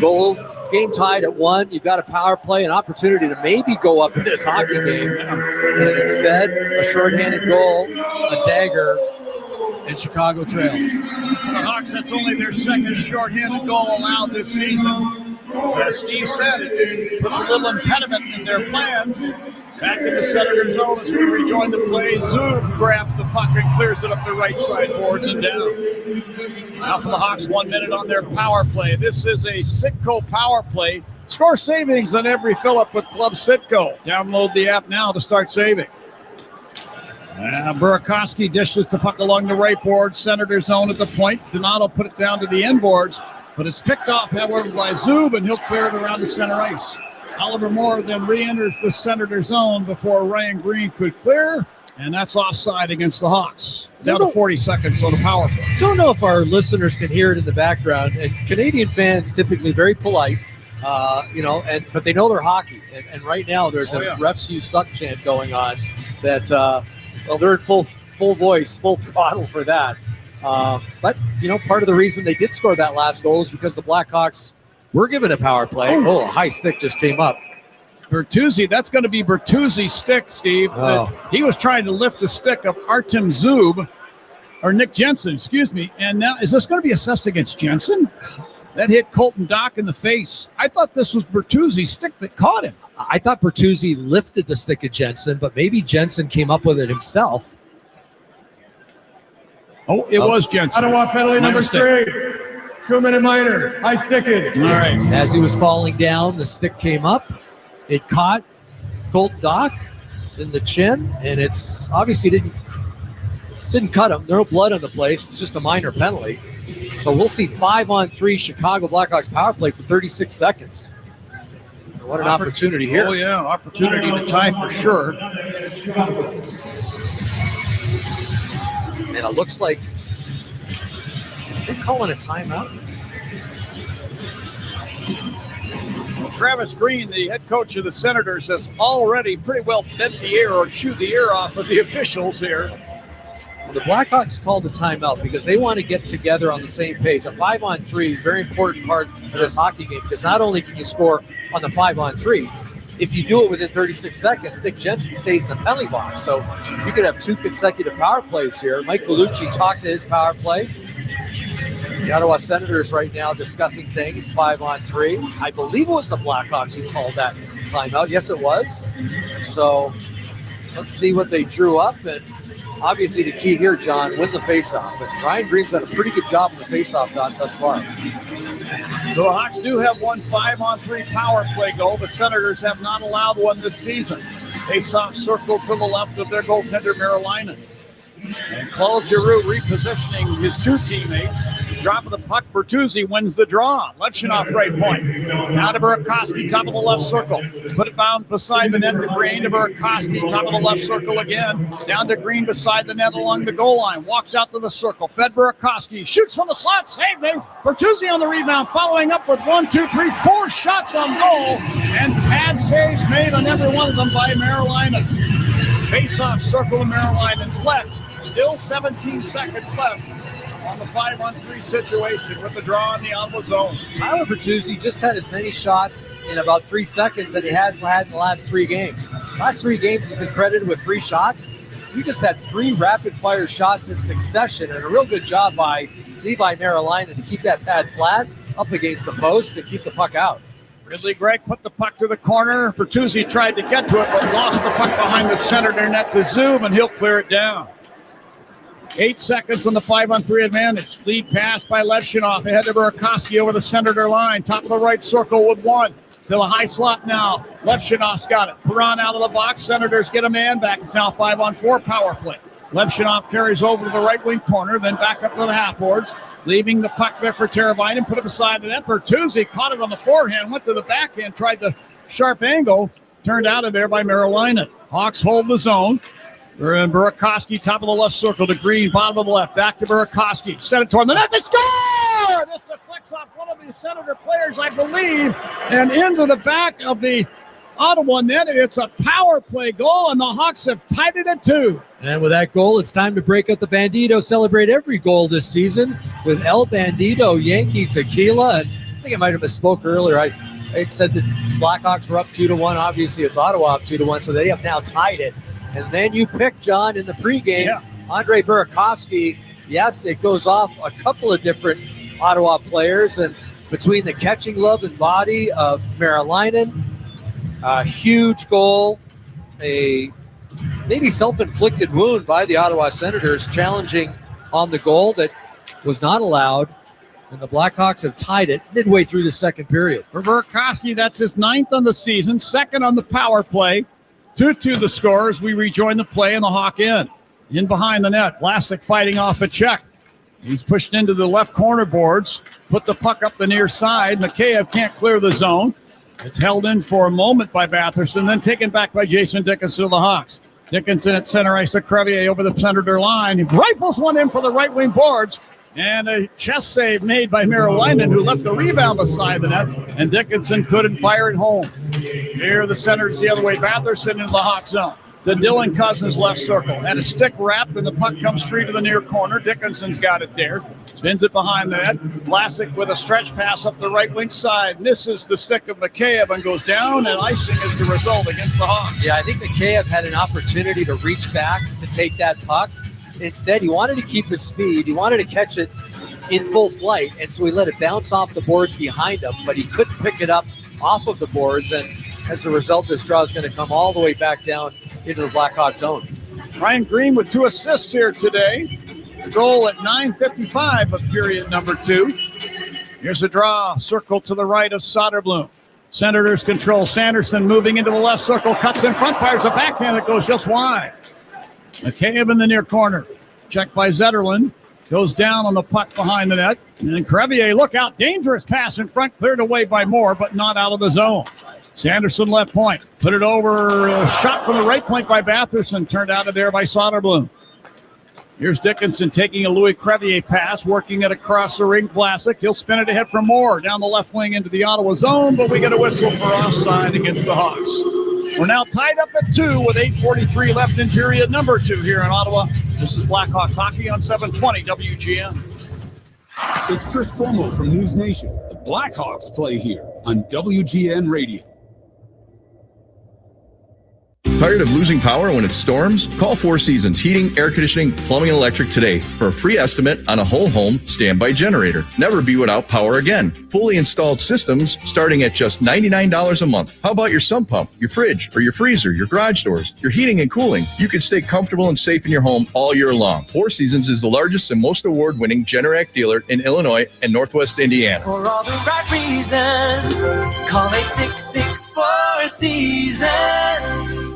Goal. Game tied at 1. You've got a power play, an opportunity to maybe go up in this hockey game. And instead, a shorthanded goal, a dagger, and Chicago trails. For the Hawks, that's only their second shorthanded goal allowed this season. As Steve said, it puts a little impediment in their plans. Back in the Senator zone as we rejoin the play. Zub grabs the puck and clears it up the right side, boards and down. Now for the Hawks, 1 minute on their power play. This is a Citco power play. Score savings on every fill-up with Club Citco. Download the app now to start saving. Burakovsky dishes the puck along the right board. Senator zone at the point. Donato put it down to the end boards, but it's picked off, however, by Zub, and he'll clear it around the center ice. Oliver Moore then re-enters the Senator zone before Ryan Green could clear, and that's offside against the Hawks. Down to 40 seconds on the power play. Don't know if our listeners can hear it in the background. And Canadian fans typically very polite, but they know their hockey. And right now there's a refs you suck chant going on that, they're in full voice, full throttle for that. But part of the reason they did score that last goal is because the Blackhawks were given a power play. A high stick just came up. Bertuzzi, that's going to be Bertuzzi's stick, Steve. He was trying to lift the stick of Artem Zub, or Nick Jensen, excuse me. And now, is this going to be assessed against Jensen? That hit Colton Dock in the face. I thought this was Bertuzzi's stick that caught him. I thought Bertuzzi lifted the stick of Jensen, but maybe Jensen came up with it himself. Oh, it was Jensen. Ottawa penalty number 3. 2-minute minor. High sticking. All right. As he was falling down, the stick came up. It caught Colton Dock in the chin, and it's obviously didn't cut him. No blood on the place. It's just a minor penalty. So we'll see 5-on-3 Chicago Blackhawks power play for 36 seconds. What an opportunity here. Oh, yeah, opportunity to tie for sure. And it looks like they're calling a timeout. Travis Green, the head coach of the Senators, has already pretty well bent the ear or chewed the ear off of the officials here. Well, the Blackhawks called the timeout because they want to get together on the same page. A 5-on-3 is a very important part for this hockey game because not only can you score on the 5-on-3, if you do it within 36 seconds, Nick Jensen stays in the penalty box. So you could have 2 consecutive power plays here. Mike Bellucci talked to his power play. The Ottawa Senators right now discussing things, 5-on-3. I believe it was the Blackhawks who called that timeout. Yes, it was. So let's see what they drew up. And obviously the key here, John, win the faceoff. And Ryan Green's done a pretty good job in the faceoff dot thus far. The Hawks do have one 5-on-3 power play goal. The Senators have not allowed one this season. Faceoff circle to the left of their goaltender, Marilainen. And Claude Giroux repositioning his 2 teammates. Drop of the puck, Bertuzzi wins the draw. Levshinoff right point. Now to Burakovsky, top of the left circle. Put it down beside the net to Green. To Burakovsky, top of the left circle again. Down to Green beside the net along the goal line. Walks out to the circle. Fed Burakovsky. Shoots from the slot. Save me. Bertuzzi on the rebound. Following up with 1, 2, 3, 4 shots on goal. And pad saves made on every one of them by Marilainen. Face-off circle of Marilainen's left. Still 17 seconds left on the 5-on-3 situation with the draw in the Ottawa zone. Tyler Bertuzzi just had as many shots in about 3 seconds that he has had in the last 3 games. Last 3 games he's been credited with 3 shots. He just had 3 rapid-fire shots in succession, and a real good job by Levi Marilainen to keep that pad flat up against the post and keep the puck out. Ridley Gregg put the puck to the corner. Bertuzzi tried to get to it, but lost the puck behind the Senator net to Zoom, and he'll clear it down. 8 seconds on the 5-on-3 advantage. Lead pass by Levshinoff ahead to Burakovsky over the Senator line. Top of the right circle with 1. To the high slot now. Levshinoff's got it. Perron out of the box. Senators get a man back. It's now 5-on-4 power play. Levshinoff carries over to the right wing corner, then back up to the half boards. Leaving the puck there for Teravainen. Put it beside the net. Bertuzzi caught it on the forehand. Went to the backhand. Tried the sharp angle. Turned out of there by Marilainen. Hawks hold the zone. Burakovsky, top of the left circle to Green, bottom of the left. Back to Burakovsky. Sent it toward the net. They score! This deflects off one of the Senator players, I believe, and into the back of the Ottawa net. It's a power play goal, and the Hawks have tied it at 2. And with that goal, it's time to break out the Bandito. Celebrate every goal this season with El Bandito Yankee Tequila. And I think I might have misspoke earlier. I said that Blackhawks were up 2-1. Obviously, it's Ottawa up 2-1, so they have now tied it. And then you pick, John, in the pregame, Andre Burakovsky. Yes, it goes off a couple of different Ottawa players. And between the catching glove and body of Marilainen, a huge goal, a maybe self-inflicted wound by the Ottawa Senators, challenging on the goal that was not allowed. And the Blackhawks have tied it midway through the second period. For Burakovsky, that's his 9th on the season, 2nd on the power play. 2-2 the score as we rejoin the play in the Hawk end. In behind the net, Vlasic fighting off a check. He's pushed into the left corner boards, put the puck up the near side. Mikheyev can't clear the zone. It's held in for a moment by Batherson, then taken back by Jason Dickinson of the Hawks. Dickinson at center ice to Crevier over the Senator line. He rifles one in for the right wing boards. And a chest save made by Marilainen, who left the rebound beside the net, and Dickinson couldn't fire it home. Here the Senators the other way. Batherson into the Hawk zone. To Dylan Cousins left circle. Had a stick wrapped, and the puck comes free to the near corner. Dickinson's got it there. Spins it behind the net. Vlasic with a stretch pass up the right wing side. Misses the stick of Mikheyev and goes down, and icing is the result against the Hawks. Yeah, I think Mikheyev had an opportunity to reach back to take that puck. Instead, he wanted to keep his speed. He wanted to catch it in full flight, and so he let it bounce off the boards behind him, but he couldn't pick it up off of the boards, and as a result, this draw is going to come all the way back down into the Blackhawks zone. Ryan Green with 2 assists here today. The goal at 9:55 of period number 2. Here's a draw, circle to the right of Soderblom. Senators control. Sanderson moving into the left circle, cuts in front, fires a backhand that goes just wide. McCabe in the near corner. Checked by Zetterlund. Goes down on the puck behind the net. And then Crevier, look out, dangerous pass in front, cleared away by Moore, but not out of the zone. Sanderson left point. Put it over, a shot from the right point by Batherson, turned out of there by Soderblom. Here's Dickinson taking a Louis Crevier pass, working it across the ring. Classic. He'll spin it ahead for Moore down the left wing into the Ottawa zone, but we get a whistle for offside against the Hawks. We're now tied up at 2 with 8:43 left in period number 2 here in Ottawa. This is Blackhawks hockey on 720 WGN. It's Chris Cuomo from News Nation. The Blackhawks play here on WGN Radio. Tired of losing power when it storms? Call Four Seasons Heating, Air Conditioning, Plumbing, and Electric today for a free estimate on a whole home standby generator. Never be without power again. Fully installed systems starting at just $99 a month. How about your sump pump, your fridge, or your freezer, your garage doors, your heating and cooling? You can stay comfortable and safe in your home all year long. Four Seasons is the largest and most award-winning Generac dealer in Illinois and Northwest Indiana. For all the right reasons, call 866-4 Seasons.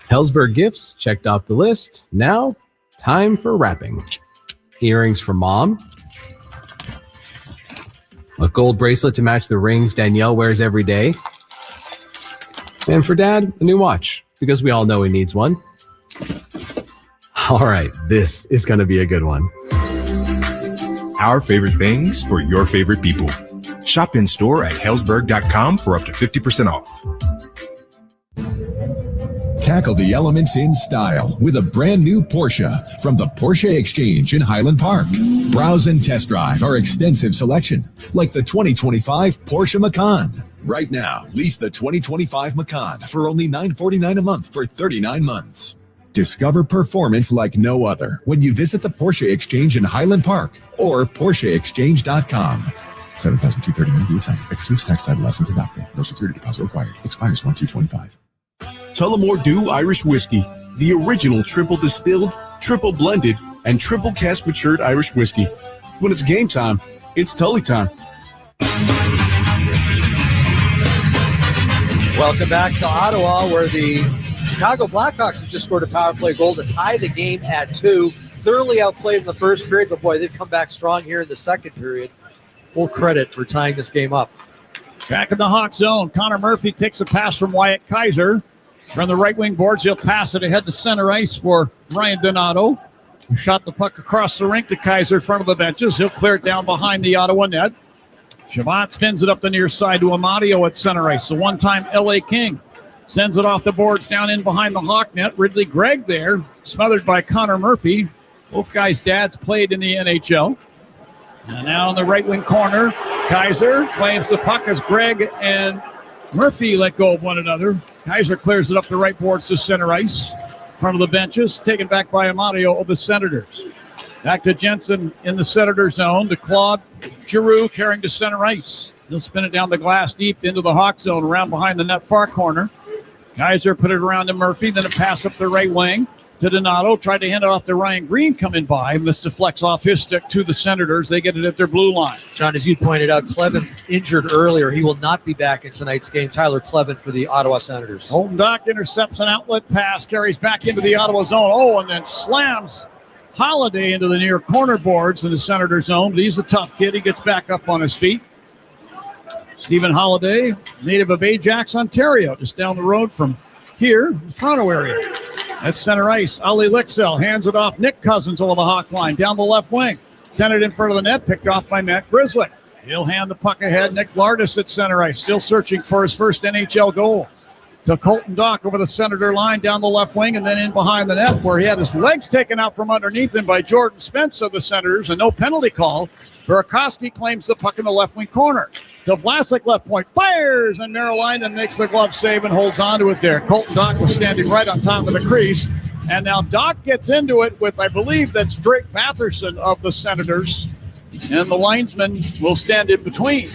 Hellsberg Gifts checked off the list. Now, time for wrapping. Earrings for mom. A gold bracelet to match the rings Danielle wears every day. And for dad, a new watch, because we all know he needs one. All right, this is going to be a good one. Our favorite things for your favorite people. Shop in store at hellsberg.com for up to 50% off. Tackle the elements in style with a brand new Porsche from the Porsche Exchange in Highland Park. Browse and test drive our extensive selection, like the 2025 Porsche Macan. Right now, lease the 2025 Macan for only $949 a month for 39 months. Discover performance like no other when you visit the Porsche Exchange in Highland Park or PorscheExchange.com. 7,230 sign. Excludes tax title license adopted. No security deposit required. Expires 1/2/25. Tullamore Dew Irish Whiskey, the original triple distilled, triple blended, and triple cask matured Irish whiskey. When it's game time, it's Tully time. Welcome back to Ottawa, where the Chicago Blackhawks have just scored a power play goal to tie the game at 2. Thoroughly outplayed in the first period, but boy, they've come back strong here in the second period. Full credit for tying this game up. Back in the Hawk zone, Connor Murphy takes a pass from Wyatt Kaiser. From the right wing boards, he'll pass it ahead to center ice for Ryan Donato, who shot the puck across the rink to Kaiser in front of the benches. He'll clear it down behind the Ottawa net. Chabot spins it up the near side to Amadio at center ice. The one-time LA King sends it off the boards down in behind the Hawk net. Ridley Gregg there, smothered by Connor Murphy. Both guys' dads played in the NHL. And now in the right wing corner, Kaiser claims the puck as Gregg and Murphy let go of one another. Kaiser clears it up the right boards to center ice. In front of the benches, taken back by Amadio of the Senators. Back to Jensen in the Senator zone to Claude Giroux carrying to center ice. He'll spin it down the glass deep into the Hawk zone, around behind the net far corner. Kaiser put it around to Murphy, then a pass up the right wing to Donato. Tried to hand it off to Ryan Green coming by. And this deflects off his stick to the Senators. They get it at their blue line. John, as you pointed out, Clevin injured earlier. He will not be back in tonight's game. Tyler Clevin for the Ottawa Senators. Holton Dock intercepts an outlet pass, carries back into the Ottawa zone. Oh, and then slams Holiday into the near corner boards in the Senator zone. But he's a tough kid. He gets back up on his feet. Stephen Holiday, native of Ajax, Ontario, just down the road from here, the Toronto area. That's center ice. Ali Lixell hands it off. Nick Cousins over the Hawk line down the left wing. Sent it in front of the net, picked off by Matt Grizzly. He'll hand the puck ahead. Nick Lardis at center ice, still searching for his first NHL goal. To Colton Dock over the Senator line down the left wing and then in behind the net where he had his legs taken out from underneath him by Jordan Spence of the Senators, and no penalty call. Burakovsky claims the puck in the left wing corner. To Vlasic left point, fires and narrow line and makes the glove save and holds on to it there. Colton Dock was standing right on top of the crease. And now Doc gets into it with, I believe that's Drake Patterson of the Senators. And the linesman will stand in between.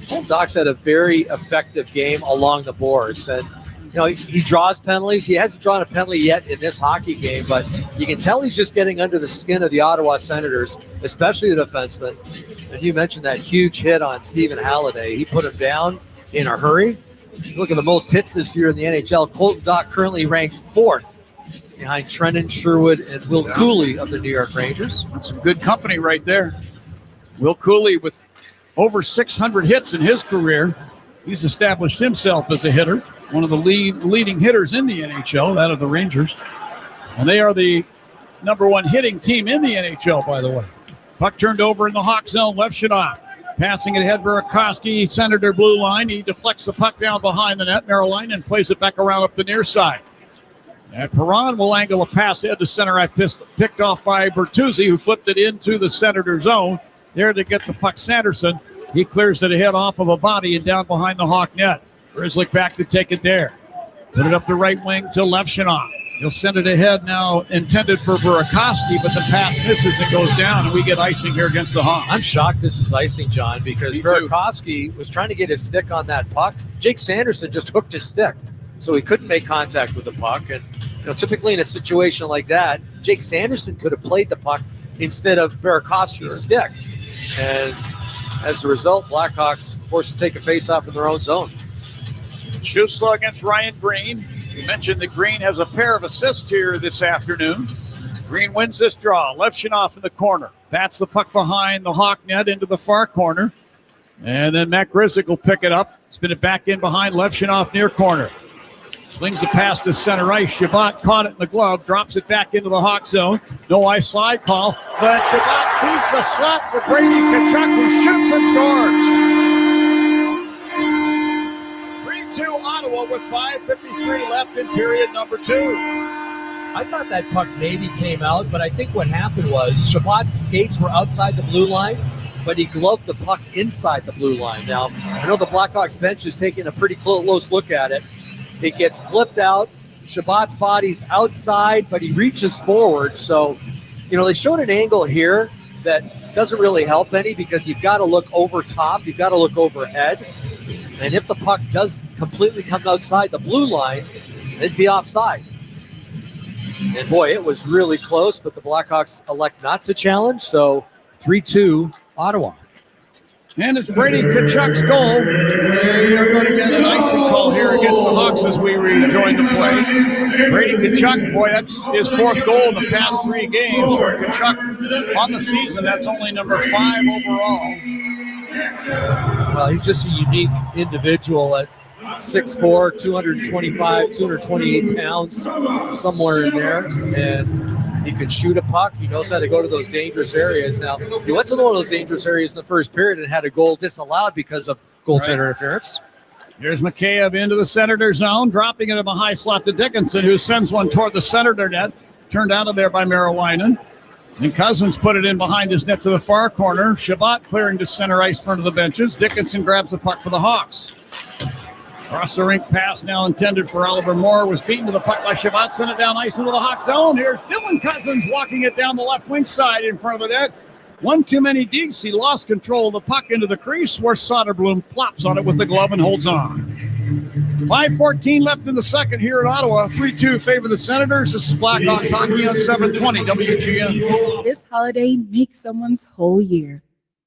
Well, Doc's had a very effective game along the boards. And, he draws penalties. He hasn't drawn a penalty yet in this hockey game, but you can tell he's just getting under the skin of the Ottawa Senators, especially the defenseman. And you mentioned that huge hit on Stephen Halliday. He put him down in a hurry. Look at the most hits this year in the NHL. Colton Doc currently ranks 4th behind Trenton Sherwood and Will Cooley of the New York Rangers. That's some good company right there. Will Cooley with over 600 hits in his career. He's established himself as a hitter, one of the leading hitters in the NHL, that of the Rangers. And they are the number 1 hitting team in the NHL, by the way. Puck turned over in the Hawk zone, left shot. Passing it ahead, Burakovsky, Senator blue line. He deflects the puck down behind the net, narrow line, and plays it back around up the near side. And Perron will angle a pass ahead to center. I picked off by Bertuzzi, who flipped it into the Senator zone. There to get the puck, Sanderson. He clears it ahead off of a body and down behind the Hawk net. Grizzlick back to take it there. Put it up the right wing to Levshunov. He'll send it ahead now, intended for Burakovsky, but the pass misses and goes down, and we get icing here against the Hawks. I'm shocked this is icing, John, because Burakovsky was trying to get his stick on that puck. Jake Sanderson just hooked his stick, so he couldn't make contact with the puck. And typically in a situation like that, Jake Sanderson could have played the puck instead of Burakovsky's stick. And as a result, Blackhawks forced to take a face-off in their own zone. Shusla against Ryan Green. You mentioned that Green has a pair of assists here this afternoon. Green wins this draw. Levshunov in the corner. Bats the puck behind the Hawk net into the far corner. And then Matt Grizzlick will pick it up. Spin it back in behind Levshunov near corner. Slings a pass to center ice. Shabbat caught it in the glove. Drops it back into the Hawk zone. No ice slide call. But Shabbat feeds the slot for Brady Tkachuk, who shoots and scores. 3-2 Ottawa with 5:53 left in period number 2. I thought that puck maybe came out, but I think what happened was Shabbat's skates were outside the blue line, but he gloved the puck inside the blue line. Now, I know the Blackhawks bench is taking a pretty close look at it. It gets flipped out. Shabbat's body's outside, but he reaches forward. So, they showed an angle here that doesn't really help any because you've got to look over top. You've got to look overhead. And if the puck does completely come outside the blue line, it'd be offside. And boy, it was really close, but the Blackhawks elect not to challenge. So 3-2 Ottawa. And it's Brady Tkachuk's goal. We are going to get an icing call here against the Hawks as we rejoin the play. Brady Tkachuk, boy, that's his 4th goal in the past 3 games for Tkachuk on the season. That's only number 5 overall. Well, he's just a unique individual at 6'4", 225, 228 pounds, somewhere in there. And he can shoot a puck. He knows how to go to those dangerous areas. Now, he went to one of those dangerous areas in the first period and had a goal disallowed because of goaltender interference. Here's Mikheyev into the Senator zone, dropping it in a high slot to Dickinson, who sends one toward the Senator net. Turned out of there by Merolainen. And Cousins put it in behind his net to the far corner. Shabbat clearing to center ice front of the benches. Dickinson grabs the puck for the Hawks. Across the rink pass now intended for Oliver Moore. Was beaten to the puck by Shabbat. Sent it down ice into the Hawk zone. Here's Dylan Cousins walking it down the left wing side in front of the net. One too many digs. He lost control of the puck into the crease where Soderblom plops on it with the glove and holds on. 5:14 left in the second here in Ottawa. 3-2 favor the Senators. This is Blackhawks hockey on 720 WGN. This holiday makes someone's whole year.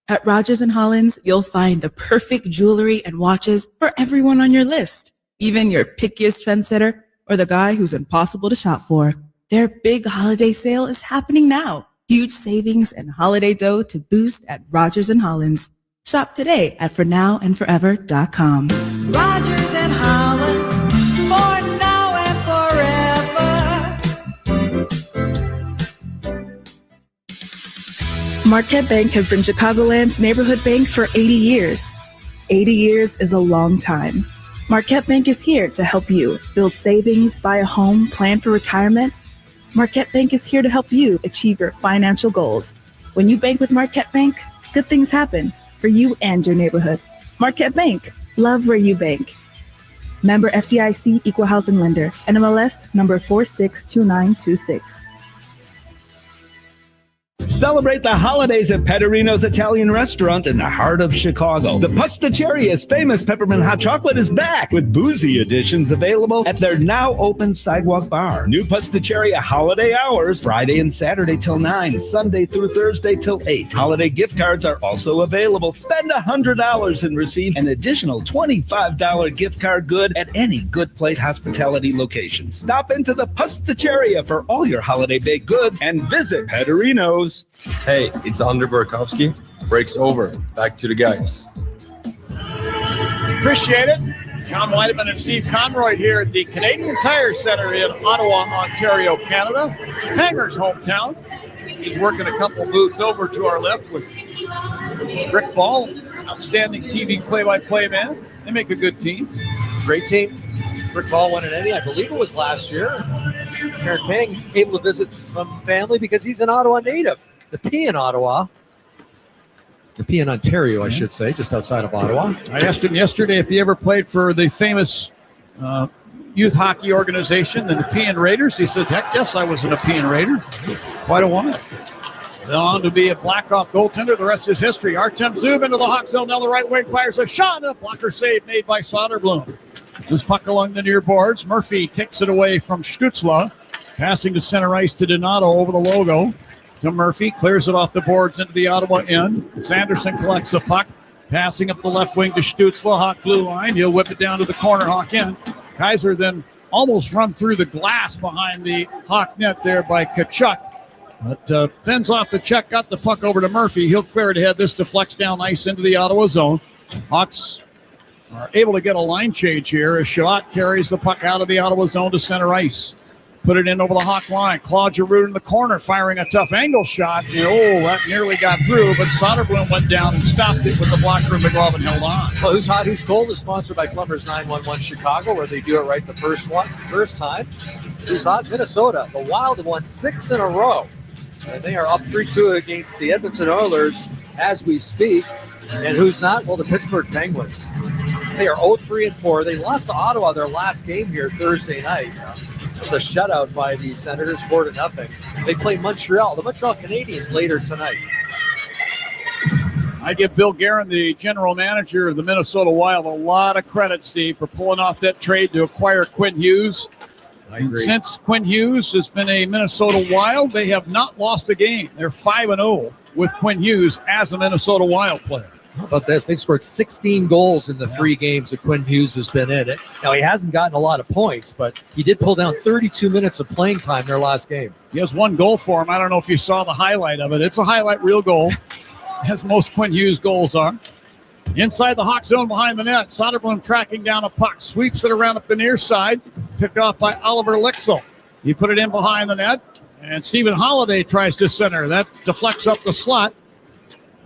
At Rogers & Hollins, you'll find the perfect jewelry and watches for everyone on your list, even your pickiest trendsetter or the guy who's impossible to shop for. Their big holiday sale is happening now. Huge savings and holiday dough to boost at Rogers & Hollins. Shop today at fornowandforever.com. Rogers and Hollins, for now and forever. Marquette Bank has been Chicagoland's neighborhood bank for 80 years. 80 years is a long time. Marquette Bank is here to help you build savings, buy a home, plan for retirement. Marquette Bank is here to help you achieve your financial goals. When you bank with Marquette Bank, good things happen for you and your neighborhood. Marquette Bank, love where you bank. Member FDIC Equal Housing Lender. NMLS number 462926. Celebrate the holidays at Pederino's Italian Restaurant in the heart of Chicago. The Pasticeria's famous peppermint hot chocolate is back with boozy editions available at their now open sidewalk bar. New Pasticceria holiday hours, Friday and Saturday till 9, Sunday through Thursday till 8. Holiday gift cards are also available. Spend $100 and receive an additional $25 gift card good at any Good Plate Hospitality location. Stop into the Pasticceria for all your holiday baked goods and visit Pederino's. Hey, it's Andre Burakovsky. Breaks over. Back to the guys. Appreciate it. John Weideman and Steve Conroy here at the Canadian Tire Center in Ottawa, Ontario, Canada. Hanger's hometown. He's working a couple booths over to our left with Rick Ball, outstanding TV play-by-play man. They make a good team. Great team. Rick Ball won an Emmy, I believe it was last year. Karen Pang able to visit from family because he's an Ottawa native. The P in Ottawa. The P in Ontario, I should say, just outside of Ottawa. I asked him yesterday if he ever played for the famous youth hockey organization, the Nepean Raiders. He said, heck yes, I was a Nepean Raider. Quite a while. Then on to be a Blackhawk goaltender. The rest is history. Artem Zub into the Hawk zone. Now the right wing fires a shot. A blocker save made by Soderblom. This puck along the near boards. Murphy takes it away from Stützle. Passing to center ice to Donato over the logo. To Murphy. Clears it off the boards into the Ottawa end. Sanderson collects the puck. Passing up the left wing to Stützle. Hawk blue line. He'll whip it down to the corner. Hawk in. Kaiser then almost run through the glass behind the Hawk net there by Tkachuk. But fends off the check. Got the puck over to Murphy. He'll clear it ahead. This deflects down ice into the Ottawa zone. Hawks are able to get a line change here as Shabbat carries the puck out of the Ottawa zone to center ice. Put it in over the Hawk line. Claude Giroux in the corner firing a tough angle shot. And, that nearly got through, but Soderblom went down and stopped it with the blocker of McGlove and held on. Well, Who's Hot, Who's Cold is sponsored by Plumbers 911 Chicago, where they do it right the first time. Who's Hot, Minnesota. The Wild have won 6 in a row. And they are up 3-2 against the Edmonton Oilers as we speak. And who's not? Well, the Pittsburgh Penguins. They are 0-3-4. They lost to Ottawa their last game here Thursday night. It was a shutout by the Senators, 4-0. They play Montreal, the Montreal Canadiens, later tonight. I give Bill Guerin, the general manager of the Minnesota Wild, a lot of credit, Steve, for pulling off that trade to acquire Quinn Hughes. And since Quinn Hughes has been a Minnesota Wild, they have not lost a game. They're 5-0 with Quinn Hughes as a Minnesota Wild player. How about this? They've scored 16 goals in the 3 games that Quinn Hughes has been in it. Now, he hasn't gotten a lot of points, but he did pull down 32 minutes of playing time their last game. He has 1 goal for him. I don't know if you saw the highlight of it. It's a highlight reel goal, as most Quinn Hughes goals are. Inside the Hawk zone behind the net, Soderblom tracking down a puck, sweeps it around up the near side, picked off by Oliver Licksell. He put it in behind the net, and Stephen Holiday tries to center. That deflects up the slot.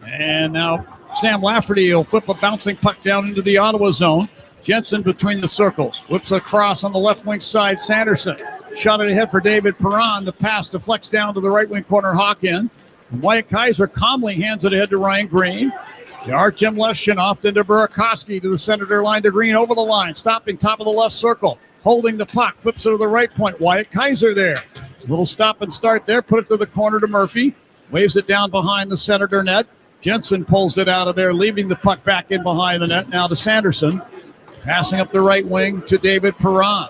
And now Sam Lafferty will flip a bouncing puck down into the Ottawa zone. Jensen between the circles. Whips across on the left wing side. Sanderson shot it ahead for David Perron. The pass deflects down to the right wing corner. Hawk in. And Wyatt Kaiser calmly hands it ahead to Ryan Green. To Artem Leschin off into Burakovsky to the Senator line to Green over the line. Stopping top of the left circle. Holding the puck. Flips it to the right point. Wyatt Kaiser there. Little stop and start there. Put it to the corner to Murphy. Waves it down behind the Senator net. Jensen pulls it out of there, leaving the puck back in behind the net. Now to Sanderson. Passing up the right wing to David Perron.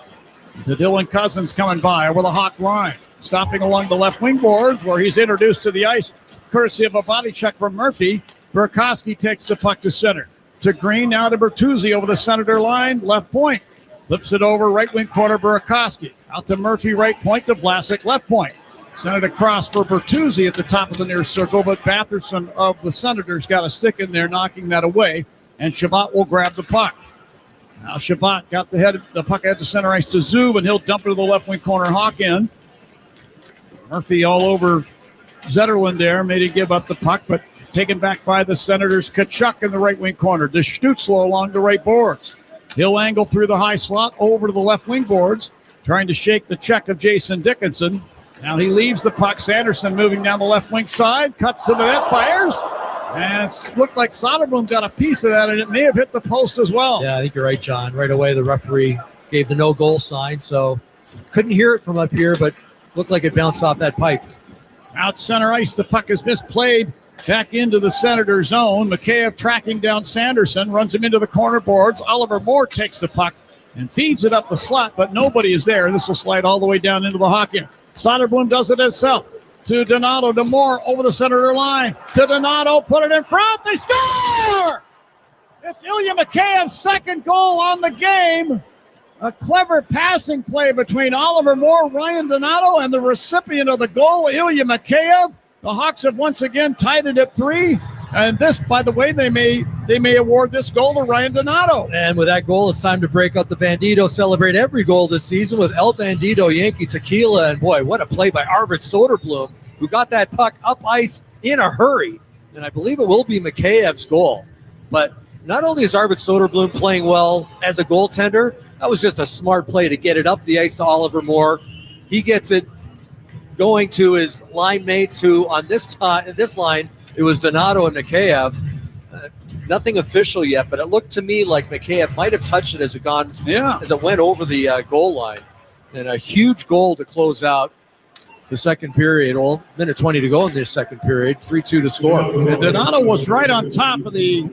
To Dylan Cousins coming by over the Hawk line. Stopping along the left wing boards where he's introduced to the ice, courtesy of a body check from Murphy. Burakovsky takes the puck to center. To Green, now to Bertuzzi over the Senator line, left point. Flips it over, right wing corner, Burakovsky. Out to Murphy, right point, to Vlasic, left point. Sent it across for Bertuzzi at the top of the near circle, but Batherson of the Senators got a stick in there, knocking that away, and Shabbat will grab the puck. Now Shabbat got the puck out to center ice to Zub, and he'll dump it to the left wing corner, Hawk in. Murphy all over Zetterlund there, made him give up the puck, but taken back by the Senators. Tkachuk in the right wing corner. To Stützle along the right boards. He'll angle through the high slot over to the left wing boards, trying to shake the check of Jason Dickinson. Now he leaves the puck. Sanderson moving down the left wing side. Cuts to the net, fires. And it looked like Soderblom got a piece of that, and it may have hit the post as well. Yeah, I think you're right, John. Right away, the referee gave the no-goal sign, so couldn't hear it from up here, but looked like it bounced off that pipe. Out center ice, the puck is misplayed. Back into the Senator zone. Mikheyev tracking down Sanderson, runs him into the corner boards. Oliver Moore takes the puck and feeds it up the slot, but nobody is there. This will slide all the way down into the Hawk-in. Soderblom does it himself. To Donato, to Moore over the Senator line. To Donato, put it in front. They score! It's Ilya Mikheyev's second goal on the game. A clever passing play between Oliver Moore, Ryan Donato, and the recipient of the goal, Ilya Mikheyev. The Hawks have once again tied it at 3. And this, by the way, they may award this goal to Ryan Donato. And with that goal, it's time to break out the Bandito, celebrate every goal this season with El Bandito Yankee Tequila. And boy, what a play by Arvid Soderblom, who got that puck up ice in a hurry. And I believe it will be Mikheyev's goal. But not only is Arvid Soderblom playing well as a goaltender, that was just a smart play to get it up the ice to Oliver Moore. He gets it going to his line mates, who on this line, it was Donato and Mikheyev. Nothing official yet, but it looked to me like Mikheyev might have touched it as it went over the goal line. And a huge goal to close out the second period. Well, minute 20 to go in this second period. 3-2 to score. And Donato was right on top of the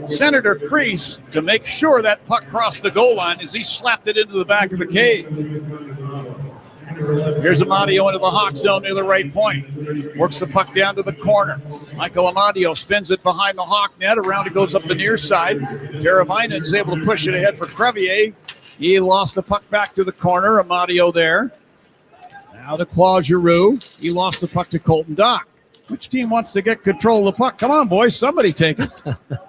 Senator crease to make sure that puck crossed the goal line as he slapped it into the back of the cage. Here's Amadio into the Hawk zone near the right point. Works the puck down to the corner. Michael Amadio spins it behind the Hawk net. Around it goes up the near side. Teravainen is able to push it ahead for Crevier. He lost the puck back to the corner. Amadio there. Now to Claude Giroux. He lost the puck to Colton Dock. Which team wants to get control of the puck? Come on, boys. Somebody take it.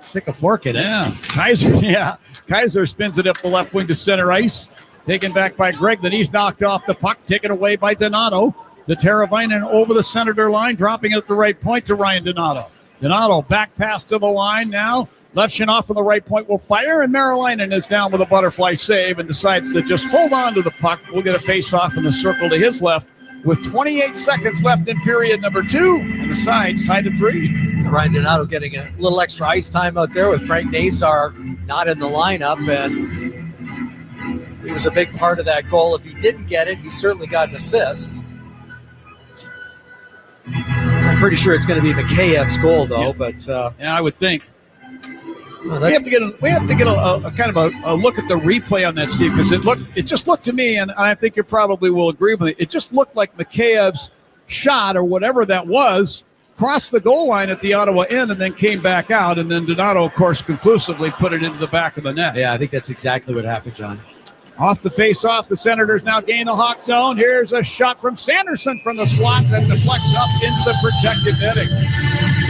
Stick a fork in it. Yeah. Kaiser spins it up the left wing to center ice. Taken back by Greg. Then he's knocked off the puck. Taken away by Donato. The Teravainen over the Senator line. Dropping it at the right point to Ryan Donato. Donato back pass to the line now. Levshinoff on the right point will fire. And Marilainen is down with a butterfly save and decides to just hold on to the puck. We'll get a face-off in the circle to his left with 28 seconds left in period number 2. And the side's tied at 3. Ryan Donato getting a little extra ice time out there with Frank Nazar not in the lineup, and he was a big part of that goal. If he didn't get it, he certainly got an assist. I'm pretty sure it's going to be Mikheyev's goal, though. But I would think. We have to get a kind of a look at the replay on that, Steve, because it just looked to me, and I think you probably will agree with it. It just looked like Mikheyev's shot or whatever that was crossed the goal line at the Ottawa end and then came back out, and then Donato, of course, conclusively put it into the back of the net. Yeah, I think that's exactly what happened, John. Off the face-off, the Senators now gain the Hawk zone. Here's a shot from Sanderson from the slot that deflects up into the protected netting.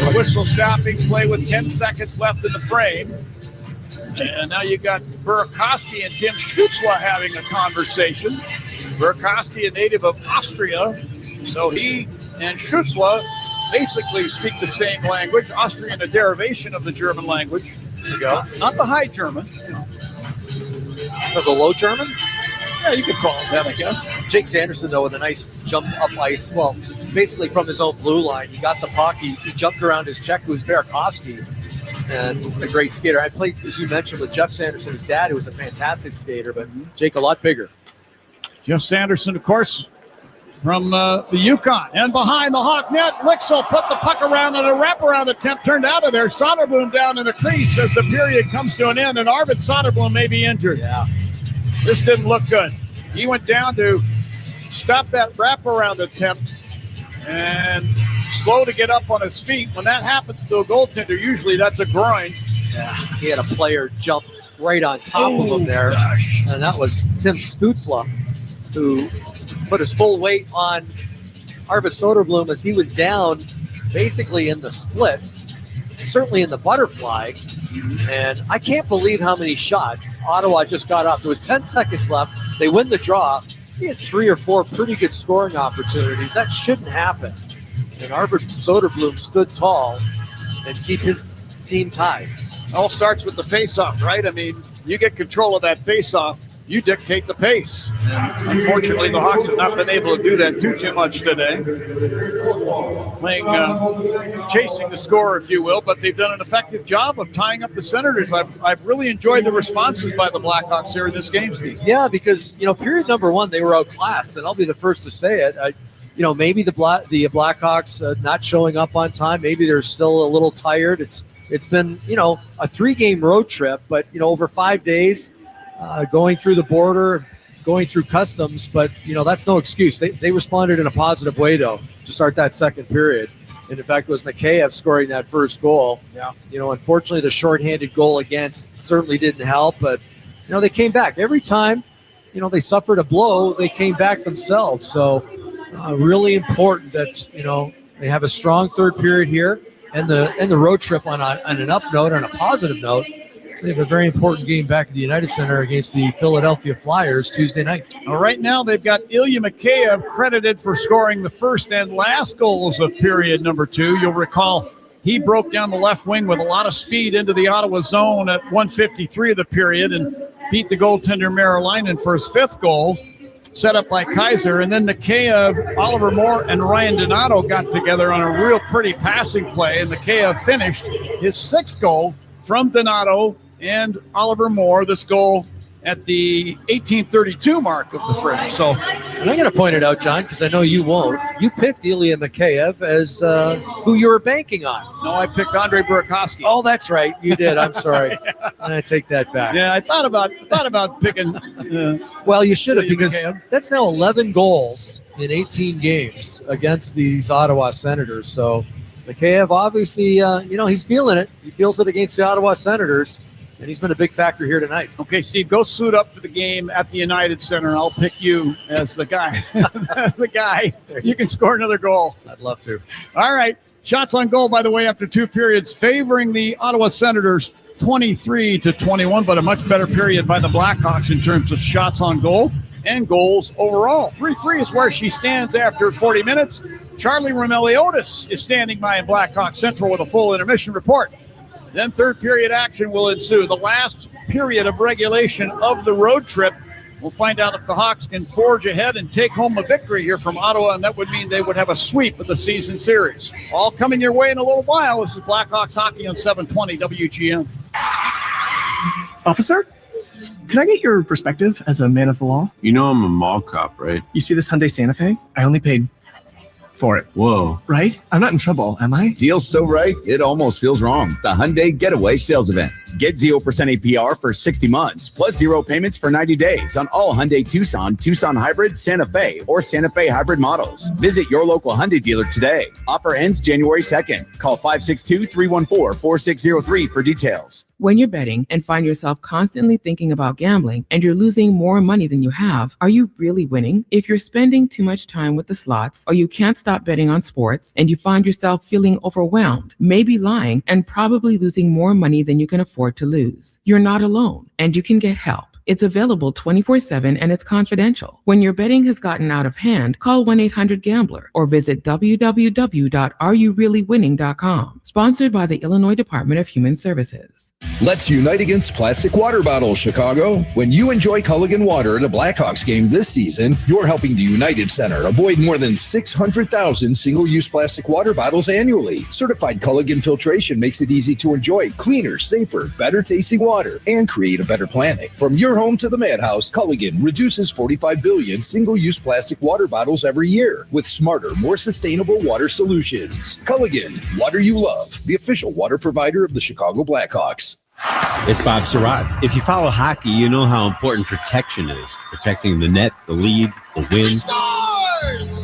The whistle stopping play with 10 seconds left in the frame. And now you've got Burakovsky and Tim Schutzla having a conversation. Burakovsky, a native of Austria, so he and Schutzla basically speak the same language. Austrian, a derivation of the German language. There you go. Not the High German. Of the Low German? Yeah, you could call it that, I guess. Jake Sanderson, though, with a nice jump up ice. Well, basically from his own blue line. He got the puck. He jumped around his check, who was Burakovsky, and a great skater. I played, as you mentioned, with Jeff Sanderson, his dad, who was a fantastic skater, but Jake a lot bigger. Jeff Sanderson, of course, from the Yukon. And behind the Hawk net, Lixel put the puck around and a wraparound attempt turned out of there. Soderblom down in the crease as the period comes to an end, and Arvid Soderblom may be injured. Yeah. This didn't look good. He went down to stop that wraparound attempt and slow to get up on his feet. When that happens to a goaltender, usually that's a groin. Yeah, he had a player jump right on top of him there. Gosh. And that was Tim Stützle, who put his full weight on Arvid Soderblom as he was down basically in the splits, certainly in the butterfly. And I can't believe how many shots Ottawa just got off. There was 10 seconds left. They win the draw. He had 3 or 4 pretty good scoring opportunities. That shouldn't happen. And Arvid Soderblom stood tall and keep his team tied. All starts with the face-off, right? I mean, you get control of that face-off. you dictate the pace. And unfortunately, the Hawks have not been able to do that too much today. Playing, chasing the score, if you will, but they've done an effective job of tying up the Senators. I've really enjoyed the responses by the Blackhawks here in this game, Steve. Yeah, because, period number one, they were outclassed, and I'll be the first to say it. Maybe the Blackhawks not showing up on time. Maybe they're still a little tired. It's been, a 3-game road trip, but, over 5 days, going through the border, going through customs, but, that's no excuse. They responded in a positive way, though, to start that second period. And, in fact, it was Mikheyev scoring that first goal. Yeah. Unfortunately, the shorthanded goal against certainly didn't help, but, they came back. Every time, they suffered a blow, they came back themselves. So, really important that, they have a strong third period here and the road trip on an up note, on a positive note. They have a very important game back at the United Center against the Philadelphia Flyers Tuesday night. Right now, they've got Ilya Mikheyev credited for scoring the first and last goals of period number 2. You'll recall he broke down the left wing with a lot of speed into the Ottawa zone at 1:53 of the period and beat the goaltender Merolainen for his 5th goal, set up by Kaiser. And then Mikheyev, Oliver Moore, and Ryan Donato got together on a real pretty passing play, and Mikheyev finished his 6th goal from Donato and Oliver Moore, this goal at the 1832 mark of the fringe. So, and I'm going to point it out, John, because I know you won't. You picked Ilya Mikheyev as who you were banking on. No, I picked Andre Burakovsky. Oh, that's right. You did. I'm sorry. And I take that back. Yeah, I thought about picking. Well, you should have, because that's now 11 goals in 18 games against these Ottawa Senators. So Mikheyev, obviously, he's feeling it. He feels it against the Ottawa Senators. And he's been a big factor here tonight. Okay, Steve, go suit up for the game at the United Center. I'll pick you as the guy. The guy. You can score another goal. I'd love to. All right. Shots on goal, by the way, after 2 periods, favoring the Ottawa Senators 23-21, but a much better period by the Blackhawks in terms of shots on goal and goals overall. 3-3 is where she stands after 40 minutes. Charlie Romeliotis is standing by in Blackhawk Central with a full intermission report. Then third period action will ensue. The last period of regulation of the road trip. We'll find out if the Hawks can forge ahead and take home a victory here from Ottawa, and that would mean they would have a sweep of the season series. All coming your way in a little while. This is Blackhawks Hockey on 720 WGN. Officer, can I get your perspective as a man of the law? You know I'm a mall cop, right? You see this Hyundai Santa Fe? I only paid for it. Whoa. Right? I'm not in trouble, am I? Deal's so right, it almost feels wrong. The Hyundai Getaway Sales Event. Get 0% APR for 60 months, plus 0 payments for 90 days on all Hyundai Tucson, Tucson Hybrid, Santa Fe, or Santa Fe Hybrid models. Visit your local Hyundai dealer today. Offer ends January 2nd. Call 562-314-4603 for details. When you're betting and find yourself constantly thinking about gambling and you're losing more money than you have, are you really winning? If you're spending too much time with the slots, or you can't stop betting on sports and you find yourself feeling overwhelmed, maybe lying, and probably losing more money than you can afford to lose, you're not alone, and you can get help. It's available 24/7 and it's confidential. When your betting has gotten out of hand, call 1-800-GAMBLER or visit www.areyoureallywinning.com. Sponsored by the Illinois Department of Human Services. Let's unite against plastic water bottles, Chicago. When you enjoy Culligan water at a Blackhawks game this season, you're helping the United Center avoid more than 600,000 single-use plastic water bottles annually. Certified Culligan filtration makes it easy to enjoy cleaner, safer, better tasting water and create a better planet. From your home to the madhouse, Culligan reduces 45 billion single-use plastic water bottles every year with smarter, more sustainable water solutions. Culligan, water you love, the official water provider of the Chicago Blackhawks. It's Bob Surratt. If you follow hockey, you know how important protection is. Protecting the net, the lead, the win.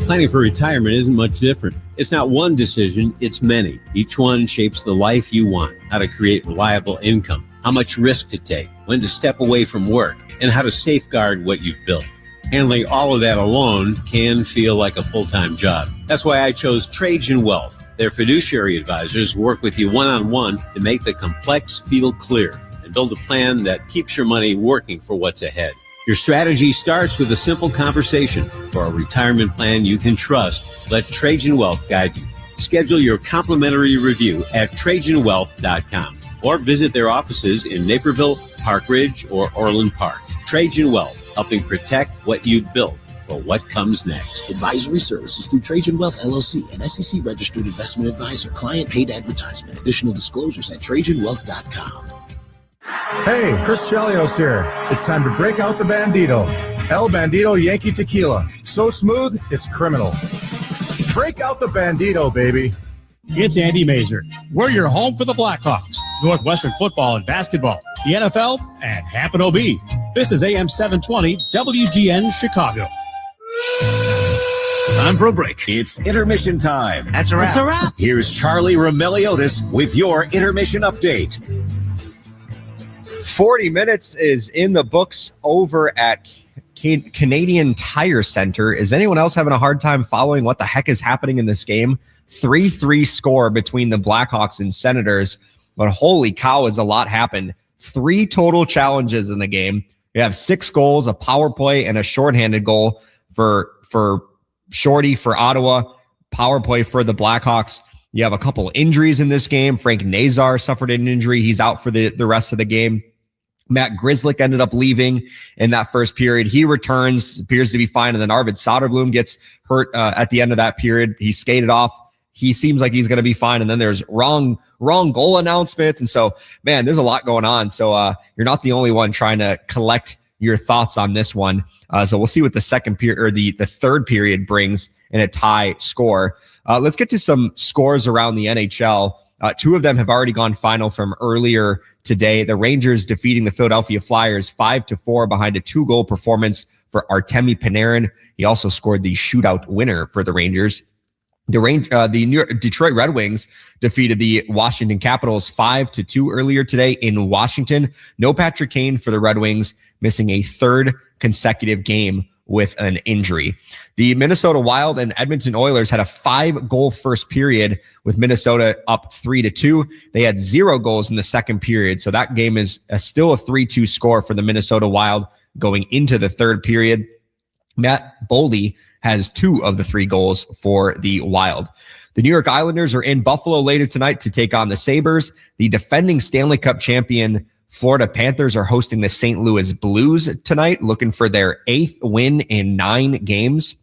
Planning for retirement isn't much different. It's not one decision, it's many. Each one shapes the life you want, how to create reliable income, how much risk to take, when to step away from work, and how to safeguard what you've built. Handling all of that alone can feel like a full-time job. That's why I chose Trajan Wealth. Their fiduciary advisors work with you one-on-one to make the complex feel clear and build a plan that keeps your money working for what's ahead. Your strategy starts with a simple conversation. For a retirement plan you can trust, let Trajan Wealth guide you. Schedule your complimentary review at TrajanWealth.com or visit their offices in Naperville, Park Ridge, or Orland Park. Trajan Wealth, helping protect what you've built for what comes next. Advisory services through Trajan Wealth LLC, an SEC registered investment advisor. Client paid advertisement. Additional disclosures at TrajanWealth.com. Hey, Chris Chelios here. It's time to break out the Bandito. El Bandito Yankee Tequila. So smooth, it's criminal. Break out the Bandito, baby. It's Andy Mazer. We're your home for the Blackhawks, Northwestern football and basketball, the NFL, and Hampton OB. This is AM 720 WGN Chicago. Time for a break. It's intermission time. That's a wrap. That's a wrap. Here's Charlie Romeliotis with your intermission update. 40 minutes is in the books over at Canadian Tire Center. Is anyone else having a hard time following what the heck is happening in this game? 3-3 score between the Blackhawks and Senators, but holy cow, has a lot happened. 3 total challenges in the game. You have 6 goals, a power play, and a shorthanded goal for Shorty for Ottawa, power play for the Blackhawks. You have a couple injuries in this game. Frank Nazar suffered an injury. He's out for the rest of the game. Matt Grzelcyk ended up leaving in that first period. He returns, appears to be fine, and then Arvid Soderblom gets hurt at the end of that period. He skated off. He seems like he's going to be fine, and then there's wrong goal announcements, and so, man, there's a lot going on. So you're not the only one trying to collect your thoughts on this one. So we'll see what the second period or the third period brings in a tie score. Let's get to some scores around the NHL. 2 of them have already gone final from earlier today. The Rangers defeating the Philadelphia Flyers 5-4 behind a 2-goal performance for Artemi Panarin. He also scored the shootout winner for the Rangers. The Detroit Red Wings defeated the Washington Capitals 5-2 earlier today in Washington. No Patrick Kane for the Red Wings, missing a 3rd consecutive game with an injury. The Minnesota Wild and Edmonton Oilers had a 5-goal first period with Minnesota up 3-2. They had 0 goals in the second period. So that game is still a 3-2 score for the Minnesota Wild going into the third period. Matt Boldy has 2 of the 3 goals for the Wild. The New York Islanders are in Buffalo later tonight to take on the Sabres. The defending Stanley Cup champion Florida Panthers are hosting the St. Louis Blues tonight, looking for their 8th win in 9 games.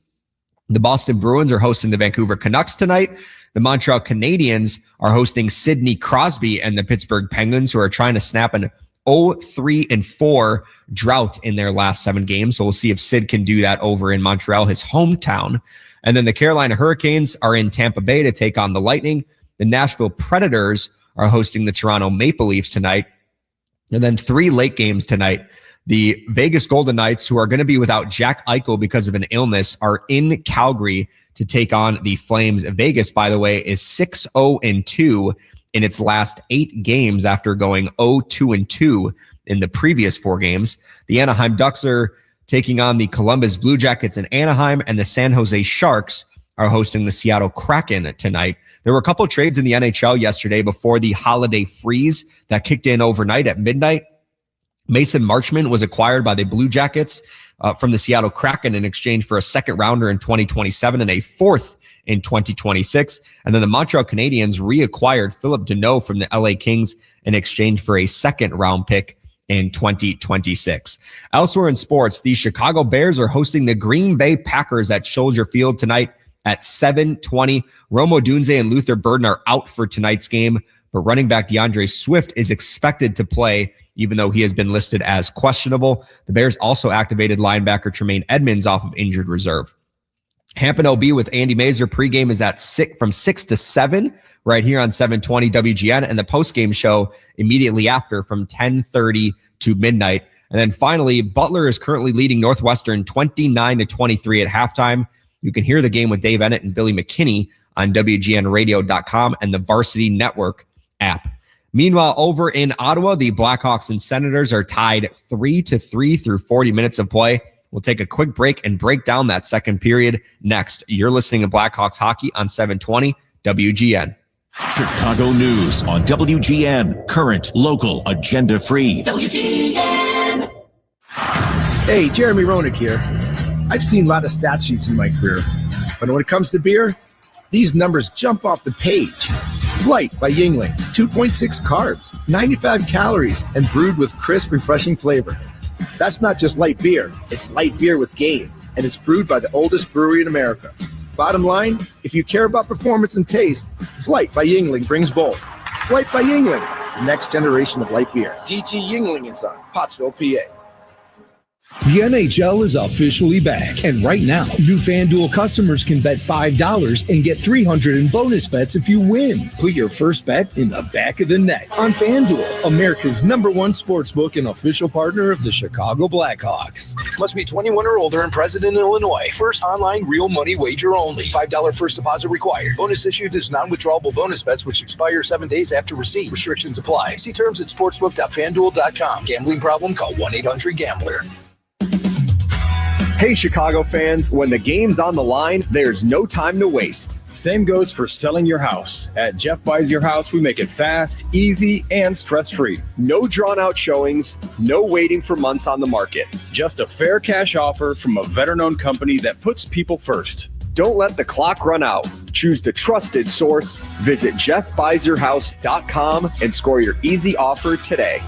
The Boston Bruins are hosting the Vancouver Canucks tonight. The Montreal Canadiens are hosting Sidney Crosby and the Pittsburgh Penguins, who are trying to snap an 0-3-4 drought in their last 7 games. So we'll see if Sid can do that over in Montreal, his hometown. And then the Carolina Hurricanes are in Tampa Bay to take on the Lightning. The Nashville Predators are hosting the Toronto Maple Leafs tonight. And then 3 late games tonight. The Vegas Golden Knights, who are going to be without Jack Eichel because of an illness, are in Calgary to take on the Flames. Vegas, by the way, is 6-0-2 in its last 8 games after going 0-2-2 in the previous 4 games. The Anaheim Ducks are taking on the Columbus Blue Jackets in Anaheim, and the San Jose Sharks are hosting the Seattle Kraken tonight. There were a couple of trades in the NHL yesterday before the holiday freeze that kicked in overnight at midnight. Mason Marchment was acquired by the Blue Jackets from the Seattle Kraken in exchange for a 2nd rounder in 2027 and a 4th in 2026. And then the Montreal Canadiens reacquired Philip Deneau from the LA Kings in exchange for a 2nd round pick in 2026. Elsewhere in sports, the Chicago Bears are hosting the Green Bay Packers at Soldier Field tonight at 7:20. Rome Odunze and Luther Burden are out for tonight's game, but running back DeAndre Swift is expected to play, even though he has been listed as questionable. The Bears also activated linebacker Tremaine Edmonds off of injured reserve. Hampton OB with Andy Mazer pregame is at 6 to 7 right here on 720 WGN, and the postgame show immediately after from 10:30 to midnight. And then finally, Butler is currently leading Northwestern 29-23 at halftime. You can hear the game with Dave Ennett and Billy McKinney on WGNradio.com and the Varsity Network app. Meanwhile, over in Ottawa, the Blackhawks and Senators are tied 3-3 through 40 minutes of play. We'll take a quick break and break down that second period next. You're listening to Blackhawks Hockey on 720 WGN. Chicago news on WGN. Current, local, agenda-free. WGN. Hey, Jeremy Roenick here. I've seen a lot of stat sheets in my career, but when it comes to beer, these numbers jump off the page. Flight by Yingling, 2.6 carbs, 95 calories, and brewed with crisp, refreshing flavor. That's not just light beer. It's light beer with game, and it's brewed by the oldest brewery in America. Bottom line, if you care about performance and taste, Flight by Yingling brings both. Flight by Yingling, the next generation of light beer. DT Yingling and Son, Pottsville, PA. The NHL is officially back, and right now, new FanDuel customers can bet $5 and get $300 in bonus bets if you win. Put your first bet in the back of the net on FanDuel, America's #1 sportsbook and official partner of the Chicago Blackhawks. Must be 21 or older and present in Illinois. First online real money wager only. $5 first deposit required. Bonus issued is non-withdrawable bonus bets which expire 7 days after receipt. Restrictions apply. See terms at sportsbook.fanduel.com. Gambling problem? Call 1-800-GAMBLER. Hey, Chicago fans, when the game's on the line, there's no time to waste. Same goes for selling your house. At Jeff Buys Your House, we make it fast, easy, and stress-free. No drawn-out showings, no waiting for months on the market. Just a fair cash offer from a veteran-owned company that puts people first. Don't let the clock run out. Choose the trusted source. Visit jeffbuysyourhouse.com and score your easy offer today.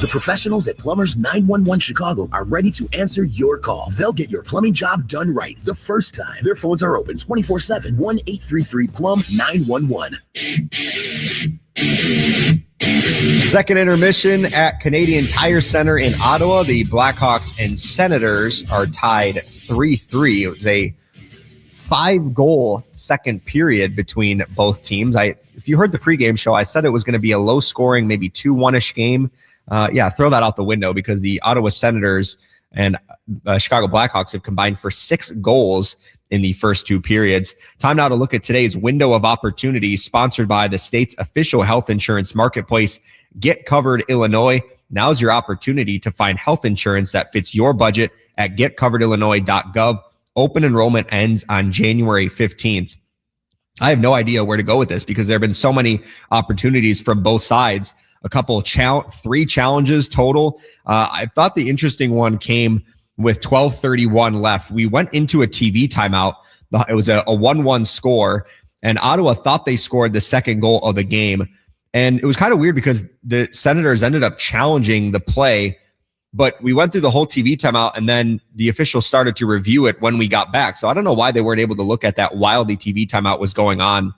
The professionals at Plumbers 911 Chicago are ready to answer your call. They'll get your plumbing job done right the first time. Their phones are open 24/7, 1-833-PLUM-911. Second intermission at Canadian Tire Center in Ottawa. The Blackhawks and Senators are tied 3-3. It was a 5-goal second period between both teams. If you heard the pregame show, I said it was going to be a low-scoring, maybe 2-1-ish game. Throw that out the window because the Ottawa Senators and Chicago Blackhawks have combined for 6 goals in the first 2 periods. Time now to look at today's window of opportunity, sponsored by the state's official health insurance marketplace, Get Covered Illinois. Now's your opportunity to find health insurance that fits your budget at getcoveredillinois.gov. Open enrollment ends on January 15th. I have no idea where to go with this because there have been so many opportunities from both sides. A couple of 3 challenges total. I thought the interesting one came with 12:31 left. We went into a TV timeout. It was a 1-1 score, and Ottawa thought they scored the second goal of the game. And it was kind of weird because the Senators ended up challenging the play, but we went through the whole TV timeout, and then the officials started to review it when we got back. So I don't know why they weren't able to look at that while the TV timeout was going on,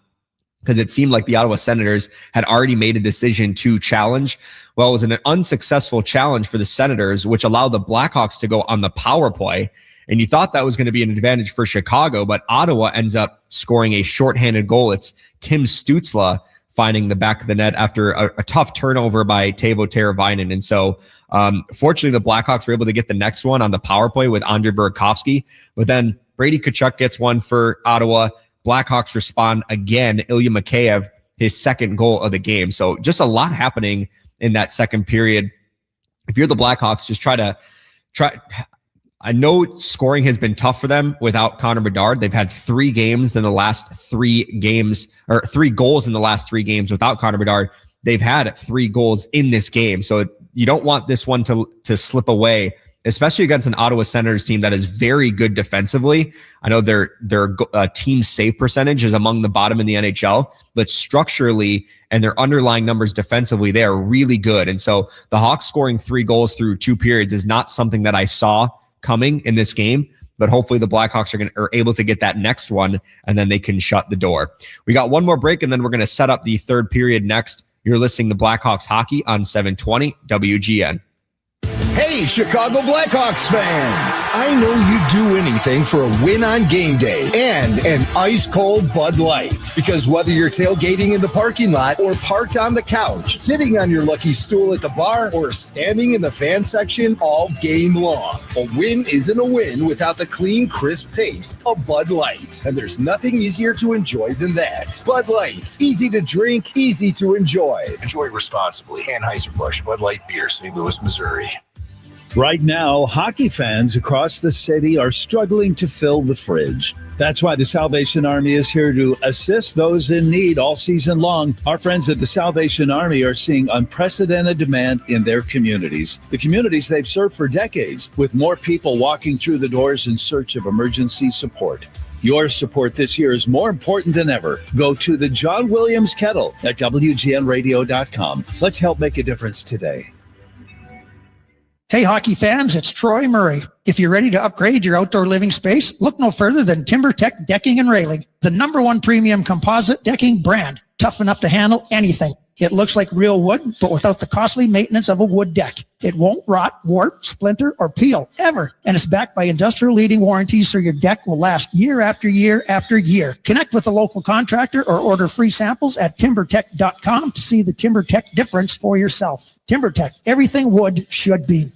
because it seemed like the Ottawa Senators had already made a decision to challenge. Well, it was an unsuccessful challenge for the Senators, which allowed the Blackhawks to go on the power play. And you thought that was going to be an advantage for Chicago, but Ottawa ends up scoring a shorthanded goal. It's Tim Stützle finding the back of the net after a tough turnover by Teuvo Teravainen. And so fortunately, the Blackhawks were able to get the next one on the power play with Andrei Burakovsky. But then Brady Tkachuk gets one for Ottawa. Blackhawks respond again. Ilya Mikheyev, his second goal of the game. So just a lot happening in that second period. If you're the Blackhawks, just try. I know scoring has been tough for them without Connor Bedard. They've had 3 games in the last 3 games, or 3 goals in the last 3 games without Connor Bedard. They've had 3 goals in this game. So you don't want this one to slip away, especially against an Ottawa Senators team that is very good defensively. I know their team save percentage is among the bottom in the NHL, but structurally and their underlying numbers defensively, they are really good. And so the Hawks scoring 3 goals through 2 periods is not something that I saw coming in this game, but hopefully the Blackhawks are able to get that next one, and then they can shut the door. We got one more break, and then we're going to set up the third period next. You're listening to Blackhawks Hockey on 720 WGN. Hey, Chicago Blackhawks fans! I know you'd do anything for a win on game day and an ice-cold Bud Light. Because whether you're tailgating in the parking lot or parked on the couch, sitting on your lucky stool at the bar, or standing in the fan section all game long, a win isn't a win without the clean, crisp taste of Bud Light. And there's nothing easier to enjoy than that. Bud Light. Easy to drink, easy to enjoy. Enjoy responsibly. Anheuser-Busch Bud Light Beer, St. Louis, Missouri. Right now, hockey fans across the city are struggling to fill the fridge. That's why the Salvation Army is here to assist those in need all season long. Our friends at the Salvation Army are seeing unprecedented demand in their communities, the communities they've served for decades, with more people walking through the doors in search of emergency support. Your support this year is more important than ever. Go to the John Williams Kettle at WGNradio.com. Let's help make a difference today. Hey, hockey fans, it's Troy Murray. If you're ready to upgrade your outdoor living space, look no further than TimberTech Decking and Railing, the #1 premium composite decking brand, tough enough to handle anything. It looks like real wood, but without the costly maintenance of a wood deck. It won't rot, warp, splinter, or peel, ever. And it's backed by industrial-leading warranties, so your deck will last year after year after year. Connect with a local contractor or order free samples at TimberTech.com to see the TimberTech difference for yourself. TimberTech, everything wood should be.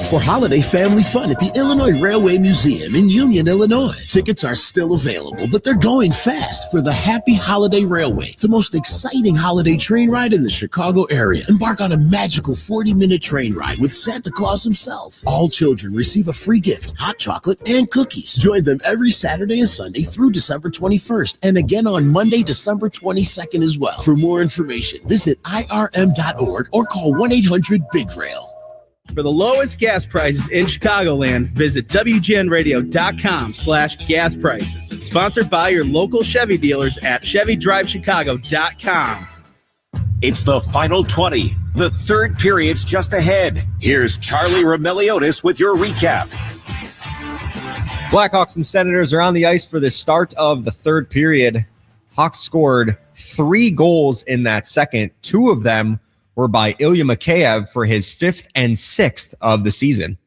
For holiday family fun at the Illinois Railway Museum in Union, Illinois. Tickets are still available, but they're going fast for the Happy Holiday Railway. It's the most exciting holiday train ride in the Chicago area. Embark on a magical 40-minute train ride with Santa Claus himself. All children receive a free gift, hot chocolate, and cookies. Join them every Saturday and Sunday through December 21st, and again on Monday, December 22nd as well. For more information, visit irm.org or call 1-800-BIG-RAIL. For the lowest gas prices in Chicagoland, visit WGNradio.com/gas prices. Sponsored by your local Chevy dealers at ChevyDriveChicago.com. It's the final 20. The third period's just ahead. Here's Charlie Remiliotis with your recap. Blackhawks and Senators are on the ice for the start of the third period. Hawks scored 3 goals in that second. 2 of them were by Ilya Mikheyev for his 5th and 6th of the season.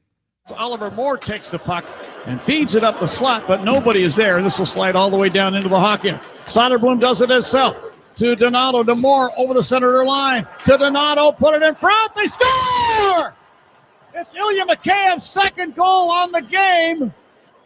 So Oliver Moore takes the puck and feeds it up the slot, but nobody is there. This will slide all the way down into the Hawk end. Soderblom does it himself. To Donato, to Moore over the Senator line. To Donato, put it in front. They score! It's Ilya Mikheyev's second goal on the game.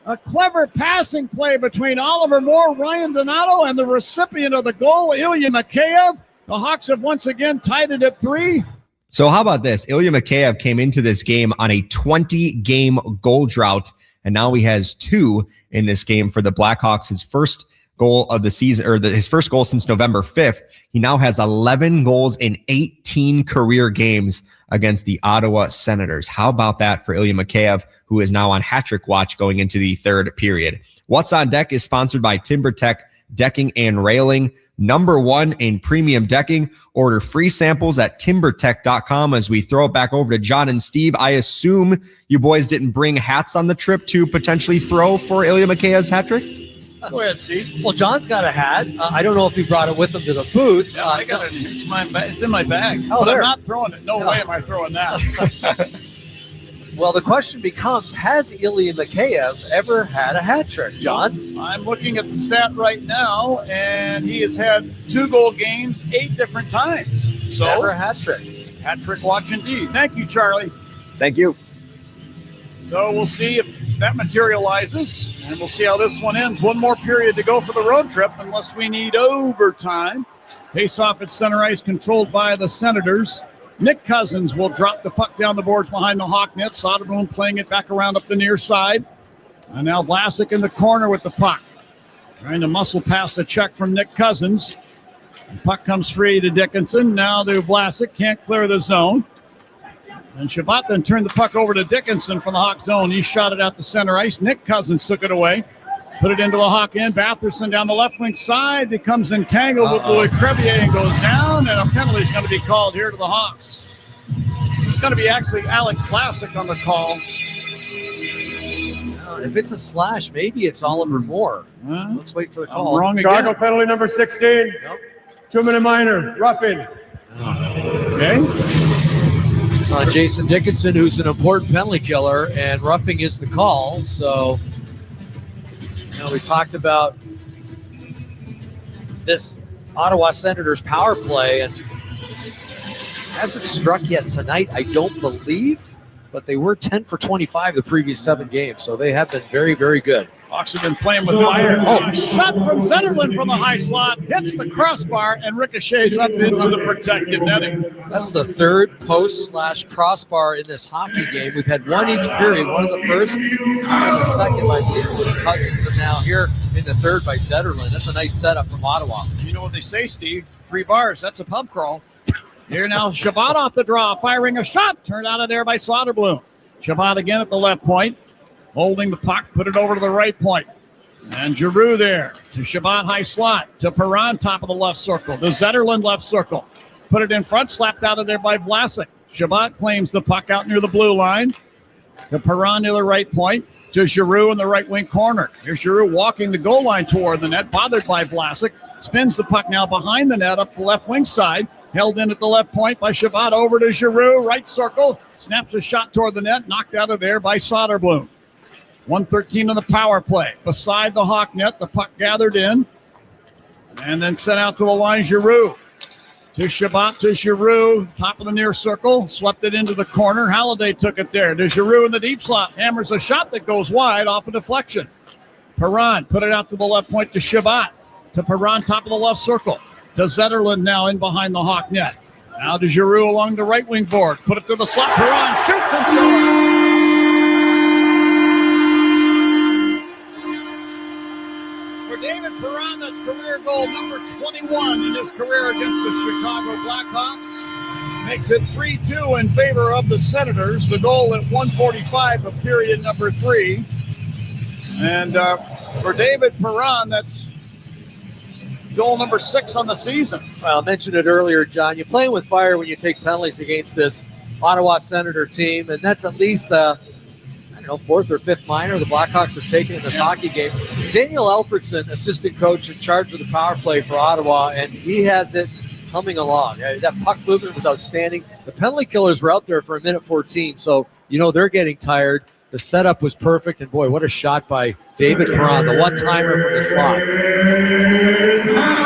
A clever passing play between Oliver Moore, Ryan Donato, and the recipient of the goal, Ilya Mikheyev. The Hawks have once again tied it at 3. So how about this? Ilya Mikheyev came into this game on a 20-game goal drought, and now he has 2 in this game for the Blackhawks. His first goal of the season, or his first goal since November 5th. He now has 11 goals in 18 career games against the Ottawa Senators. How about that for Ilya Mikheyev, who is now on hat-trick watch going into the third period? What's on Deck is sponsored by TimberTech Decking and Railing. #1 in premium decking. Order free samples at TimberTech.com. As we throw it back over to John and Steve, I assume you boys didn't bring hats on the trip to potentially throw for Ilya Mikheyev's hat trick? Go ahead, Steve. Well, John's got a hat. I don't know if he brought it with him to the booth. Yeah, I got it. It's in my bag. Oh, but there. I'm not throwing it. No way am I throwing that. Well, the question becomes, has Ilya Mikheyev ever had a hat trick, John? I'm looking at the stat right now, and he has had 2-goal games 8 different times. So Never a hat trick. Hat trick watch indeed. Thank you, Charlie. Thank you. So we'll see if that materializes, and we'll see how this one ends. One more period to go for the road trip, unless we need overtime. Face off at center ice, controlled by the Senators. Nick Cousins will drop the puck down the boards behind the Hawk net. Soderblom playing it back around up the near side. And now Vlasic in the corner with the puck. Trying to muscle past the check from Nick Cousins. The puck comes free to Dickinson. Now to Vlasic. Can't clear the zone. And Shabbat then turned the puck over to Dickinson from the Hawk zone. He shot it out to center ice. Nick Cousins took it away. Put it into the Hawk end. Batherson down the left wing side. Becomes entangled with Louis Crevier and goes down. And a penalty is going to be called here to the Hawks. It's going to be actually Alex Vlasic on the call. If it's a slash, maybe it's Oliver Moore. Let's wait for the call. Wrong again. Chicago penalty number 16. Nope. 2-minute minor. Roughing. Okay. It's on Jason Dickinson, who's an important penalty killer, and roughing is the call. So, we talked about this Ottawa Senators power play, and hasn't struck yet tonight, I don't believe, but they were 10 for 25 the previous 7 games, so they have been very, very good. Hawks have been playing with fire. Oh, shot from Zetterlund from the high slot, hits the crossbar, and ricochets up into the protected netting. That's the third post/crossbar in this hockey game. We've had one each period, one in the first, and the second by was Cousins, and now here in the third by Zetterlund. That's a nice setup from Ottawa. You know what they say, Steve? 3 bars, that's a pub crawl. Here now, Shabbat off the draw, firing a shot, turned out of there by Soderblom. Shabbat again at the left point. Holding the puck, put it over to the right point. And Giroux there to Shabbat high slot, to Perron, top of the left circle, to Zetterlund left circle. Put it in front, slapped out of there by Vlasic. Shabbat claims the puck out near the blue line. To Perron near the right point, to Giroux in the right wing corner. Here's Giroux walking the goal line toward the net, bothered by Vlasic. Spins the puck now behind the net up the left wing side. Held in at the left point by Shabbat over to Giroux, right circle. Snaps a shot toward the net, knocked out of there by Soderblom. 1:13 on the power play. Beside the Hawk net, the puck gathered in. And then sent out to the line, Giroux. To Shabbat, to Giroux, top of the near circle. Swept it into the corner. Halliday took it there. To Giroux in the deep slot. Hammers a shot that goes wide off a deflection. Perron put it out to the left point to Shabbat. To Perron, top of the left circle. To Zetterlund now in behind the Hawk net. Now to Giroux along the right wing boards. Put it to the slot. Perron shoots and scores. For David Perron, that's career goal number 21 in his career against the Chicago Blackhawks. Makes it 3-2 in favor of the Senators. The goal at 1:45 of period number 3. And for David Perron, that's goal number 6 on the season. Well, I mentioned it earlier, John. You're playing with fire when you take penalties against this Ottawa Senator team, and that's at least the, fourth or fifth minor the Blackhawks have taken in this hockey game. Daniel Alfredson, assistant coach in charge of the power play for Ottawa, and he has it humming along. That puck movement was outstanding. The penalty killers were out there for a minute 14, so they're getting tired. The setup was perfect, and boy, what a shot by David Perron, the one-timer from the slot.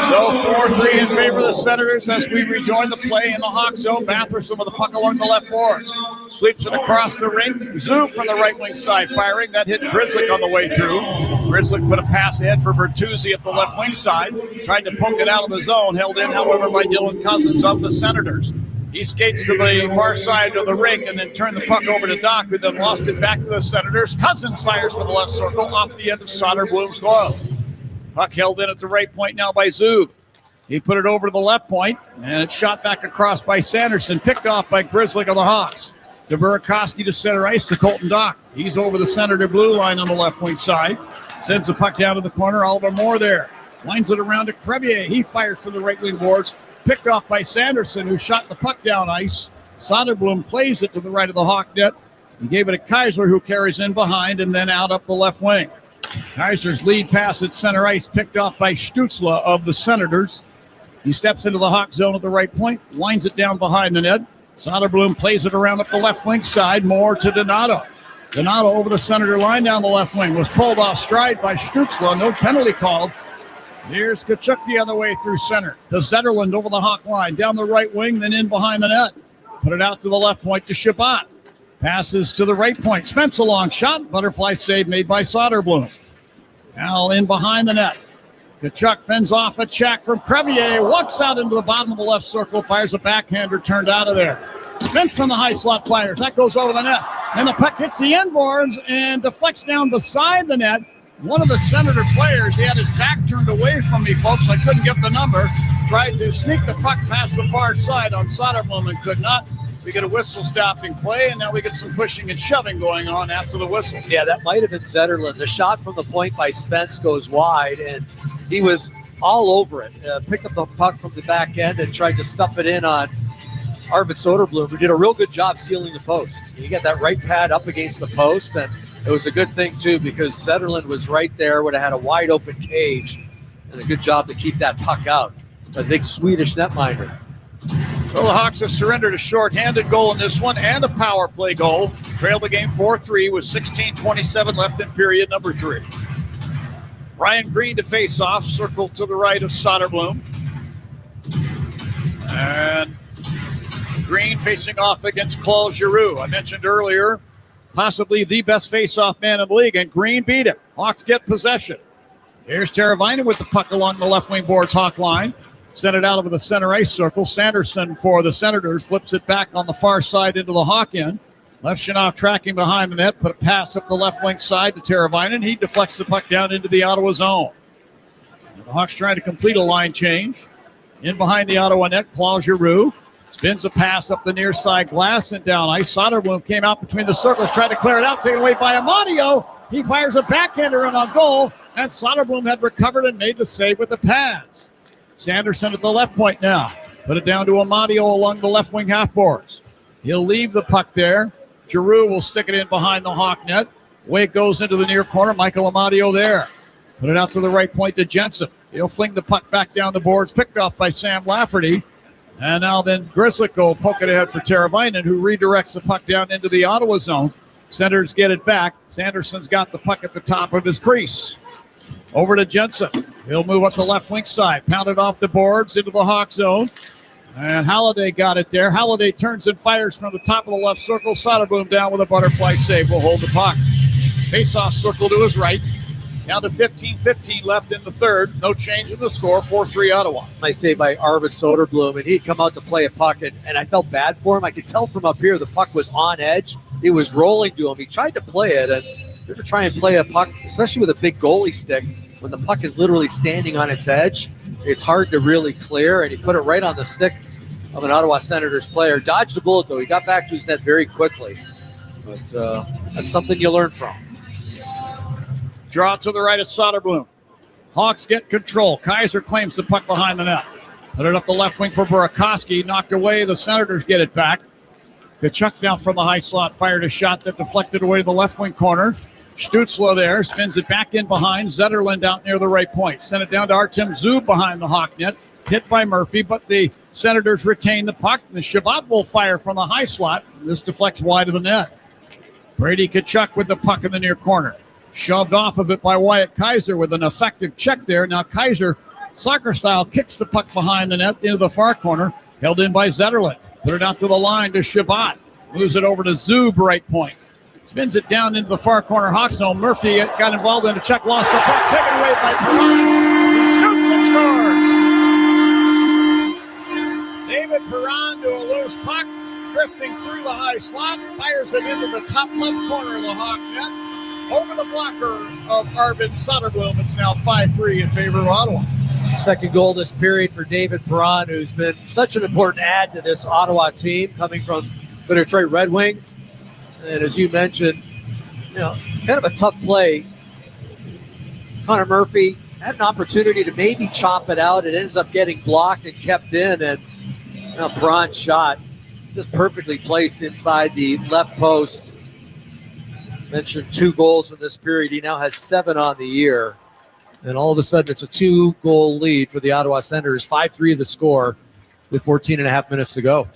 So 4-3 in favor of the Senators as we rejoin the play in the Hawk zone. Batherson with the puck along the left boards. Sweeps it across the ring. Zoom from the right wing side firing. That hit Grzelcyk on the way through. Grzelcyk put a pass ahead for Bertuzzi at the left wing side. Tried to poke it out of the zone. Held in, however, by Dylan Cousins of the Senators. He skates to the far side of the rink and then turned the puck over to Doc, who then lost it back to the Senators. Cousins fires from the left circle off the end of Soderblom's glove. Puck held in at the right point now by Zub. He put it over to the left point, and it's shot back across by Sanderson, picked off by Grzelcyk of the Hawks. To Burakovsky to center ice to Colton Doc. He's over the Senator blue line on the left wing side. Sends the puck down to the corner. Oliver Moore there. Lines it around to Crevier. He fires from the right wing boards. Picked off by Sanderson, who shot the puck down ice. Soderblom plays it to the right of the Hawk net. He gave it to Kaiser, who carries in behind and then out up the left wing. Kaiser's lead pass at center ice picked off by Stutzla of the Senators. He steps into the Hawk zone at the right point, winds it down behind the net. Soderblom plays it around up the left wing side, more to Donato. Donato over the Senator line down the left wing, was pulled off stride by Stutzla, no penalty called. Here's Tkachuk the other way through center to Zetterlund over the Hawk line, down the right wing, then in behind the net. Put it out to the left point to Shabbat. Passes to the right point. Spence a long shot. Butterfly save made by Soderblom. Now in behind the net. Tkachuk fends off a check from Crevier. Walks out into the bottom of the left circle. Fires a backhander turned out of there. Spence from the high slot fires. That goes over the net. And the puck hits the end boards and deflects down beside the net. One of the Senator players, he had his back turned away from me, folks. I couldn't get the number. Tried to sneak the puck past the far side on Soderblom and could not. We get a whistle stopping play, and now we get some pushing and shoving going on after the whistle. Yeah, that might have been Zetterlund. The shot from the point by Spence goes wide, and he was all over it. Picked up the puck from the back end and tried to stuff it in on Arvid Soderblom, who did a real good job sealing the post. You get that right pad up against the post, and it was a good thing, too, because Zetterlund was right there, would have had a wide-open cage, and a good job to keep that puck out. A big Swedish netminder. Well, the Hawks have surrendered a short-handed goal in this one and a power play goal. Trailed the game 4-3 with 16:27 left in period number 3. Ryan Green to face off, circle to the right of Soderblom. And Green facing off against Claude Giroux. I mentioned earlier, possibly the best face-off man in the league, and Green beat him. Hawks get possession. Here's Teravainen with the puck along the left wing boards Hawk line. Sent it out over the center ice circle. Sanderson for the Senators flips it back on the far side into the Hawk end. Lefshunov tracking behind the net, put a pass up the left wing side to Teravainen. He deflects the puck down into the Ottawa zone. And the Hawks trying to complete a line change. In behind the Ottawa net, Claude Giroux spins a pass up the near side glass and down ice. Soderblom came out between the circles, tried to clear it out, taken away by Amadio. He fires a backhander in on goal, And Soderblom had recovered and made the save with the pads. Sanderson at the left point now. Put it down to Amadio along the left wing half boards. He'll leave the puck there. Giroux will stick it in behind the Hawk net. Away it goes into the near corner. Michael Amadio there. Put it out to the right point to Jensen. He'll fling the puck back down the boards. Picked off by Sam Lafferty. And now then Grzelcyk will poke it ahead for Teravainen, who redirects the puck down into the Ottawa zone. Senators get it back. Sanderson's got the puck at the top of his crease. Over to Jensen. He'll move up the left wing side. Pounded off the boards into the Hawk zone. And Halliday got it there. Halliday turns and fires from the top of the left circle. Soderblom down with a butterfly save. Will hold the puck. Face-off circle to his right. Down to 15-15 left in the third. No change in the score. 4-3 Ottawa. Nice save by Arvid Soderblom, and he'd come out to play a puck, and I felt bad for him. I could tell from up here the puck was on edge. It was rolling to him. He tried to play it, and you're to try and play a puck, especially with a big goalie stick, when the puck is literally standing on its edge. It's hard to really clear, and he put it right on the stick of an Ottawa Senators player. Dodged the bullet, though. He got back to his net very quickly. But that's something you learn from. Draw to the right of Soderblom. Hawks get control. Kaiser claims the puck behind the net. Put it up the left wing for Burakovsky. Knocked away. The Senators get it back. Tkachuk now from the high slot fired a shot that deflected away to the left wing corner. Stützle there spins it back in behind. Zetterlund out near the right point. Sent it down to Artem Zub behind the Hawk net. Hit by Murphy, but the Senators retain the puck. The Shabbat will fire from the high slot. This deflects wide of the net. Brady Tkachuk with the puck in the near corner. Shoved off of it by Wyatt Kaiser with an effective check there. Now Kaiser, soccer style, kicks the puck behind the net into the far corner. Held in by Zetterlund. Put it out to the line to Shabbat. Moves it over to Zub, right point. Spins it down into the far corner Hawk zone. Murphy got involved in a check, lost the puck. Taken away by Perron. He shoots and scores. David Perron to a loose puck. Drifting through the high slot. Fires it into the top left corner of the Hawk net. Over the blocker of Arvid Soderblom. It's now 5-3 in favor of Ottawa. Second goal this period for David Perron, who's been such an important add to this Ottawa team, coming from the Detroit Red Wings. And as you mentioned, kind of a tough play. Connor Murphy had an opportunity to maybe chop it out. It ends up getting blocked and kept in. And Perron's shot just perfectly placed inside the left post. Mentioned 2 goals in this period. He now has 7 on the year. And all of a sudden, it's a 2-goal lead for the Ottawa Senators. 5-3 the score with 14 and a half minutes to go.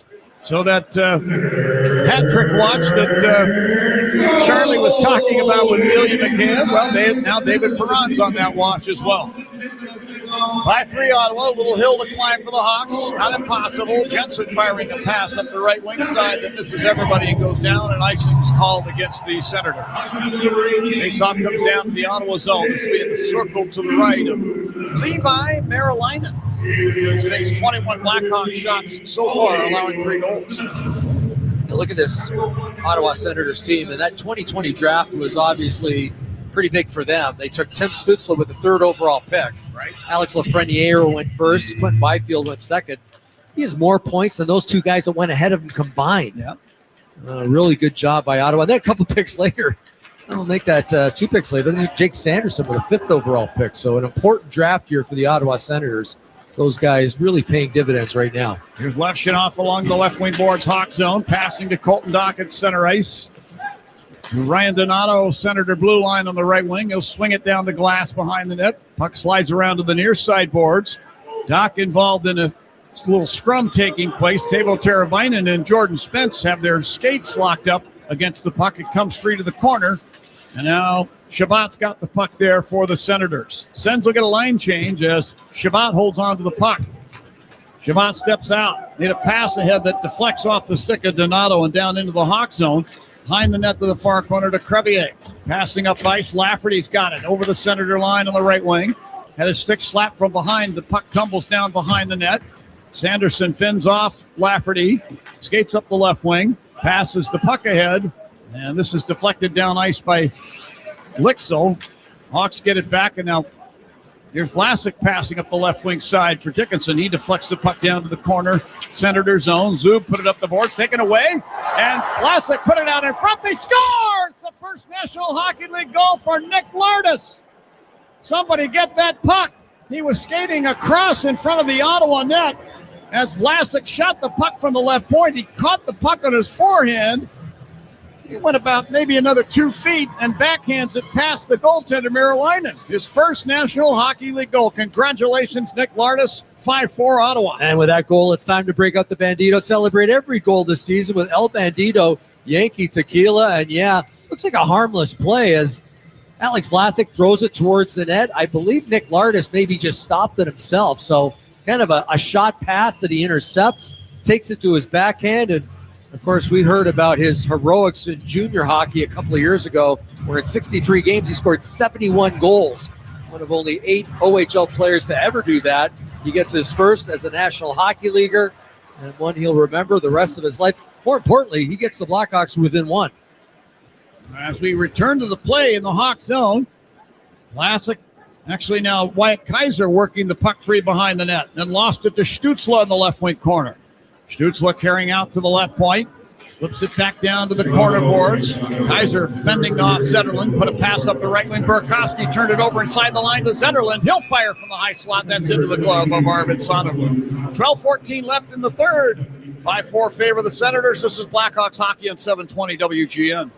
So that hat trick watch that Charlie was talking about with William McCann, well, now David Perron's on that watch as well. 5-3 Ottawa, a little hill to climb for the Hawks. Not impossible. Jensen firing a pass up the right wing side that misses everybody and goes down, and icing's called against the Senators. Faceoff comes down to the Ottawa zone. This will be in the circle to the right of Levi Marilainen. He's faced 21 Blackhawks shots so far, allowing 3 goals. Now look at this Ottawa Senators team, and that 2020 draft was obviously pretty big for them. They took Tim Stützle with the 3rd overall pick. Right. Alex Lafreniere went first. Quentin Byfield went second. He has more points than those 2 guys that went ahead of him combined. Yeah. Really good job by Ottawa. Then a couple picks later, I'll make that 2 picks later. Then Jake Sanderson with a 5th overall pick. So an important draft year for the Ottawa Senators. Those guys really paying dividends right now. Here's Levshinoff along the left wing boards, Hawk zone, passing to Colton Dock at center ice. Ryan Donato, Senator blue line on the right wing. He'll swing it down the glass behind the net. Puck slides around to the near side boards. Doc involved in a little scrum taking place. Teuvo Teravainen and Jordan Spence have their skates locked up against the puck. It comes free to the corner. And now Shabbat's got the puck there for the Senators. Sens will get a line change as Shabbat holds on to the puck. Shabbat steps out. Made a pass ahead that deflects off the stick of Donato and down into the Hawk zone. Behind the net to the far corner to Crevier. Passing up ice. Lafferty's got it over the Senator line on the right wing. Had his stick slapped from behind. The puck tumbles down behind the net. Sanderson fins off Lafferty. Skates up the left wing. Passes the puck ahead. And this is deflected down ice by Lixel. Hawks get it back, and now here's Vlasic passing up the left wing side for Dickinson. He deflects the puck down to the corner. Senator zone. Zub put it up the boards, taken away. And Vlasic put it out in front. They scores! The first National Hockey League goal for Nick Lourdes. Somebody get that puck. He was skating across in front of the Ottawa net as Vlasic shot the puck from the left point. He caught the puck on his forehand. He went about maybe another 2 feet and backhands it past the goaltender, Merilainen. His first National Hockey League goal. Congratulations, Nick Lardis. 5-4 Ottawa. And with that goal, it's time to break out the Bandito. Celebrate every goal this season with El Bandito Yankee Tequila. And yeah, looks like a harmless play as Alex Vlasic throws it towards the net. I believe Nick Lardis maybe just stopped it himself. So kind of a shot pass that he intercepts, takes it to his backhand. And of course, we heard about his heroics in junior hockey a couple of years ago, where in 63 games, he scored 71 goals. One of only 8 OHL players to ever do that. He gets his first as a National Hockey Leaguer, and one he'll remember the rest of his life. More importantly, he gets the Blackhawks within one. As we return to the play in the Hawk zone, Vlasic, actually now Wyatt Kaiser working the puck free behind the net, then lost it to Stützle in the left wing corner. Stützle carrying out to the left point, flips it back down to the corner boards. Kaiser fending off Zetterlund, put a pass up the right wing. Burakovsky turned it over inside the line to Zetterlund. He'll fire from the high slot. That's into the glove of Arvid Soderblom. 12:14 left in the third. 5-4 favor the Senators. This is Blackhawks hockey on 720 WGN.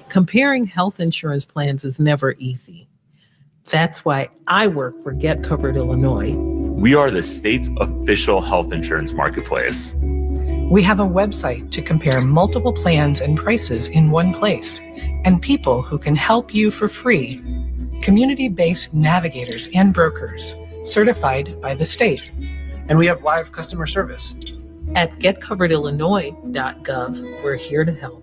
Comparing health insurance plans is never easy. That's why I work for Get Covered Illinois. We are the state's official health insurance marketplace. We have a website to compare multiple plans and prices in one place, and people who can help you for free. Community-based navigators and brokers, certified by the state. And we have live customer service. At getcoveredillinois.gov, we're here to help.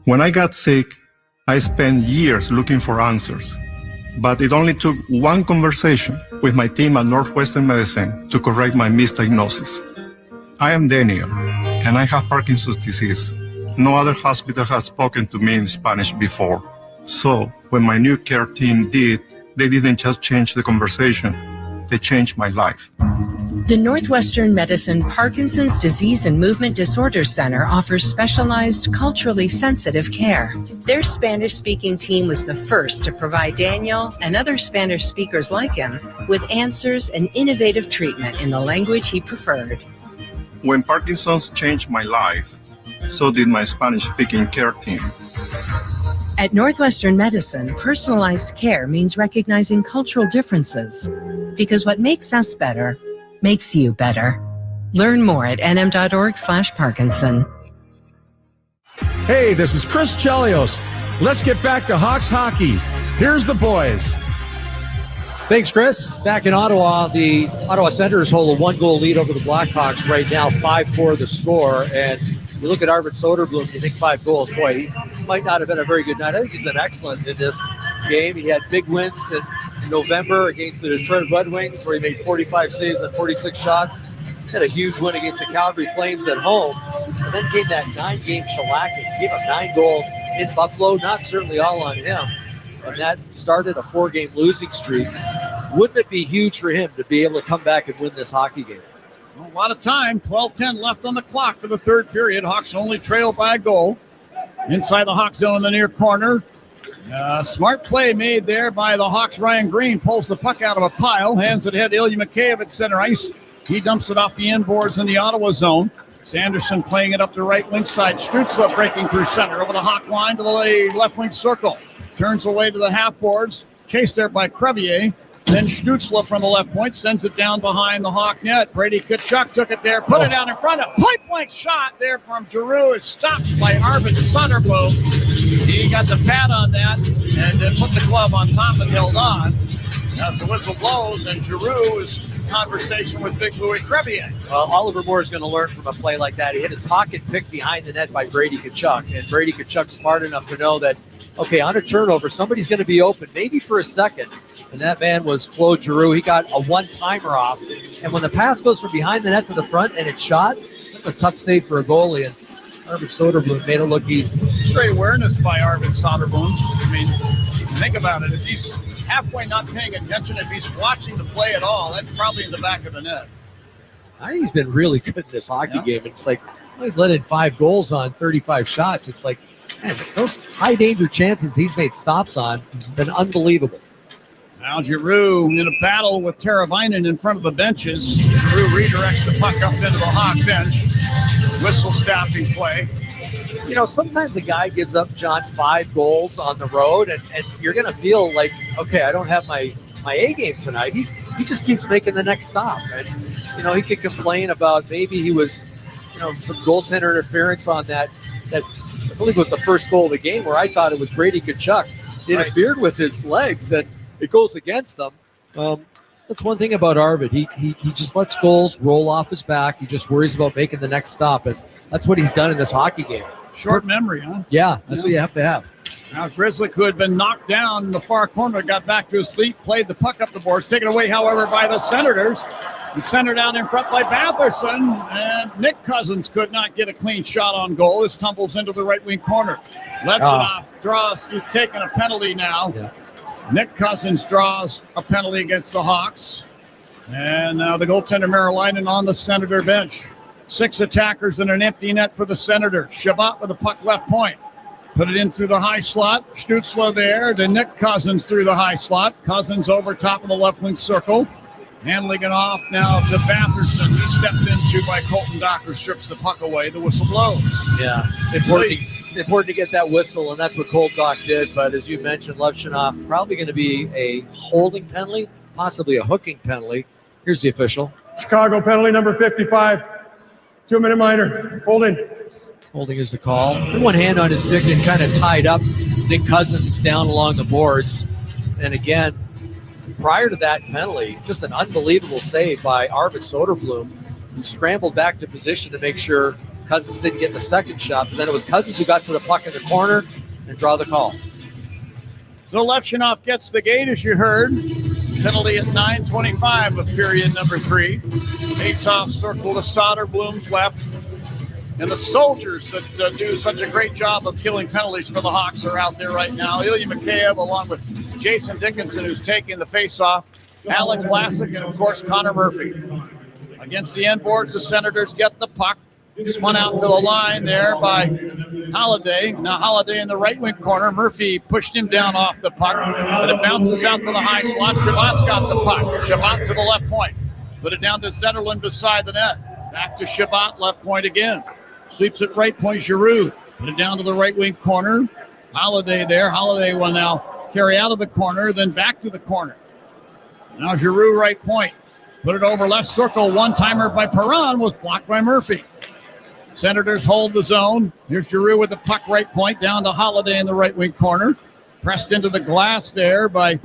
When I got sick, I spent years looking for answers. But it only took one conversation with my team at Northwestern Medicine to correct my misdiagnosis. I am Daniel, and I have Parkinson's disease. No other hospital has spoken to me in Spanish before. So, when my new care team did, they didn't just change the conversation, they changed my life. The Northwestern Medicine Parkinson's Disease and Movement Disorders Center offers specialized, culturally sensitive care. Their Spanish-speaking team was the first to provide Daniel and other Spanish speakers like him with answers and innovative treatment in the language he preferred. When Parkinson's changed my life, so did my Spanish-speaking care team. At Northwestern Medicine, personalized care means recognizing cultural differences. Because what makes us better makes you better. Learn more at nm.org/Parkinson. Hey, this is Chris Chelios. Let's get back to Hawks hockey. Here's the boys. Thanks, Chris. Back in Ottawa, the Ottawa Senators hold a 1-goal lead over the Blackhawks right now, 5-4 the score. And you look at Arvid Soderblom, you think 5 goals. Boy, he might not have been a very good night. I think he's been excellent in this game. He had big wins in November against the Detroit Red Wings, where he made 45 saves and 46 shots. Had a huge win against the Calgary Flames at home. And then came that 9-game shellacking. Gave up 9 goals in Buffalo, not certainly all on him. And that started a 4-game losing streak. Wouldn't it be huge for him to be able to come back and win this hockey game? A lot of time, 12:10 left on the clock for the third period. Hawks only trail by a goal. Inside the Hawk zone in the near corner. Smart play made there by the Hawks. Ryan Green pulls the puck out of a pile, hands it ahead to Ilya Mikheyev at center ice. He dumps it off the inboards in the Ottawa zone. Sanderson playing it up the right wing side. Stützle breaking through center over the Hawk line to the left wing circle. Turns away to the half boards. Chased there by Crevier. Then Stützle from the left point sends it down behind the Hawk net. Brady Tkachuk took it there, put it down in front. A point-blank shot there from Giroux is stopped by Arvid Soderblom. He got the pad on that and then put the glove on top and held on. As the whistle blows, and Giroux is in conversation with Big Louis Crevier. Well, Oliver Moore is going to learn from a play like that. He hit his pocket pick behind the net by Brady Tkachuk, and Brady Tkachuk's smart enough to know that, okay, on a turnover, somebody's going to be open, maybe for a second. And that man was Claude Giroux. He got a one-timer off. And when the pass goes from behind the net to the front and it's shot, that's a tough save for a goalie. And Arvid Soderblom made it look easy. Great awareness by Arvid Soderblom. I mean, think about it. If he's halfway not paying attention, if he's watching the play at all, that's probably in the back of the net. I think he's been really good in this hockey game. It's like, well, he's let in 5 goals on 35 shots. It's like, Man, those high danger chances he's made stops on have been unbelievable. Now Giroux in a battle with Teravainen in front of the benches. Giroux redirects the puck up into the Hawk bench. Whistle stopping play. You know, sometimes a guy gives up, John, 5 goals on the road, and you're going to feel like, okay, I don't have my A game tonight. He just keeps making the next stop. And, you know, he could complain about maybe he was, you know, some goaltender interference on that I believe was the first goal of the game where I thought it was Brady Tkachuk. He interfered with his legs, and it goes against them. That's one thing about Arvid. He just lets goals roll off his back. He just worries about making the next stop, and that's what he's done in this hockey game. Short memory, huh? Yeah, that's what you have to have. Now Grizzly, who had been knocked down in the far corner, got back to his feet, played the puck up the boards, taken away, however, by the Senators. He's centered out in front by Batherson, and Nick Cousins could not get a clean shot on goal. This tumbles into the right wing corner. Levshunov draws. He's taking a penalty now. Yeah. Nick Cousins draws a penalty against the Hawks. And now the goaltender Marilainen on the Senator bench. 6 attackers and an empty net for the Senators. Shabbat with the puck left point. Put it in through the high slot. Stützle there to Nick Cousins through the high slot. Cousins over top of the left wing circle. Handling it off now to Batherson. He stepped into by Colton Docker, strips the puck away. The whistle blows. Yeah, important to get that whistle, and that's what Colt Dock did. But as you mentioned, Levshunov probably going to be a holding penalty, possibly a hooking penalty. Here's the official. Chicago penalty number 55. 2-minute minor. Holding. Holding is the call. One hand on his stick and kind of tied up Nick Cousins down along the boards. And again, prior to that penalty, just an unbelievable save by Arvid Soderblom, who scrambled back to position to make sure Cousins didn't get the second shot. But then it was Cousins who got to the puck in the corner and draw the call. So Levshunov gets the gate, as you heard. Penalty at 9:25 of period number 3. Face-off circle to Soderblom's left. And the soldiers that do such a great job of killing penalties for the Hawks are out there right now. Ilya Mikheyev along with Jason Dickinson, who's taking the face-off. Alex Vlasic and, of course, Connor Murphy. Against the end boards, the Senators get the puck. Spun out to the line there by Holiday. Now Holiday in the right wing corner. Murphy pushed him down off the puck, but it bounces out to the high slot. Shabbat's got the puck. Shabbat to the left point. Put it down to Zetterlund beside the net. Back to Shabbat, left point again. Sweeps it right point, Giroux. Put it down to the right wing corner. Holiday there. Holiday will now carry out of the corner, then back to the corner. Now Giroux right point. Put it over left circle. One-timer by Perron was blocked by Murphy. Senators hold the zone. Here's Giroux with the puck right point down to Holiday in the right wing corner. Pressed into the glass there by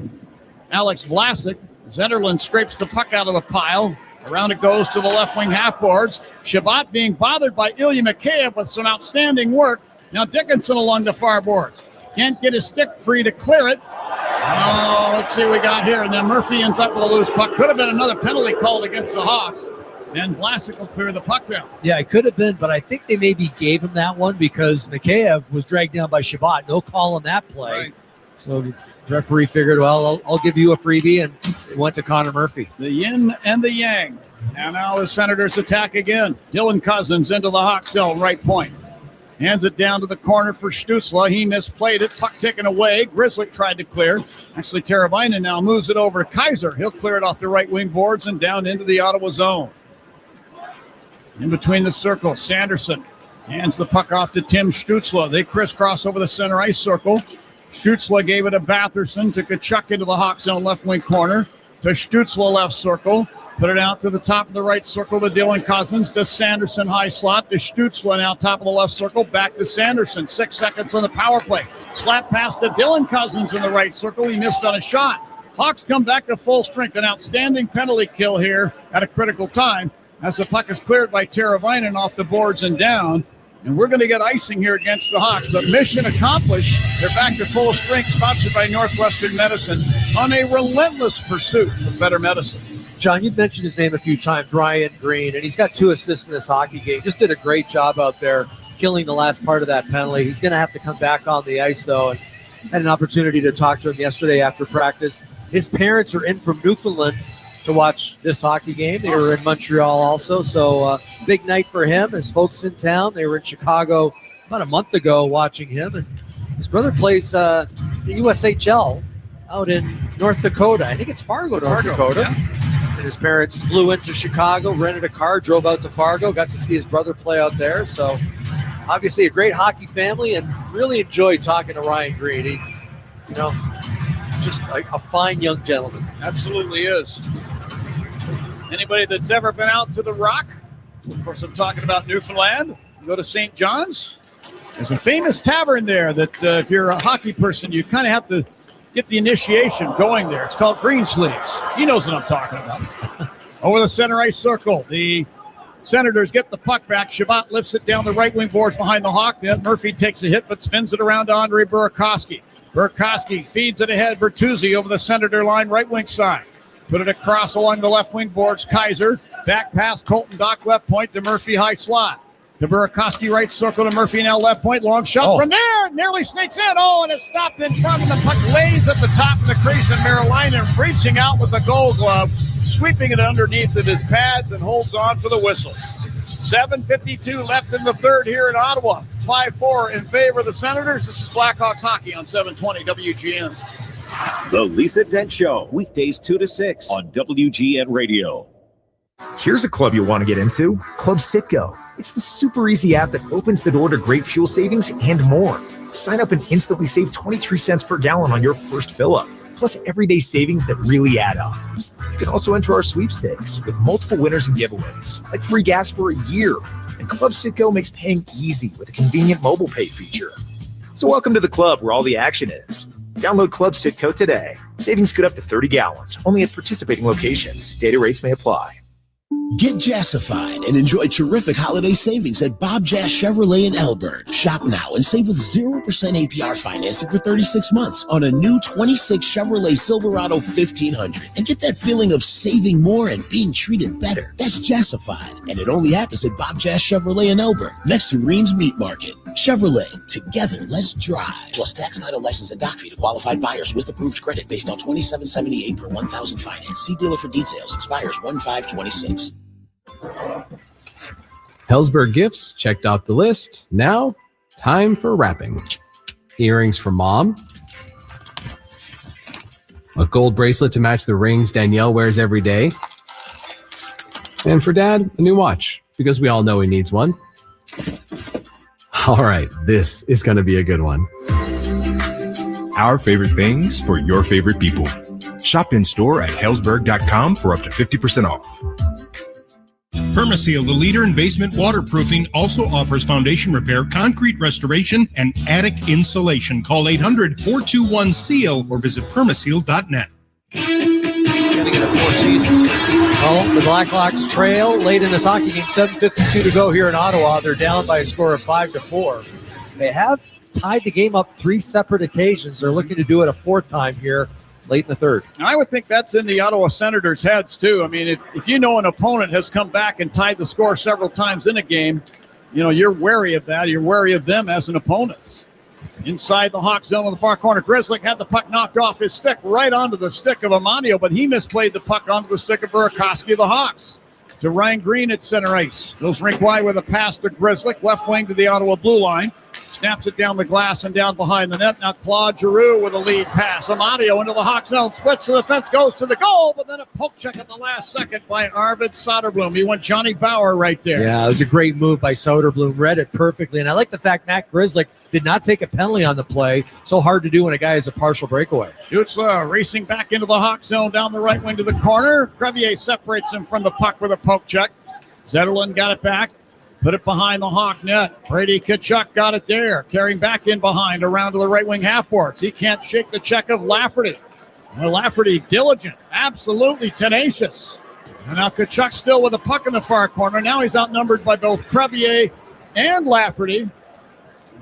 Alex Vlasic. Zetterlund scrapes the puck out of the pile. Around it goes to the left wing half boards. Shabbat being bothered by Ilya Mikheyev with some outstanding work. Now Dickinson along the far boards. Can't get his stick free to clear it. Oh, let's see what we got here. And then Murphy ends up with a loose puck. Could have been another penalty called against the Hawks. And Vlasic will clear the puck down. Yeah, it could have been, but I think they maybe gave him that one because Mikheyev was dragged down by Shabbat. No call on that play. Right. So the referee figured, well, I'll give you a freebie, and it went to Connor Murphy. The yin and the yang. And now the Senators attack again. Dylan Cousins into the Hawk zone, right point. Hands it down to the corner for Stützle. He misplayed it. Puck taken away. Grizzly tried to clear. Actually, Teravainen now moves it over to Kaiser. He'll clear it off the right wing boards and down into the Ottawa zone. In between the circles, Sanderson hands the puck off to Tim Stützle. They crisscross over the center ice circle. Stützle gave it to Batherson to Tkachuk into the Hawk zone left wing corner. To Stützle left circle. Put it out to the top of the right circle to Dylan Cousins. To Sanderson high slot. To Stützle now top of the left circle. Back to Sanderson. 6 seconds on the power play. Slap pass to Dylan Cousins in the right circle. He missed on a shot. Hawks come back to full strength. An outstanding penalty kill here at a critical time as the puck is cleared by Teravainen off the boards and down. And we're going to get icing here against the Hawks. But mission accomplished. They're back to full strength, sponsored by Northwestern Medicine on a relentless pursuit of better medicine. John, you've mentioned his name a few times, Ryan Green, and he's got 2 assists in this hockey game. Just did a great job out there killing the last part of that penalty. He's going to have to come back on the ice, though, and had an opportunity to talk to him yesterday after practice. His parents are in from Newfoundland to watch this hockey game. They were in Montreal also, so big night for him. His folks in town. They were in Chicago about a month ago watching him, and his brother plays the USHL out in North Dakota. I think it's Fargo, North Dakota. Yeah. And his parents flew into Chicago, rented a car, drove out to Fargo, got to see his brother play out there. So obviously a great hockey family, and really enjoyed talking to Ryan Green. He, just like a fine young gentleman. Absolutely is. Anybody that's ever been out to the Rock, of course I'm talking about Newfoundland, go to St. John's. There's a famous tavern there that if you're a hockey person, you kind of have to get the initiation going there. It's called Greensleeves. He knows what I'm talking about. Over the center ice circle, the Senators get the puck back. Shabbat lifts it down the right wing boards behind the Hawk net. Murphy takes a hit but spins it around to Andre Burakovsky. Burakovsky feeds it ahead. Bertuzzi over the Senator line, right wing side. Put it across along the left wing boards. Kaiser back past Colton Dock, left point to Murphy, high slot. To Burakovsky, right circle to Murphy, now left point. Long shot from there. Nearly sneaks in. And it's stopped in front, and the puck lays at the top of the crease, and Marilina reaching out with the Gold Glove, sweeping it underneath of his pads, and holds on for the whistle. 7:52 left in the third here in Ottawa. 5-4 in favor of the Senators. This is Blackhawks hockey on 720 WGN. The Lisa Dent Show, weekdays 2 to 6 on WGN Radio. Here's a club you'll want to get into, Club Citgo. It's the super easy app that opens the door to great fuel savings and more. Sign up and instantly save 23 cents per gallon on your first fill-up, plus everyday savings that really add up. You can also enter our sweepstakes with multiple winners and giveaways, like free gas for a year. And Club Citgo makes paying easy with a convenient mobile pay feature. So welcome to the club where all the action is. Download Club Citgo today. Savings could up to 30 gallons, only at participating locations. Data rates may apply. Get jassified and enjoy terrific holiday savings at Bob Jass Chevrolet in Elburn. Shop now and save with 0% APR financing for 36 months on a new 26 Chevrolet Silverado 1500. And get that feeling of saving more and being treated better. That's jassified, and it only happens at Bob Jass Chevrolet in Elburn, next to Reams Meat Market. Chevrolet, together, let's drive. Plus tax, title, license, and doc fee to qualified buyers with approved credit based on $27.78 per 1,000 finance. See dealer for details. Expires 1/5/26. Hellsberg Gifts checked off the list. Now, time for wrapping. Earrings for mom. A gold bracelet to match the rings Danielle wears every day. And for dad, a new watch, because we all know he needs one. All right, this is going to be a good one. Our favorite things for your favorite people. Shop in store at hellsberg.com for up to 50% off. Permaseal, the leader in basement waterproofing, also offers foundation repair, concrete restoration, and attic insulation. Call 800-421-SEAL or visit permaseal.net. Gotta get a Four Seasons. Well, the Blackhawks trail late in this hockey game. 7:52 to go here in Ottawa. They're down by a score of 5-4. They have tied the game up 3 separate occasions. They're looking to do it a 4th time here late in the third. And I would think that's in the Ottawa Senators' heads, too. I mean, if you know an opponent has come back and tied the score several times in a game, you're wary of that. You're wary of them as an opponent. Inside the Hawk zone in the far corner, Grzelcyk had the puck knocked off his stick right onto the stick of Amadio, but he misplayed the puck onto the stick of Burakovsky of the Hawks. To Ryan Green at center ice. Goes rink wide with a pass to Grzelcyk, left wing to the Ottawa blue line. Snaps it down the glass and down behind the net. Now Claude Giroux with a lead pass. Amadio into the Hawk zone. Splits to the fence, goes to the goal, but then a poke check at the last second by Arvid Soderblom. He went Johnny Bauer right there. Yeah, it was a great move by Soderblom. Read it perfectly. And I like the fact Matt Grzelcyk did not take a penalty on the play. So hard to do when a guy has a partial breakaway. Shoots racing back into the Hawk zone down the right wing to the corner. Crevier separates him from the puck with a poke check. Zetterlund got it back. Put it behind the Hawk net. Brady Tkachuk got it there. Carrying back in behind around to the right wing half boards. He can't shake the check of Lafferty. Well, Lafferty diligent, absolutely tenacious. And now Tkachuk still with the puck in the far corner. Now he's outnumbered by both Crevier and Lafferty.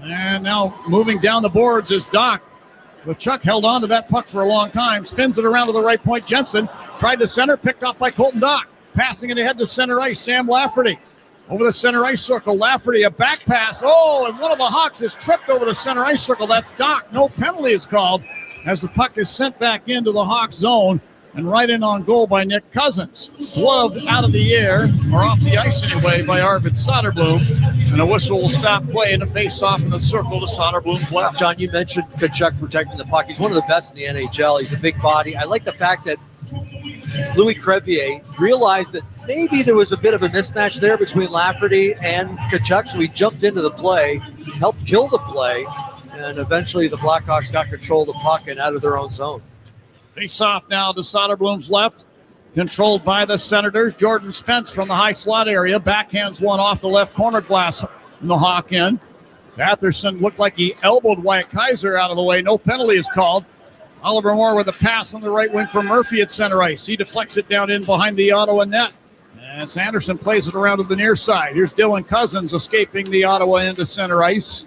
And now moving down the boards is Doc. Tkachuk held on to that puck for a long time. Spins it around to the right point. Jensen tried to center, picked off by Colton Dock. Passing it ahead to center ice, Sam Lafferty. Over the center ice circle, Lafferty, a back pass. And one of the Hawks is tripped over the center ice circle. That's Doc. No penalty is called as the puck is sent back into the Hawks zone. and right in on goal by Nick Cousins. Gloved out of the air, or off the ice anyway, by Arvid Soderblom. And a whistle will stop play and a face-off in the circle to Soderblom's left. John, you mentioned Tkachuk protecting the puck. He's one of the best in the NHL. He's a big body. I like the fact that Louis Crevier realized that maybe there was a bit of a mismatch there between Lafferty and Tkachuk, so he jumped into the play, helped kill the play, and eventually the Blackhawks got control of the puck and out of their own zone. Face-off now to Soderblom's left, controlled by the Senators. Jordan Spence from the high slot area backhands one off the left corner glass in the Hawk end. Batherson looked like he elbowed Wyatt Kaiser out of the way. No penalty is called. Oliver Moore with a pass on the right wing for Murphy at center ice. He deflects it down in behind the Ottawa net. And Sanderson plays it around to the near side. Here's Dylan Cousins escaping the Ottawa into center ice.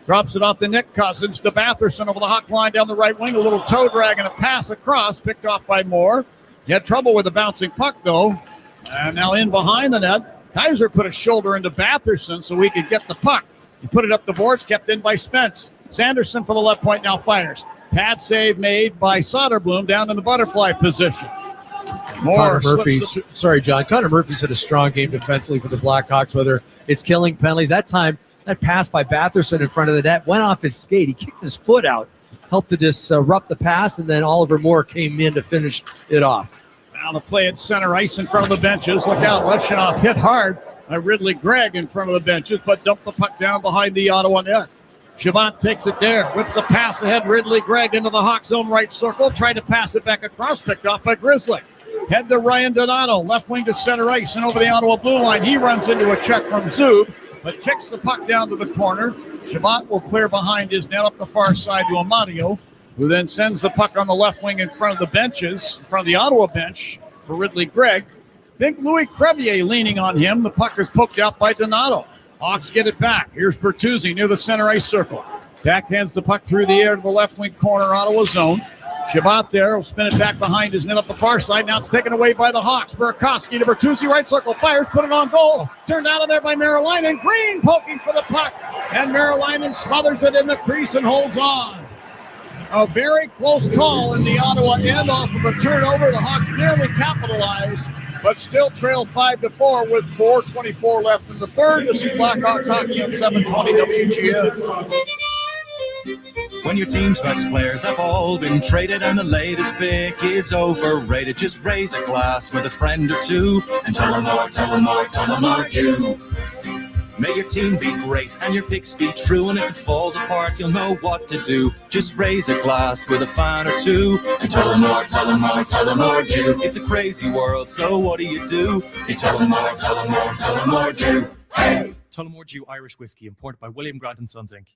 Drops it off to Nick Cousins to Batherson over the Hawk line down the right wing. A little toe drag and a pass across, picked off by Moore. He had trouble with the bouncing puck, though. And now in behind the net, Kaiser put a shoulder into Batherson so he could get the puck. He put it up the boards, kept in by Spence. Sanderson for the left point now fires. Pad save made by Soderblom down in the butterfly position. Connor Murphy's, sorry, John. Connor Murphy's had a strong game defensively for the Blackhawks, whether it's killing penalties. That time, that pass by Batherson in front of the net went off his skate. He kicked his foot out, helped to disrupt the pass, and then Oliver Moore came in to finish it off. Now the play at center ice in front of the benches. Look out, Leshanoff hit hard by Ridley Gregg in front of the benches, but dumped the puck down behind the Ottawa net. Chabot takes it there, whips a pass ahead. Ridley Gregg into the Hawks' own right circle, tried to pass it back across, picked off by Grizzly. Head to Ryan Donato, left wing to center ice and over the Ottawa blue line. He runs into a check from Zub, but kicks the puck down to the corner. Chabot will clear behind his net up the far side to Amadio, who then sends the puck on the left wing in front of the benches, in front of the Ottawa bench for Ridley Gregg. Big Louis Crevier leaning on him. The puck is poked out by Donato. Hawks get it back. Here's Bertuzzi near the center ice circle. Backhands the puck through the air to the left wing corner, Ottawa zone. Chabot there will spin it back behind his net up the far side. Now it's taken away by the Hawks. Burakovsky to Bertuzzi, right circle, fires, put it on goal. Turned out of there by Merrilainen. Green poking for the puck. And Merrilainen smothers it in the crease and holds on. A very close call in the Ottawa end off of a turnover. The Hawks nearly capitalized, but still trail 5-4 with 4:24 left in the third. This is Blackhawks hockey on 720 WGN. When your team's best players have all been traded and the latest pick is overrated, just raise a glass with a friend or two and tell them more, tell them more, tell them more you. May your team be great and your picks be true, and if it falls apart, you'll know what to do. Just raise a glass with a fan or two and tell them more, tell them more, tell them more you. It's a crazy world, so what do? You tell them more, tell them more, tell them more you. Hey! Tullamore Dew Irish Whiskey, imported by William Grant & Sons, Inc.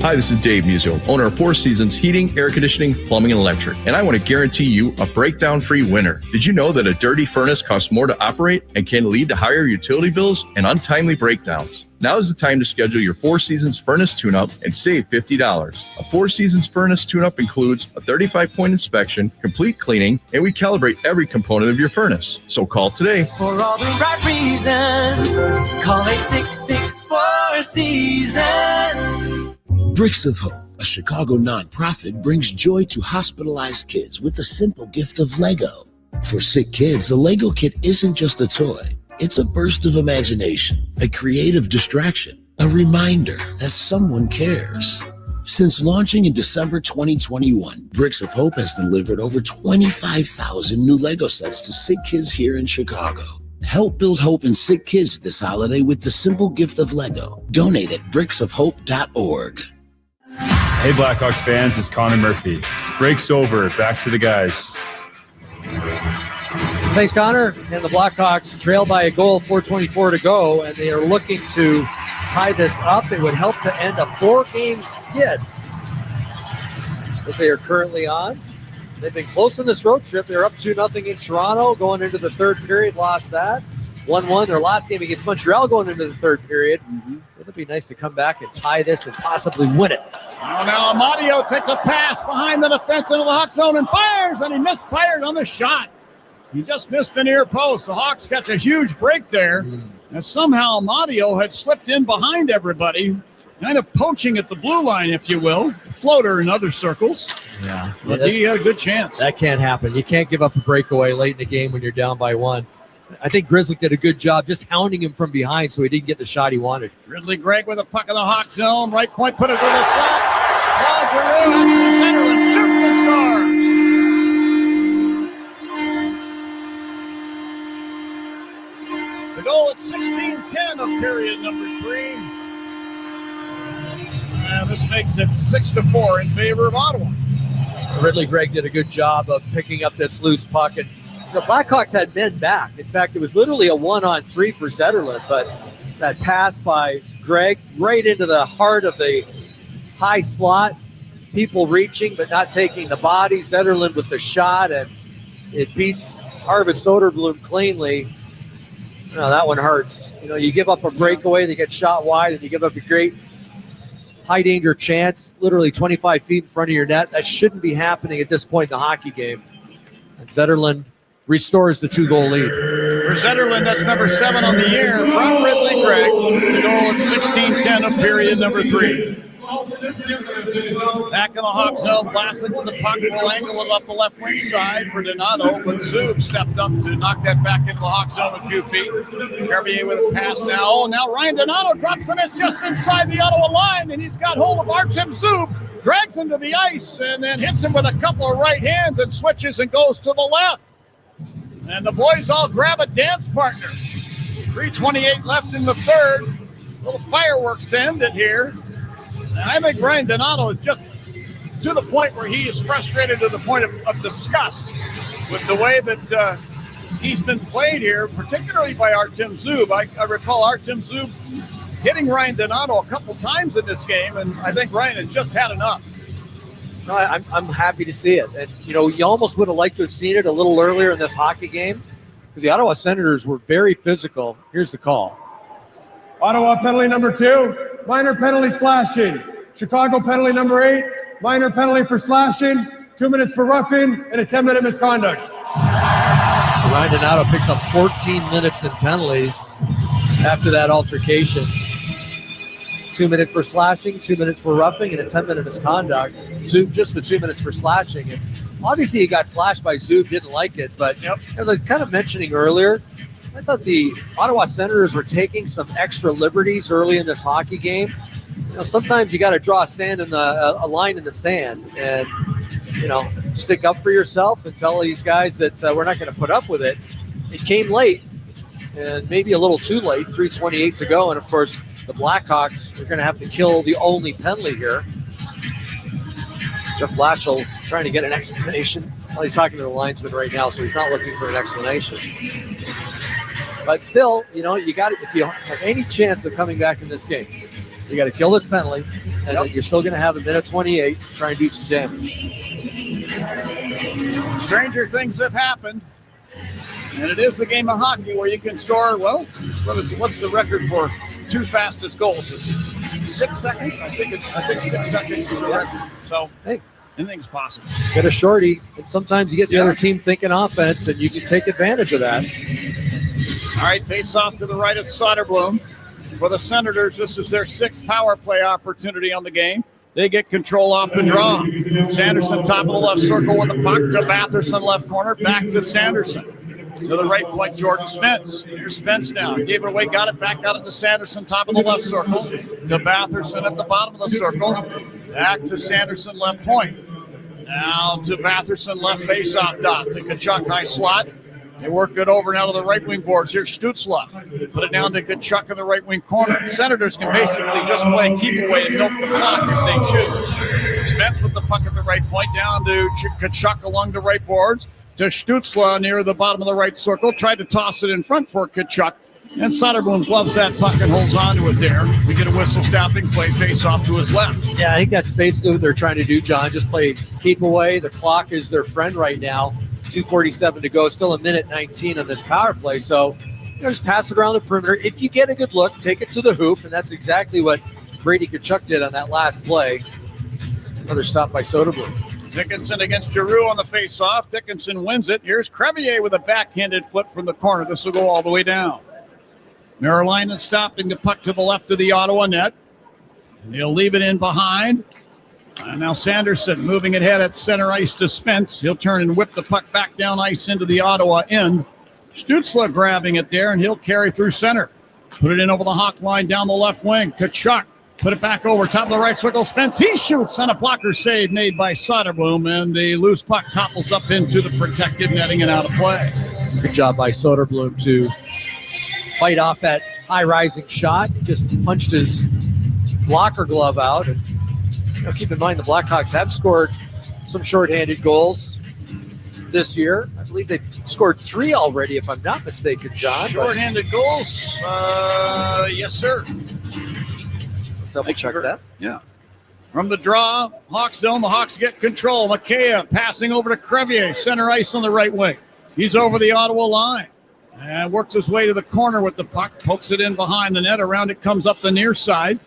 Hi, this is Dave Musil, owner of Four Seasons Heating, Air Conditioning, Plumbing, and Electric, and I want to guarantee you a breakdown-free winter. Did you know that a dirty furnace costs more to operate and can lead to higher utility bills and untimely breakdowns? Now is the time to schedule your Four Seasons furnace tune-up and save $50. A Four Seasons furnace tune-up includes a 35-point inspection, complete cleaning, and we calibrate every component of your furnace. So call today. For all the right reasons, call 866-4 Seasons. Bricks of Hope, a Chicago nonprofit, brings joy to hospitalized kids with the simple gift of Lego. For sick kids, the Lego kit isn't just a toy. It's a burst of imagination, a creative distraction, a reminder that someone cares. Since launching in December 2021, Bricks of Hope has delivered over 25,000 new Lego sets to sick kids here in Chicago. Help build hope in sick kids this holiday with the simple gift of Lego. Donate at bricksofhope.org. Hey Blackhawks fans, it's Connor Murphy. Break's over. Back to the guys. Thanks, Connor. And the Blackhawks trail by a goal, 4:24 to go, and they are looking to tie this up. It would help to end a 4-game skid that they are currently on. They've been close in this road trip. They're up 2-0 in Toronto going into the third period, lost that. 1-1 their last game against Montreal going into the third period. It'd be nice to come back and tie this and possibly win it. Oh, now Amadio takes a pass behind the defense into the Hawk zone and fires, and he misfired on the shot. He just missed the near post. The Hawks catch a huge break there. And somehow Amadio had slipped in behind everybody kind of poaching at the blue line, if you will. Floater in other circles. Yeah. But he had a good chance. That can't happen. You can't give up a breakaway late in the game when you're down by 1. I think Grizzly did a good job just hounding him from behind so he didn't get the shot he wanted. Ridley Gregg with a puck in the Hawk zone. Right point, put it to the slot. Ball Giroux out to Zetterlund. Shoots and scores. The goal at 16:10 of period number 3. And this makes it 6-4 in favor of Ottawa. Ridley Gregg did a good job of picking up this loose puck. And the Blackhawks had men back. In fact, it was literally a 1-on-3 for Zetterlund, but that pass by Gregg right into the heart of the high slot, people reaching but not taking the body. Zetterlund with the shot, and it beats Arvid Soderblom cleanly. That one hurts. You give up a breakaway, they get shot wide, and you give up a great high-danger chance, literally 25 feet in front of your net. That shouldn't be happening at this point in the hockey game. And Zetterlund restores the 2-goal lead. For Zetterlund, that's number 7 on the year from Ridley Gregg. The goal at 16:10 of period number 3. Back in the Hawk zone, Vlasic with the puck will angle it up the left wing side for Donato, but Zub stepped up to knock that back into the Hawk zone a few feet. Carbier with a pass now. Oh, now Ryan Donato drops him. It's just inside the Ottawa line, and he's got hold of Artem Zub, drags him to the ice, and then hits him with a couple of right hands and switches and goes to the left. And the boys all grab a dance partner. 3:28 left in the third. Little fireworks to end it here. And I think Brian Donato is just to the point where he is frustrated to the point of disgust with the way that he's been played here, particularly by Artem Zub. I recall Artem Zub hitting Ryan Donato a couple times in this game, and I think Ryan has just had enough. No, I'm happy to see it. And, you almost would have liked to have seen it a little earlier in this hockey game because the Ottawa Senators were very physical. Here's the call. Ottawa penalty number 2, minor penalty slashing. Chicago penalty number 8, minor penalty for slashing, 2 minutes for roughing, and a 10-minute misconduct. So Ryan Donato picks up 14 minutes in penalties after that altercation. 2 minutes for slashing, 2 minutes for roughing, and a 10-minute misconduct. Zub, just the 2 minutes for slashing. And obviously he got slashed by Zub, didn't like it, but as I was kind of mentioning earlier, I thought the Ottawa Senators were taking some extra liberties early in this hockey game. Sometimes you got to draw a line in the sand and, stick up for yourself and tell these guys that we're not going to put up with it. It came late and maybe a little too late, 3:28 to go. And, of course, the Blackhawks are going to have to kill the only penalty here. Jeff Blatchel trying to get an explanation. Well, he's talking to the linesman right now, so he's not looking for an explanation. But still, you got it. If you have any chance of coming back in this game, you got to kill this penalty, and you're still going to have a minute 28 to try and do some damage. Stranger things have happened, and it is the game of hockey where you can score. Well, what's the record for 2 fastest goals? Is 6 seconds? I think 6 seconds is the record. So, hey, anything's possible. Get a shorty, and sometimes you get the other team thinking offense, and you can take advantage of that. All right, face off to the right of Soderblom. For the Senators, this is their 6th power play opportunity on the game. They get control off the draw. Sanderson, top of the left circle with the puck to Batherson, left corner, back to Sanderson. To the right point, Jordan Spence. Here's Spence now. Gave it away, got it back out into Sanderson, top of the left circle. To Batherson at the bottom of the circle. Back to Sanderson, left point. Now to Batherson, left face-off dot. To Kachuk, high slot. They work it over now to the right wing boards. Here's Stützle. Put it down to Kachuk in the right wing corner. Senators can basically just play keep away and milk the clock if they choose. Spence with the puck at the right point, down to Kachuk along the right boards. To Stützle near the bottom of the right circle. Tried to toss it in front for Kachuk. And Soderblom gloves that puck and holds on to it there. We get a whistle stopping play, face off to his left. Yeah, I think that's basically what they're trying to do, John. Just play keep away. The clock is their friend right now. 2:47 to go, still a minute 19 on this power play. So, just pass it around the perimeter. If you get a good look, take it to the hoop, and that's exactly what Brady Kachuk did on that last play. Another stop by Soderblom. Dickinson against Giroux on the face-off. Dickinson wins it. Here's Crevier with a backhanded flip from the corner. This will go all the way down. Merriline is stopping the puck to the left of the Ottawa net. And he'll leave it in behind. And now Sanderson moving it ahead at center ice to Spence. He'll turn and whip the puck back down ice into the Ottawa end. Stützle grabbing it there, and he'll carry through center. Put it in over the Hawk line down the left wing. Tkachuk put it back over top of the right circle. Spence, he shoots on a blocker save made by Soderblom, and the loose puck topples up into the protected netting and out of play. Good job by Soderblom to fight off that high-rising shot. He just punched his blocker glove out. And keep in mind, the Blackhawks have scored some shorthanded goals this year. I believe they've scored 3 already, if I'm not mistaken, John. Shorthanded goals? Yes, sir. Double check that. Yeah. From the draw, Hawks zone, the Hawks get control. Mikheyev passing over to Crevier, center ice on the right wing. He's over the Ottawa line and works his way to the corner with the puck, pokes it in behind the net. Around it comes up the near side.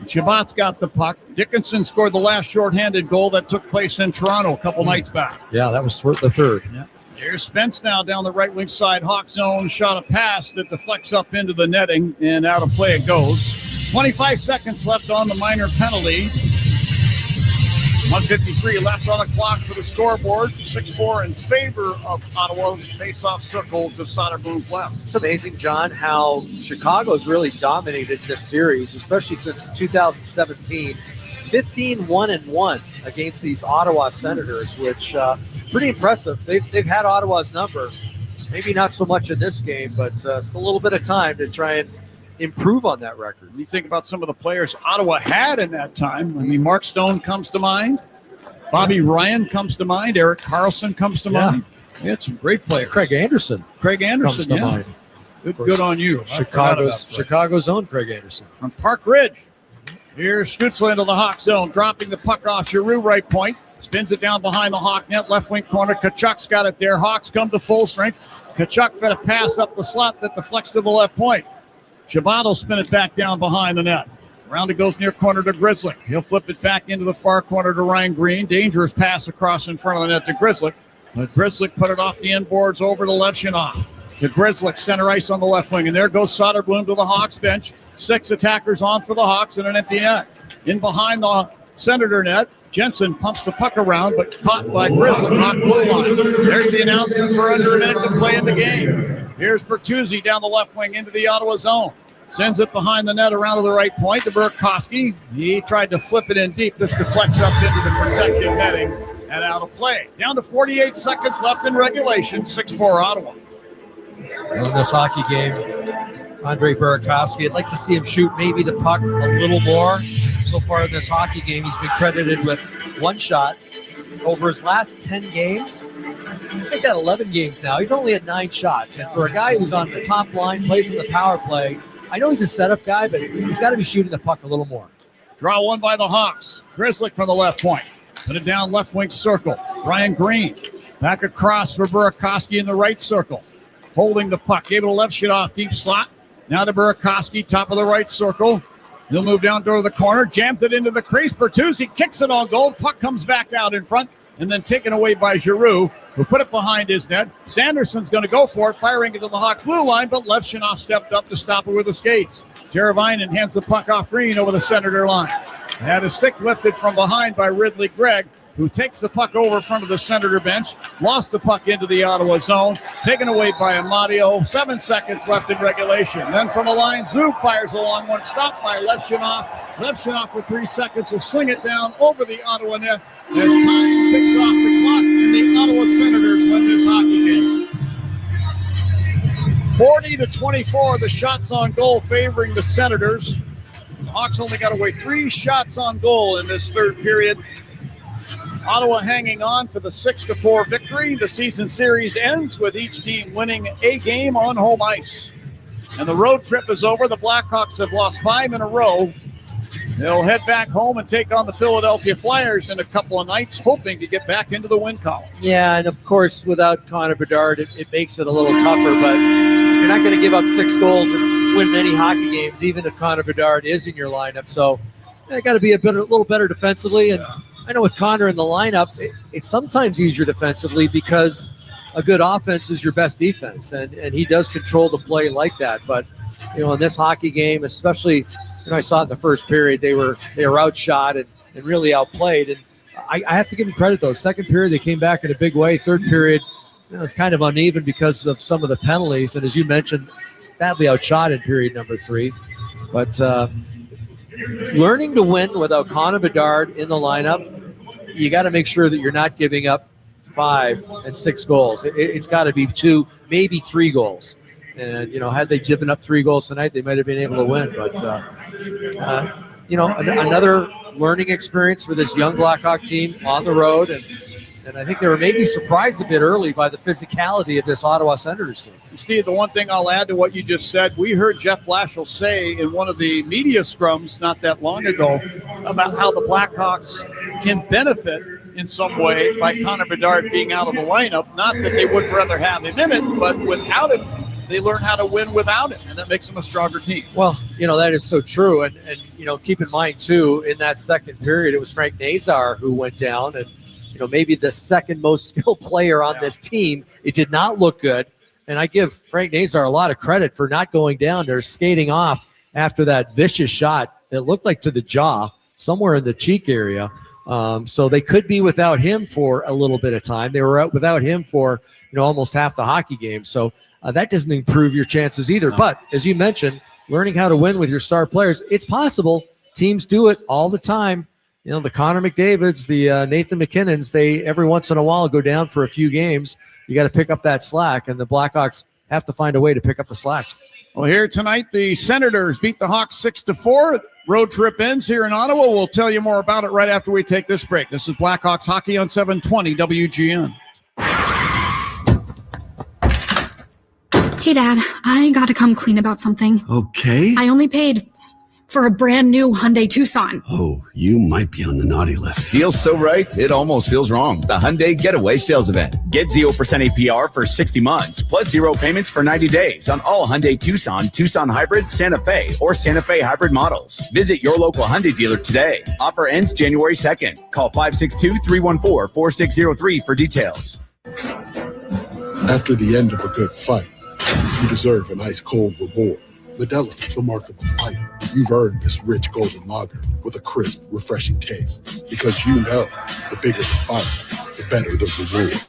Shabbat's got the puck. Dickinson scored the last shorthanded goal that took place in Toronto a couple nights back. Yeah, that was the third. Yeah. Here's Spence now down the right wing side. Hawk zone, shot a pass that deflects up into the netting, and out of play it goes. 25 seconds left on the minor penalty. 1:53 left on the clock for the scoreboard. 6-4 in favor of Ottawa's face-off circle to Soderblom's left. It's amazing, John, how Chicago's really dominated this series, especially since 2017. 15-1-1 against these Ottawa Senators, which pretty impressive. They've had Ottawa's number. Maybe not so much in this game, but still a little bit of time to try and improve on that record. You think about some of the players Ottawa had in that time. I mean, Mark Stone comes to mind. Bobby Ryan comes to mind. Erik Karlsson comes to mind. They had some great players. Craig Anderson comes to mind. Good on you. Chicago's own Craig Anderson. From Park Ridge. Here's Stützle into the Hawk zone, dropping the puck off Giroux right point. Spins it down behind the Hawk net, left wing corner. Tkachuk's got it there. Hawks come to full strength. Tkachuk fed a pass up the slot that deflects to the left point. Shabbat will spin it back down behind the net. Around it goes near corner to Grizzly. He'll flip it back into the far corner to Ryan Green. Dangerous pass across in front of the net to Grizzly. But Grizzly put it off the inboards over to Levshunov. To Grizzly, center ice on the left wing. And there goes Soderblom to the Hawks bench. 6 attackers on for the Hawks and an empty net. In behind the Senator net, Jensen pumps the puck around, but caught by Grizzly. Hawk blue line. There's the announcement for under a minute to play in the game. Here's Bertuzzi down the left wing into the Ottawa zone. Sends it behind the net around to the right point to Burakovsky. He tried to flip it in deep. This deflects up into the protected netting and out of play. Down to 48 seconds left in regulation. 6-4 Ottawa. In this hockey game, Andre Burakovsky, I'd like to see him shoot maybe the puck a little more. So far in this hockey game, he's been credited with 1 shot. Over his last 10 games, I think that 11 games now, he's only at 9 shots. And for a guy who's on the top line, plays in the power play, I know he's a setup guy, but he's got to be shooting the puck a little more. Draw one by the Hawks. Grizzly from the left point. Put it down left wing circle. Ryan Green back across for Burakovsky in the right circle. Holding the puck. Gave it a left shot off deep slot. Now to Burakovsky, top of the right circle. He'll move down toward the corner. Jams it into the crease. Bertuzzi kicks it on goal. Puck comes back out in front and then taken away by Giroux, who put it behind his net. Sanderson's going to go for it, firing into the Hawk blue line, but Levshunov stepped up to stop it with the skates. Teravainen hands the puck off Green over the Senator line. Had a stick lifted from behind by Ridley Gregg, who takes the puck over front of the Senator bench, lost the puck into the Ottawa zone, taken away by Amadio. 7 seconds left in regulation. Then from the line, Zub fires a long one, stopped by Levshunov. Levshunov for 3 seconds will sling it down over the Ottawa net as time ticks off the clock and the Ottawa Senators win this hockey game. 40-24, the shots on goal favoring the Senators. The Hawks only got away 3 shots on goal in this third period. Ottawa hanging on for the 6-4 victory. The season series ends with each team winning a game on home ice. And the road trip is over. The Blackhawks have lost 5 in a row. They'll head back home and take on the Philadelphia Flyers in a couple of nights, hoping to get back into the win column. Yeah, and of course, without Connor Bedard, it makes it a little tougher, but you're not going to give up 6 goals and win many hockey games, even if Connor Bedard is in your lineup. So they got to be a little better defensively. And I know with Connor in the lineup, it's sometimes easier defensively because a good offense is your best defense, and he does control the play like that. But, in this hockey game, especially I saw in the first period they were outshot and really outplayed. And I have to give them credit, though. Second period, they came back in a big way. Third period, it was kind of uneven because of some of the penalties. And as you mentioned, badly outshot in period number 3. But learning to win without Connor Bedard in the lineup, you got to make sure that you're not giving up 5 and 6 goals. It's got to be 2, maybe 3 goals. And, had they given up 3 goals tonight, they might have been able to win. But, another learning experience for this young Blackhawk team on the road. And I think they were maybe surprised a bit early by the physicality of this Ottawa Senators team. Steve, the one thing I'll add to what you just said, we heard Jeff Blashill say in one of the media scrums not that long ago about how the Blackhawks can benefit in some way by Connor Bedard being out of the lineup. Not that they would rather have him in it, but without him, they learn how to win without him, and that makes them a stronger team. Well, that is so true. And keep in mind, too, in that second period, it was Frank Nazar who went down, and maybe the second most skilled player on this team. It did not look good. And I give Frank Nazar a lot of credit for not going down there, skating off after that vicious shot. It looked like to the jaw, somewhere in the cheek area. So they could be without him for a little bit of time. They were out without him for, almost half the hockey game. So that doesn't improve your chances either. No. But as you mentioned, learning how to win with your star players, it's possible. Teams do it all the time. The Connor McDavids, the Nathan McKinnons, they every once in a while go down for a few games. You got to pick up that slack, and the Blackhawks have to find a way to pick up the slack. Well, here tonight, the Senators beat the Hawks 6-4. Road trip ends here in Ottawa. We'll tell you more about it right after we take this break. This is Blackhawks Hockey on 720 WGN. Hey, Dad, I got to come clean about something. Okay. I only paid for a brand new Hyundai Tucson. Oh, you might be on the naughty list. Deal's so right, it almost feels wrong. The Hyundai Getaway Sales Event. Get 0% APR for 60 months, plus 0 payments for 90 days on all Hyundai Tucson, Tucson Hybrid, Santa Fe, or Santa Fe Hybrid models. Visit your local Hyundai dealer today. Offer ends January 2nd. Call 562-314-4603 for details. After the end of a good fight, you deserve an ice-cold reward. Modelo, the mark of a fighter. You've earned this rich golden lager with a crisp, refreshing taste. Because the bigger the fight, the better the reward.